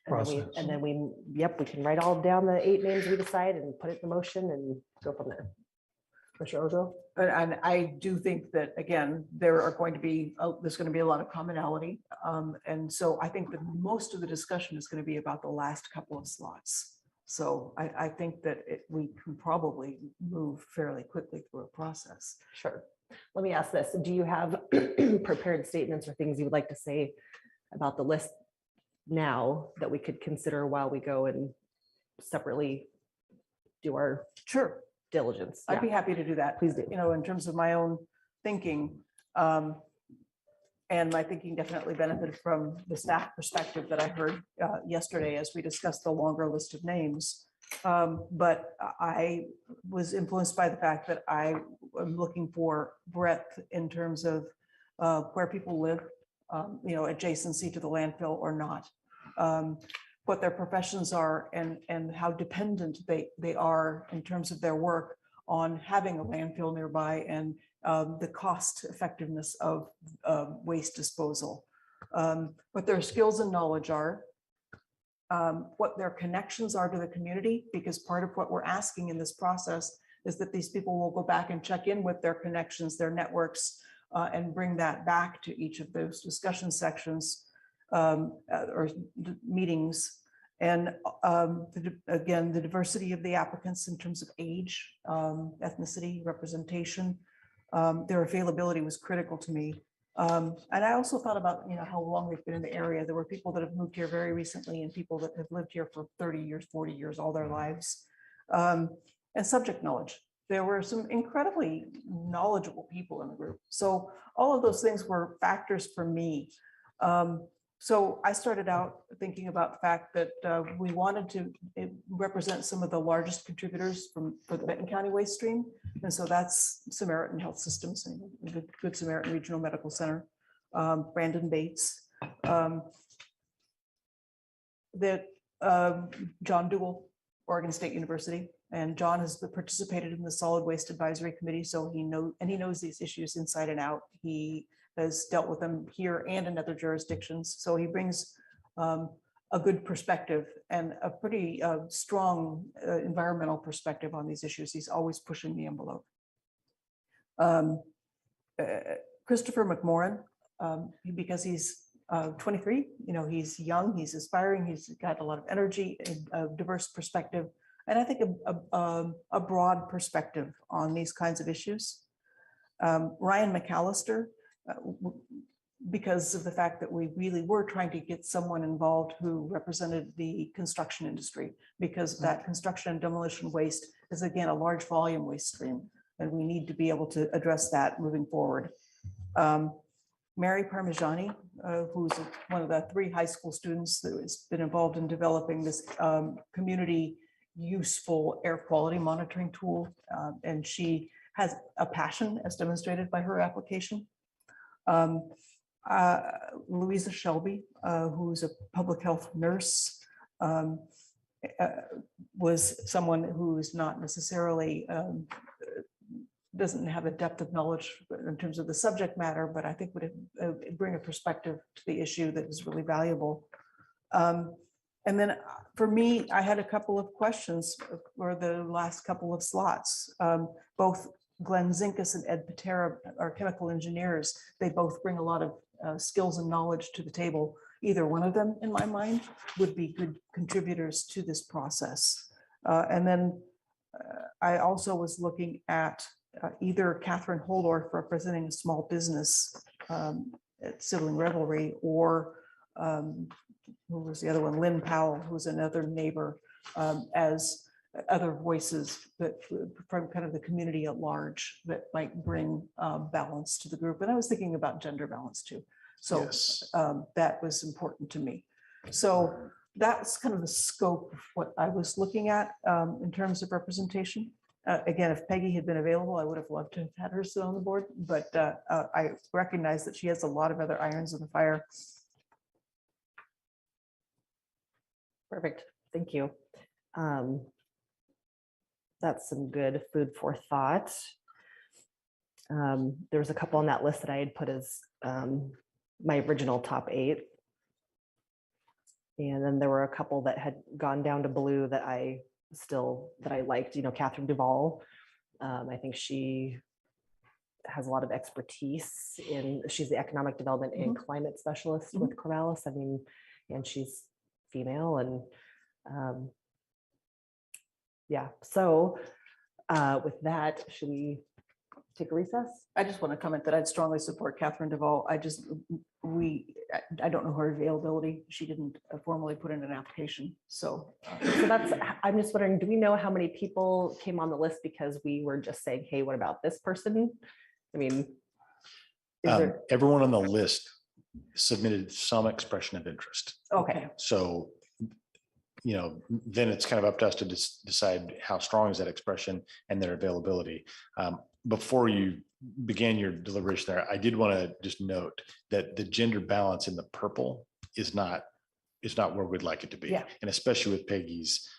process. And then we can write all down the 8 names we decide and put it in motion and go from there. Commissioner Ojo? And I do think that, again, there's going to be a lot of commonality. And so I think that most of the discussion is going to be about the last couple of slots. So I think that we can probably move fairly quickly through a process. Sure. Let me ask this. Do you have prepared statements or things you would like to say about the list now that we could consider while we go and separately do our diligence? I'd be happy to do that. Please do. You know, in terms of my own thinking, and my thinking definitely benefited from the staff perspective that I heard yesterday as we discussed the longer list of names. But I was influenced by the fact that I am looking for breadth in terms of where people live, you know, adjacency to the landfill or not, what their professions are, and how dependent they are in terms of their work on having a landfill nearby, and the cost effectiveness of waste disposal, what their skills and knowledge are, what their connections are to the community, because part of what we're asking in this process is that these people will go back and check in with their connections, their networks, and bring that back to each of those discussion sections or meetings. And again, the diversity of the applicants in terms of age, ethnicity, representation, their availability was critical to me. And I also thought about, you know, how long they've been in the area. There were people that have moved here very recently and people that have lived here for 30 years, 40 years, all their lives. And subject knowledge. There were some incredibly knowledgeable people in the group. So all of those things were factors for me. So I started out thinking about the fact that we wanted to represent some of the largest contributors for the Benton County waste stream. And so that's Samaritan Health Systems, Good Samaritan Regional Medical Center, Brandon Bates, John Dewell, Oregon State University. And John has participated in the Solid Waste Advisory Committee, so he knows these issues inside and out. He has dealt with them here and in other jurisdictions. So he brings a good perspective and a pretty strong environmental perspective on these issues. He's always pushing the envelope. Christopher McMorran, because he's 23, you know, he's young, he's aspiring, he's got a lot of energy, a diverse perspective, and I think a broad perspective on these kinds of issues. Ryan McAllister, because of the fact that we really were trying to get someone involved who represented the construction industry, because that construction and demolition waste is, again, a large volume waste stream, and we need to be able to address that moving forward. Mary Parmigiani, who's one of the 3 high school students that has been involved in developing this community useful air quality monitoring tool, and she has a passion as demonstrated by her application. Louisa Shelby, who's a public health nurse, was someone who's not necessarily doesn't have a depth of knowledge in terms of the subject matter, but I think would bring a perspective to the issue that is really valuable. And then for me, I had a couple of questions for the last couple of slots. Both Glenn Zinkus and Ed Patera are chemical engineers. They both bring a lot of skills and knowledge to the table. Either one of them, in my mind, would be good contributors to this process. And then I also was looking at either Catherine Holdorf representing a small business at Sibling Revelry, or who was the other one? Lynn Powell, who's another neighbor, as other voices that from kind of the community at large that might bring balance to the group. And I was thinking about gender balance too. So that was important to me. So that's kind of the scope of what I was looking at in terms of representation. Again, if Peggy had been available, I would have loved to have had her sit on the board, but I recognize that she has a lot of other irons in the fire. Perfect. Thank you. That's some good food for thought. There was a couple on that list that I had put as my original top 8. And then there were a couple that had gone down to blue that I liked, you know, Catherine Duvall. I think she has a lot of expertise she's the economic development and climate specialist with Corvallis. I mean, and she's female and yeah. So with that, should we take a recess? I just want to comment that I'd strongly support Catherine Duvall. I don't know her availability. She didn't formally put in an application. So I'm just wondering, do we know how many people came on the list because we were just saying, hey, what about this person? I mean, everyone on the list submitted some expression of interest. Okay. So, you know, then it's kind of up to us to decide how strong is that expression and their availability. Before you began your deliberation there, I did want to just note that the gender balance in the purple is not where we'd like it to be. Yeah. And especially with Peggy's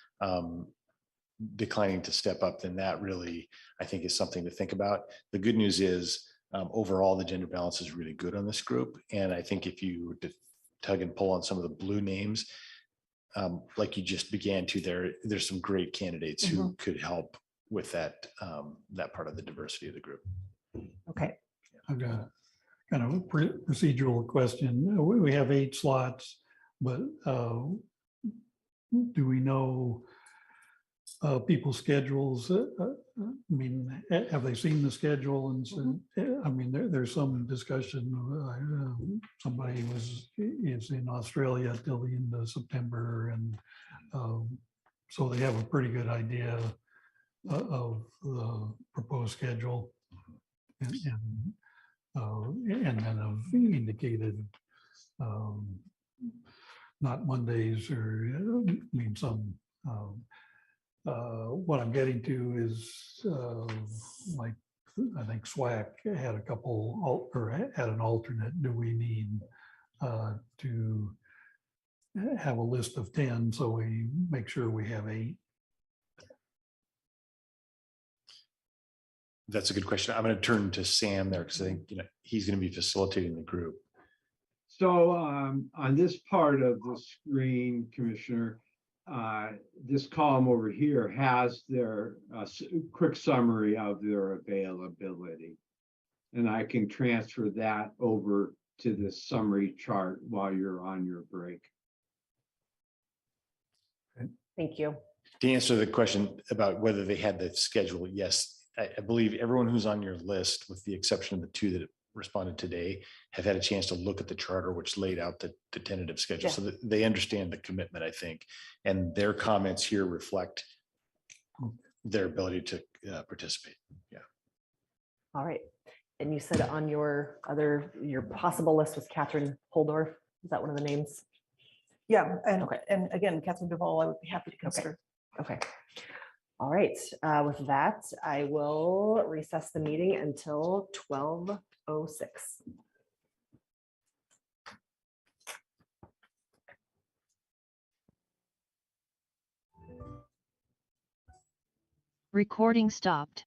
declining to step up, then that really, I think, is something to think about. The good news is overall, the gender balance is really good on this group. And I think if you were to tug and pull on some of the blue names, like you just began to, there's some great candidates who could help with that part of the diversity of the group. Okay. I've got kind of a procedural question. We have 8 slots, but do we know people's schedules? I mean, have they seen the schedule? And so, I mean, there's some discussion. Somebody is in Australia till the end of September, and so they have a pretty good idea of the proposed schedule, and then have indicated not Mondays, or I mean some. What I'm getting to is like, I think SWAC had a couple or had an alternate. Do we need to have a list of 10 so we make sure we have 8? That's a good question. I'm going to turn to Sam there because I think he's going to be facilitating the group. So on this part of the screen, Commissioner, this column over here has their quick summary of their availability. And I can transfer that over to this summary chart while you're on your break. Thank you. To answer the question about whether they had the schedule, yes, I believe everyone who's on your list, with the exception of the 2 that responded today, have had a chance to look at the charter, which laid out the tentative schedule. Yeah. So that they understand the commitment, I think, and their comments here reflect their ability to participate. Yeah. All right. And you said on your possible list was Catherine Holdorf. Is that one of the names? yeah, and again, Catherine Duvall, I would be happy to consider. Okay. All right. With that, I will recess the meeting until 12:06. Recording stopped.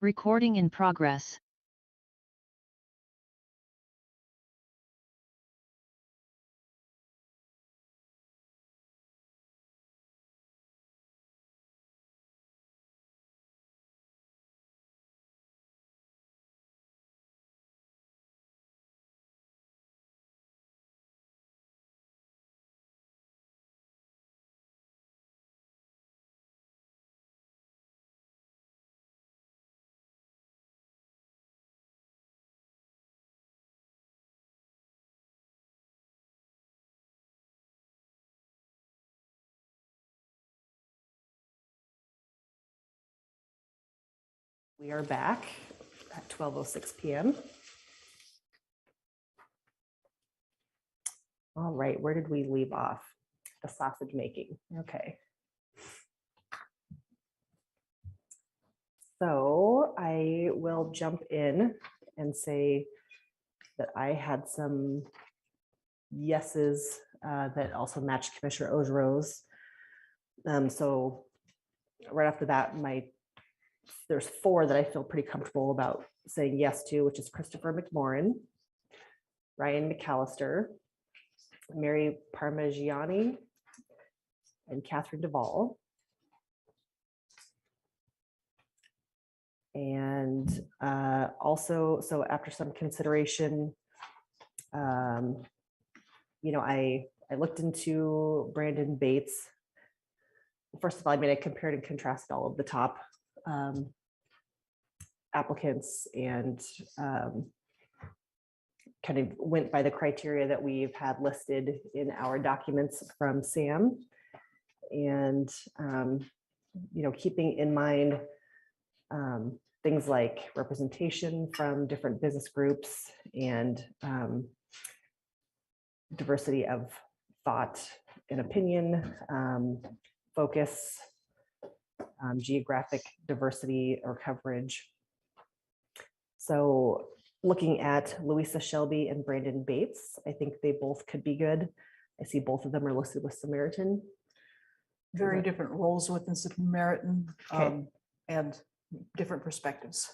Recording in progress. We are back at 12:06 p.m. All right, where did we leave off? The sausage making. Okay. So I will jump in and say that I had some yeses that also matched Commissioner Ogero's. So right after that, there's 4 that I feel pretty comfortable about saying yes to, which is Christopher McMorrin, Ryan McAllister, Mary Parmigiani, and Catherine Duvall. And also, so after some consideration, you know, I looked into Brandon Bates. First of all, I compared and contrasted all of the top applicants and kind of went by the criteria that we've had listed in our documents from Sam. And, you know, keeping in mind things like representation from different business groups and diversity of thought and opinion, focus, geographic diversity or coverage. So looking at Louisa Shelby and Brandon Bates, I think they both could be good. I see both of them are listed with Samaritan. Very different roles within Samaritan Okay. and different perspectives.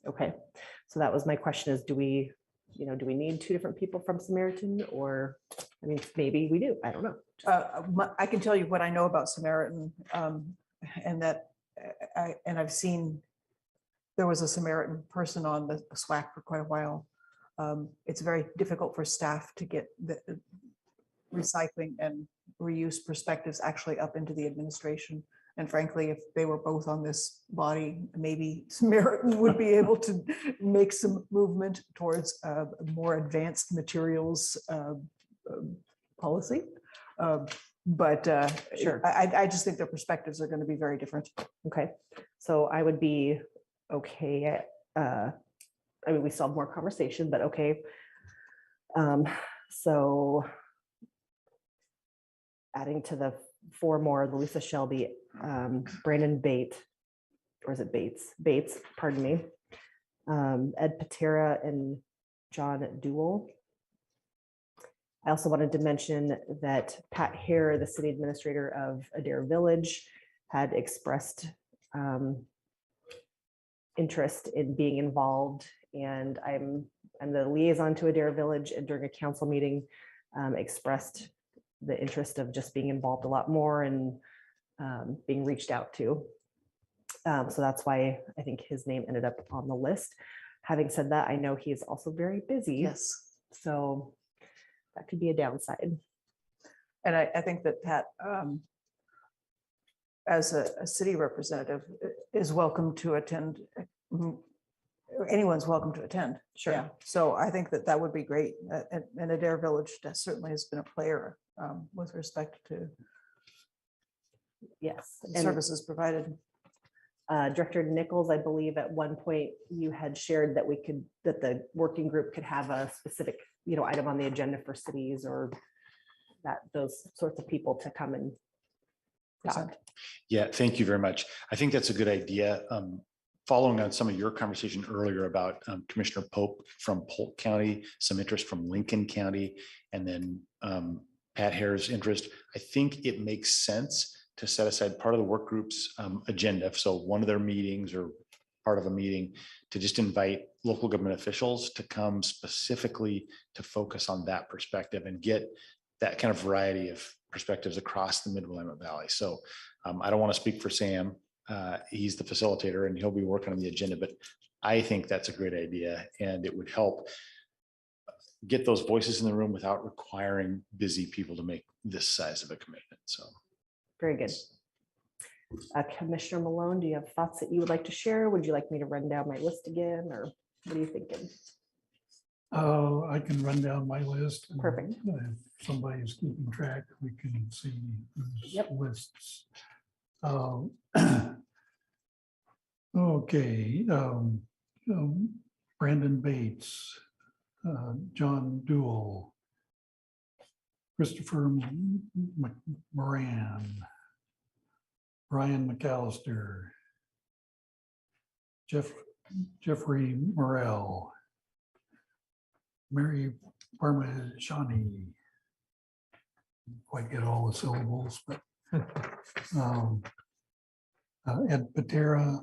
Okay, so that was my question is, do we need 2 different people from Samaritan, or, I mean, maybe we do, I don't know. I can tell you what I know about Samaritan, and that I've seen there was a Samaritan person on the SWAC for quite a while. It's very difficult for staff to get the recycling and reuse perspectives actually up into the administration. And frankly, if they were both on this body, maybe Samaritan would be able to make some movement towards a more advanced materials policy. But Sure. I just think their perspectives are going to be very different. Okay, so I would be okay. I mean, we still have more conversation, but okay. So adding to the 4 more, Louisa Shelby, Brandon Bates, or is it Bates? Bates, pardon me. Ed Patera and John Dewell. I also wanted to mention that Pat Hare, the city administrator of Adair Village, had expressed interest in being involved, and I'm the liaison to Adair Village, and during a council meeting expressed the interest of just being involved a lot more and being reached out to. So that's why I think his name ended up on the list. Having said that, I know he is also very busy. Yes. So that could be a downside. And I think that Pat, as a city representative, is welcome to attend. Anyone's welcome to attend. Sure. Yeah. So I think that would be great. And Adair Village certainly has been a player with respect to Yes. the services provided. Director Nichols, I believe at one point you had shared that that the working group could have a specific, item on the agenda for cities or those sorts of people to come and talk. Yeah, thank you very much. I think that's a good idea. Following on some of your conversation earlier about Commissioner Pope from Polk County, some interest from Lincoln County, and then Pat Hare's interest, I think it makes sense to set aside part of the work group's agenda. So one of their meetings or part of a meeting to just invite local government officials to come specifically to focus on that perspective and get that kind of variety of perspectives across the Mid-Willamette Valley. So I don't want to speak for Sam. He's the facilitator and he'll be working on the agenda, but I think that's a great idea and it would help get those voices in the room without requiring busy people to make this size of a commitment. So very good. Commissioner Malone, do you have thoughts that you would like to share? Would you like me to run down my list again, or what are you thinking? I can run down my list. Perfect. If somebody's keeping track, we can see whose lists. Okay. Brandon Bates, John Duell, Christopher Moran, Brian McAllister, Jeffrey Morrell, Mary Parmeshani. Quite get all the syllables, but Ed Patera,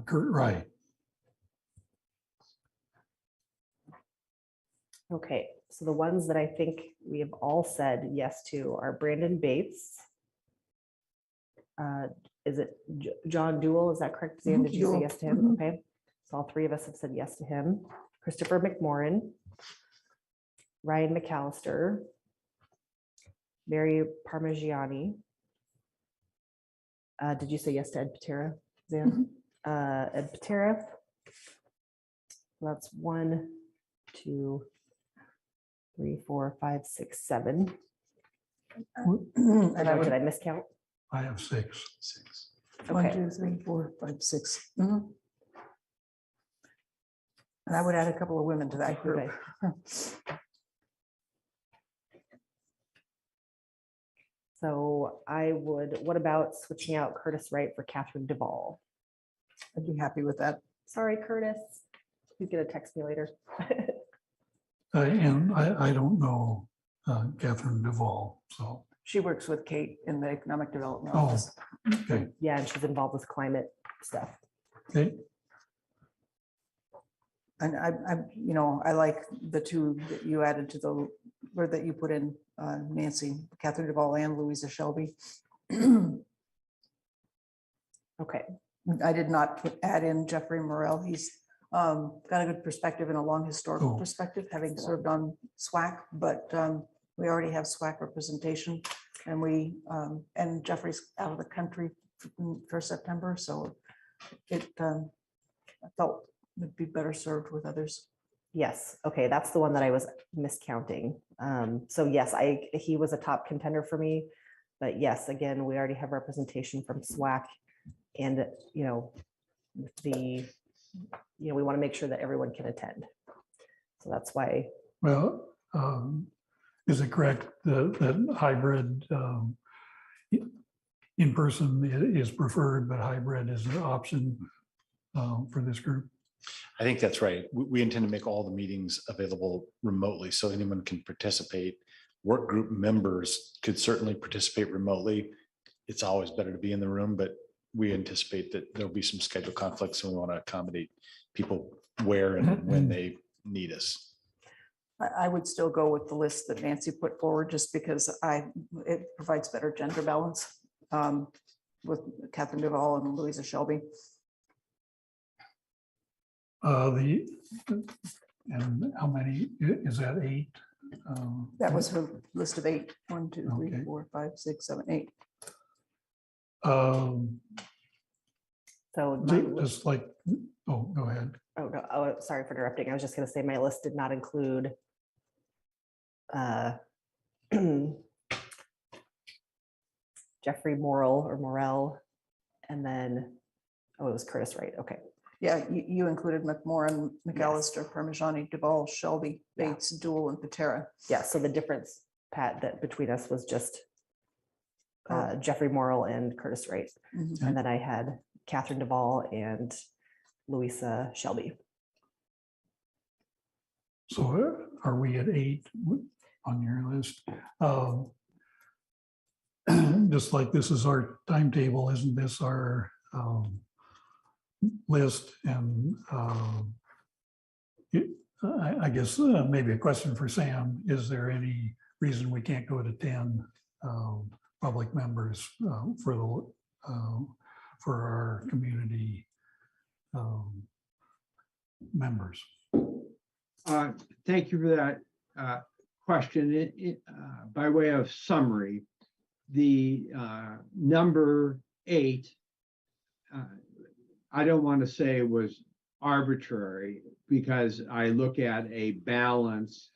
Kurt Wright. Okay, so the ones that I think we have all said yes to are Brandon Bates. Is it John Duell? Is that correct? Zan, did you say yes to him? Okay, so all three of us have said yes to him. Christopher McMorran, Ryan McAllister, Mary Parmigiani. Did you say yes to Ed Patera, Zan? Ed Patera. That's 1, 2, 3, 4, 5, 6, 7. Did I miscount? I have 6. 6. Okay. 1, 2, 3, 4, 5, 6. And I would add a couple of women to that group. So I would, what about switching out Curtis Wright for Catherine Duvall? I'd be happy with that. Sorry, Curtis. He's gonna text me later. And I don't know Catherine Duvall, so. She works with Kate in the Economic Development Oh, Office. okay. Yeah, and she's involved with climate stuff. Okay. And I like the two that you added to the, or that you put in, Nancy, Catherine Duvall and Louisa Shelby. Okay. I did not add in Jeffrey Morrell. He's got a good perspective and a long historical perspective, having served on SWAC, but we already have SWAC representation and Jeffrey's out of the country for September. So I felt would be better served with others. Yes. Okay. That's the one that I was miscounting. So yes, he was a top contender for me, but yes, again, we already have representation from SWAC and, we want to make sure that everyone can attend. So that's why. Well, is it correct that hybrid in person is preferred, but hybrid is an option for this group? I think that's right. We intend to make all the meetings available remotely so anyone can participate. Work group members could certainly participate remotely. It's always better to be in the room, but we anticipate that there'll be some schedule conflicts and we want to accommodate people where and when they need us. I would still go with the list that Nancy put forward just because it provides better gender balance with Catherine Duvall and Louisa Shelby. And how many, is that 8? That was her list of 8. 1, 2, 3, 4, 5, 6, 7, 8. So just like, go ahead. Oh, no. Oh, sorry for interrupting. I was just going to say my list did not include Jeffrey Morrell, and then, it was Curtis Wright. Okay. Yeah, you included McMorran, McAllister, Parmigiani, Duvall, Shelby, Bates, Duell, and Patera. Yeah, so the difference, Pat, that between us was just Jeffrey Morrell and Curtis Wright. And then I had Catherine Duvall and Louisa Shelby. So are we at 8 on your list? just like this is our timetable, isn't this our list? And I guess maybe a question for Sam, is there any reason we can't go to 10 public members for our community members? Thank you for that question. By way of summary, the number 8, I don't want to say was arbitrary, because I look at a balance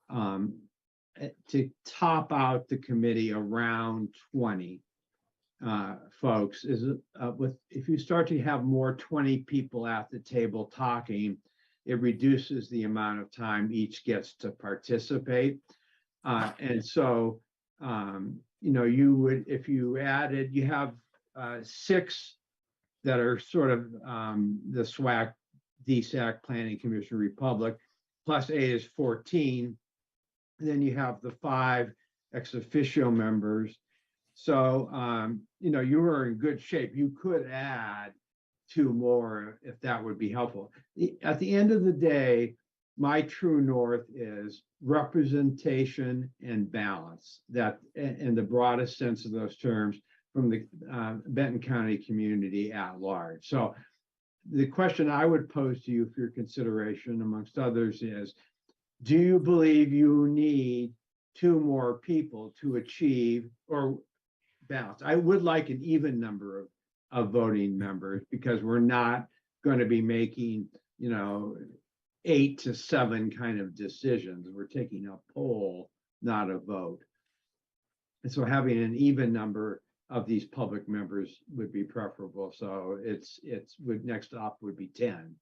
to top out the committee around 20 folks. If you start to have more 20 people at the table talking, it reduces the amount of time each gets to participate. And so, you would, if you added, you have 6 that are sort of the SWAC, DSAC, Planning Commission, Republic, plus 8 is 14. And then you have the 5 ex officio members. So, you are in good shape. You could add 2 more if that would be helpful. At the end of the day, my true north is representation and balance, that in the broadest sense of those terms, from the Benton County community at large. So the question I would pose to you for your consideration, amongst others, is, do you believe you need 2 more people to achieve or balance? I would like an even number of voting members, because we're not going to be making, 8 to 7 kind of decisions. We're taking a poll, not a vote. And so having an even number of these public members would be preferable. So next up would be 10.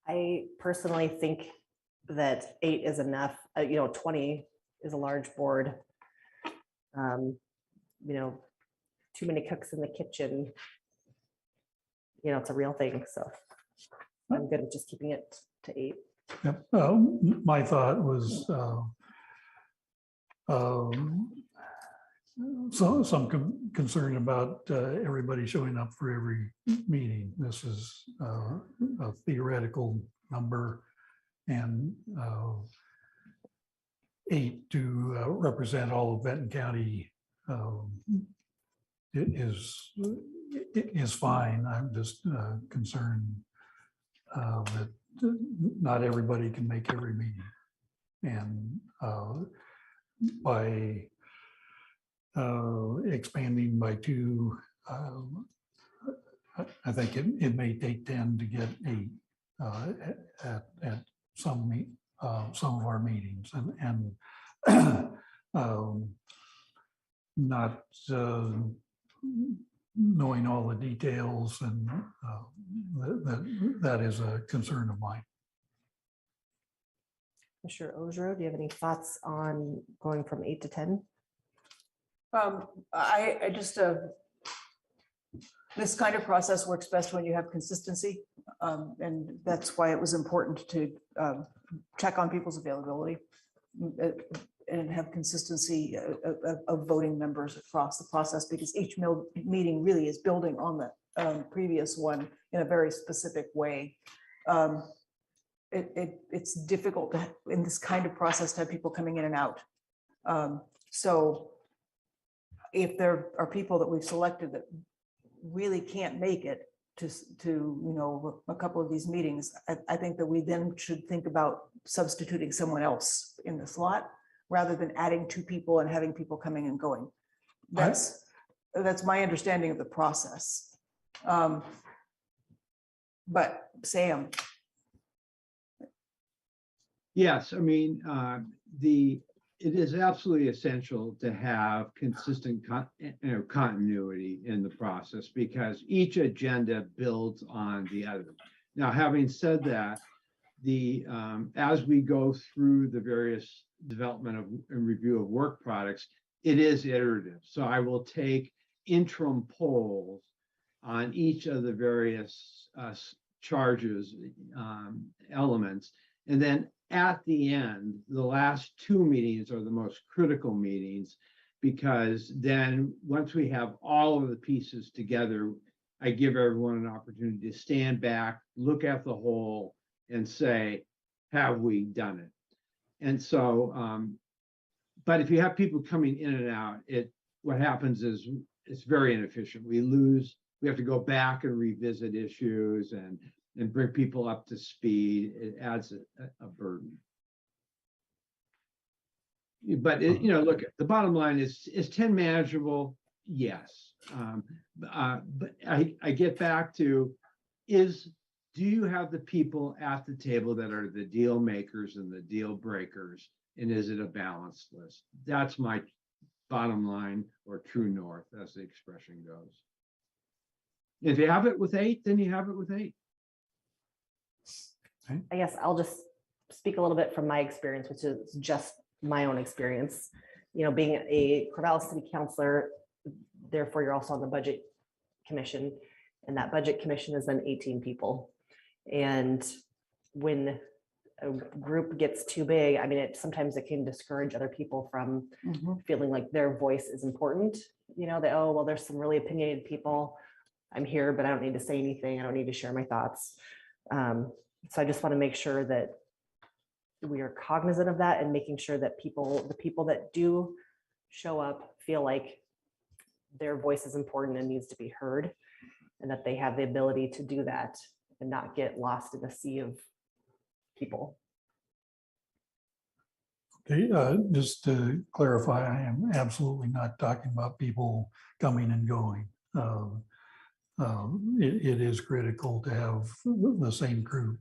I personally think that 8 is enough. 20 is a large board. Too many cooks in the kitchen. It's a real thing. So I'm good with just keeping it to 8. Yep. My thought was some concern about everybody showing up for every meeting. This is a theoretical number, and 8 to represent all of Benton County is fine. I'm just concerned that not everybody can make every meeting, and by expanding by 2, I think it may take 10 to get 8 at some of our meetings, and not knowing all the details, and that is a concern of mine. Mr. Ojro, do you have any thoughts on going from 8 to 10? I just, this kind of process works best when you have consistency. And that's why it was important to check on people's availability and have consistency of voting members across the process, because each meeting really is building on the previous one in a very specific way. It's difficult in this kind of process to have people coming in and out. So if there are people that we've selected that really can't make it to a couple of these meetings, I think that we then should think about substituting someone else in the slot, rather than adding 2 people and having people coming and going. That's my understanding of the process. But Sam. Yes, I mean, it is absolutely essential to have consistent continuity in the process, because each agenda builds on the other. Now, having said that, as we go through the various development and review of work products, it is iterative. So I will take interim polls on each of the various charges, elements, and then at the end, the last 2 meetings are the most critical meetings, because then once we have all of the pieces together, I give everyone an opportunity to stand back, look at the whole and say, have we done it? And so, but if you have people coming in and out, what happens is it's very inefficient. We have to go back and revisit issues and bring people up to speed. It adds a burden. But look, the bottom line is 10 manageable? Yes. But I get back to do you have the people at the table that are the deal makers and the deal breakers? And is it a balanced list? That's my bottom line, or true north, as the expression goes. If you have it with 8, then you have it with 8. I guess I'll just speak a little bit from my experience, which is just my own experience. Being a Corvallis City Councilor, therefore you're also on the Budget Commission, and that Budget Commission is then 18 people. And when a group gets too big, I mean, sometimes it can discourage other people from feeling like their voice is important. That, oh, well, there's some really opinionated people. I'm here, but I don't need to say anything. I don't need to share my thoughts. So I just want to make sure that we are cognizant of that and making sure that the people that do show up feel like their voice is important and needs to be heard, and that they have the ability to do that and not get lost in a sea of people. Okay, just to clarify, I am absolutely not talking about people coming and going. It is critical to have the same group.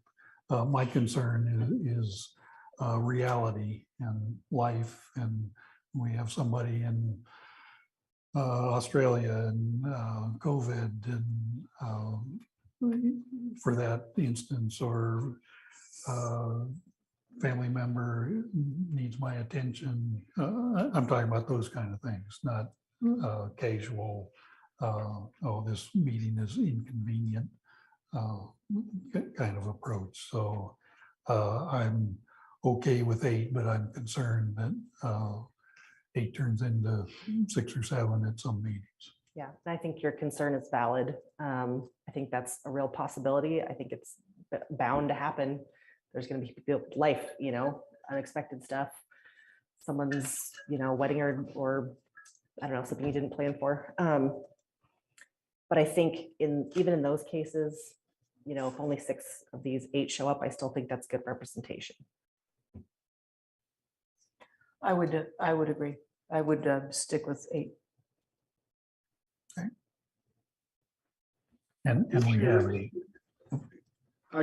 My concern is reality and life, and we have somebody in Australia and COVID, and for that instance, or family member needs my attention. I'm talking about those kind of things, not casual, oh, this meeting is inconvenient kind of approach. So I'm okay with 8, but I'm concerned that 8 turns into 6 or 7 at some meetings. Yeah, I think your concern is valid. I think that's a real possibility. I think it's bound to happen. There's going to be life, unexpected stuff. Someone's, wedding or I don't know, something you didn't plan for. But I think even in those cases, if only 6 of these 8 show up, I still think that's good representation. I would agree. I would stick with 8. Okay. And we have 8.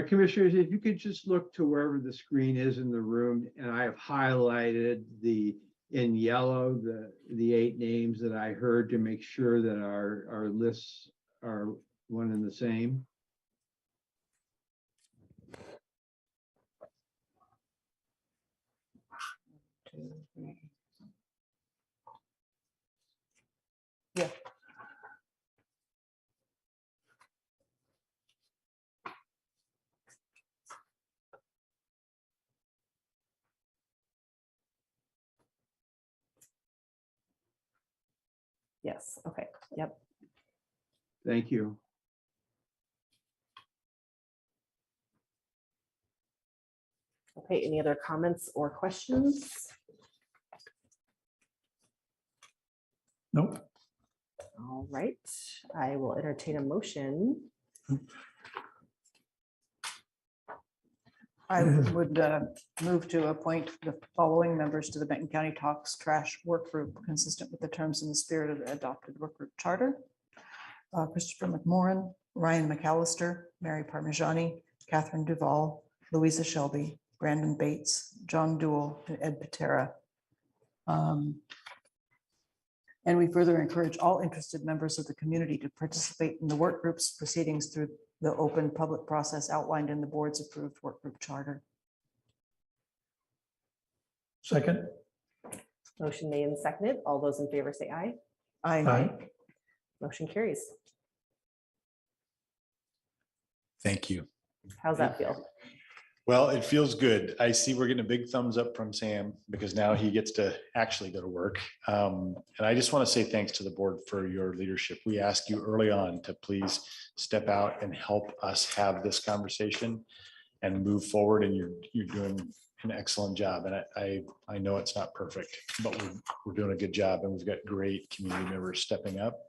Commissioners, if you could just look to wherever the screen is in the room, and I have highlighted in yellow the 8 names that I heard to make sure that our lists are one and the same. Yeah. Yes. Okay. Yep. Thank you. Okay. Any other comments or questions? Nope. All right. I will entertain a motion. I would move to appoint the following members to the Benton County Talks Trash Work Group, consistent with the terms and the spirit of the adopted work group charter. Christopher McMorrin, Ryan McAllister, Mary Parmigiani, Catherine Duvall, Louisa Shelby, Brandon Bates, John Duell, and Ed Patera. And we further encourage all interested members of the community to participate in the work group's proceedings through the open public process outlined in the board's approved work group charter. Second. Motion made and seconded. All those in favor say aye. Aye. Motion carries. Thank you. How's that feel? Well, it feels good. I see we're getting a big thumbs up from Sam because now he gets to actually go to work. And I just want to say thanks to the board for your leadership. We asked you early on to please step out and help us have this conversation and move forward. And you're doing an excellent job. And I know it's not perfect, but we're doing a good job, and we've got great community members stepping up.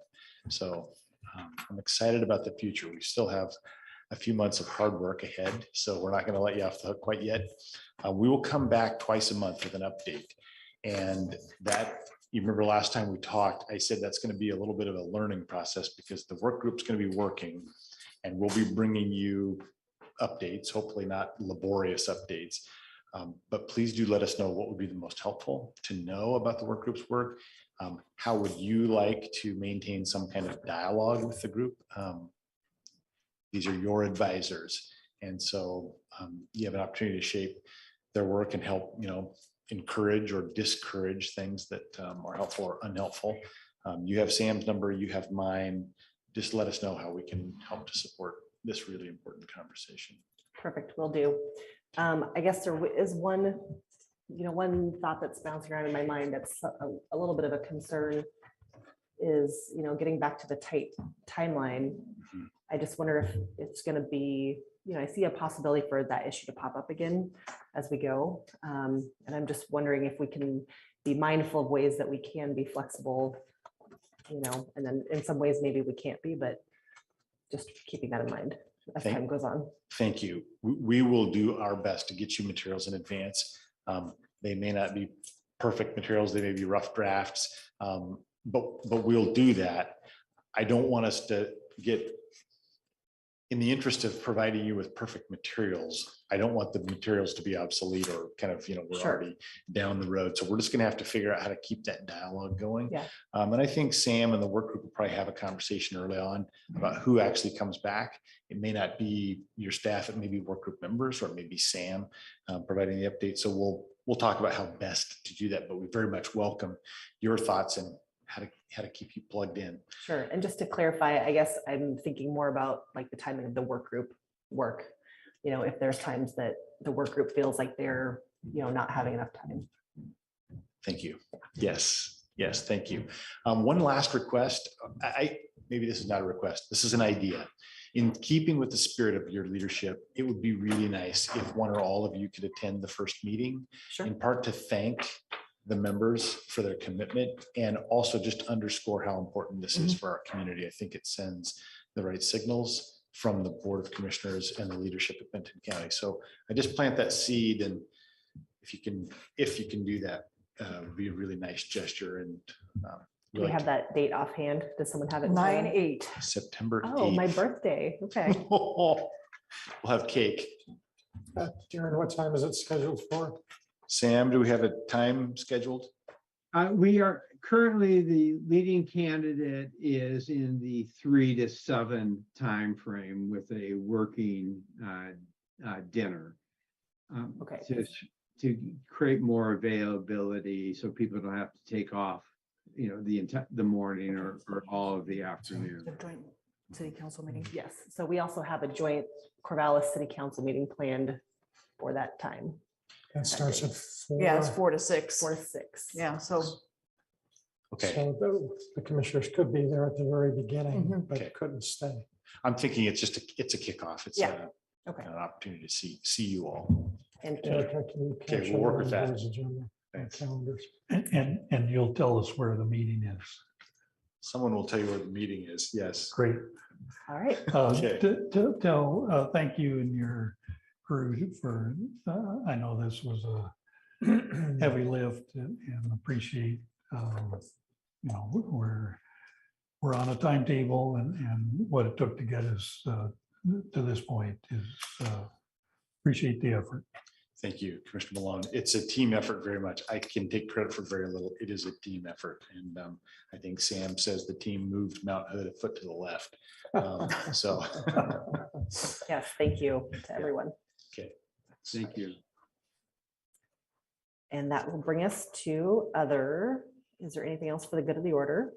So I'm excited about the future. We still have a few months of hard work ahead, so we're not going to let you off the hook quite yet. We will come back twice a month with an update. And that, you remember last time we talked, I said that's going to be a little bit of a learning process because the work group's going to be working, and we'll be bringing you updates, hopefully not laborious updates. But please do let us know what would be the most helpful to know about the work group's work. How would you like to maintain some kind of dialogue with the group? These are your advisors. And so you have an opportunity to shape their work and help, encourage or discourage things that are helpful or unhelpful. You have Sam's number, you have mine. Just let us know how we can help to support this really important conversation. Perfect, will do. I guess there is one thought that's bouncing around in my mind that's a little bit of a concern is, getting back to the tight timeline. I just wonder if it's going to be, I see a possibility for that issue to pop up again as we go. And I'm just wondering if we can be mindful of ways that we can be flexible, and then in some ways maybe we can't be, but just keeping that in mind as time goes on. Thank you. We will do our best to get you materials in advance. They may not be perfect materials. They may be rough drafts, but we'll do that. I don't want us to get, in the interest of providing you with perfect materials, I don't want the materials to be obsolete or kind of, we're already down the road. So we're just going to have to figure out how to keep that dialogue going. Yeah. And I think Sam and the work group will probably have a conversation early on about who actually comes back. It may not be your staff, it may be work group members, or it may be Sam providing the update. So we'll talk about how best to do that, but we very much welcome your thoughts and how to keep you plugged in. Sure. And just to clarify, I guess I'm thinking more about like the timing of the work group work. If there's times that the work group feels like they're, not having enough time. Thank you. Yes. Thank you. One last request. Maybe this is not a request. This is an idea. In keeping with the spirit of your leadership, it would be really nice if one or all of you could attend the first meeting, in part to thank the members for their commitment and also just underscore how important this is for our community. I think it sends the right signals from the Board of Commissioners and the leadership at Benton County. So I just plant that seed, and if you can do that, would be a really nice gesture. And do we have that date offhand? Does someone have it? 9/8. September 8th. Oh, my birthday. Okay. We'll have cake. Darren, what time is it scheduled for? Sam, do we have a time scheduled? We are currently, the leading candidate is in the 3 to 7 timeframe with a working dinner. Okay. To create more availability so people don't have to take off, the morning or all of the afternoon. The joint city council meeting. Yes. So we also have a joint Corvallis City Council meeting planned for that time. That starts at 4. Yeah, it's 4 to 6. 4 to 6. Yeah, so. Okay. So the commissioners could be there at the very beginning, but couldn't stay. I'm thinking it's a kickoff. It's an opportunity to see you all. And Erica, can you Okay, capture we'll work the with that. board's agenda and calendars? And you'll tell us where the meeting is. Someone will tell you where the meeting is. Yes. Great. All right. Okay. Thank you and your crew for, I know this was a heavy lift, and appreciate, we're on a timetable, and what it took to get us to this point is appreciate the effort. Thank you, Commissioner Malone. It's a team effort very much. I can take credit for very little. It is a team effort. And I think Sam says the team moved Mount Hood a foot to the left. So. Yes, thank you to everyone. Okay. Thank you. And that will bring us to other. Is there anything else for the good of the order?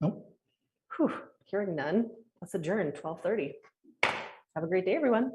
Nope. Hearing none. Let's adjourn 12:30. Have a great day, everyone.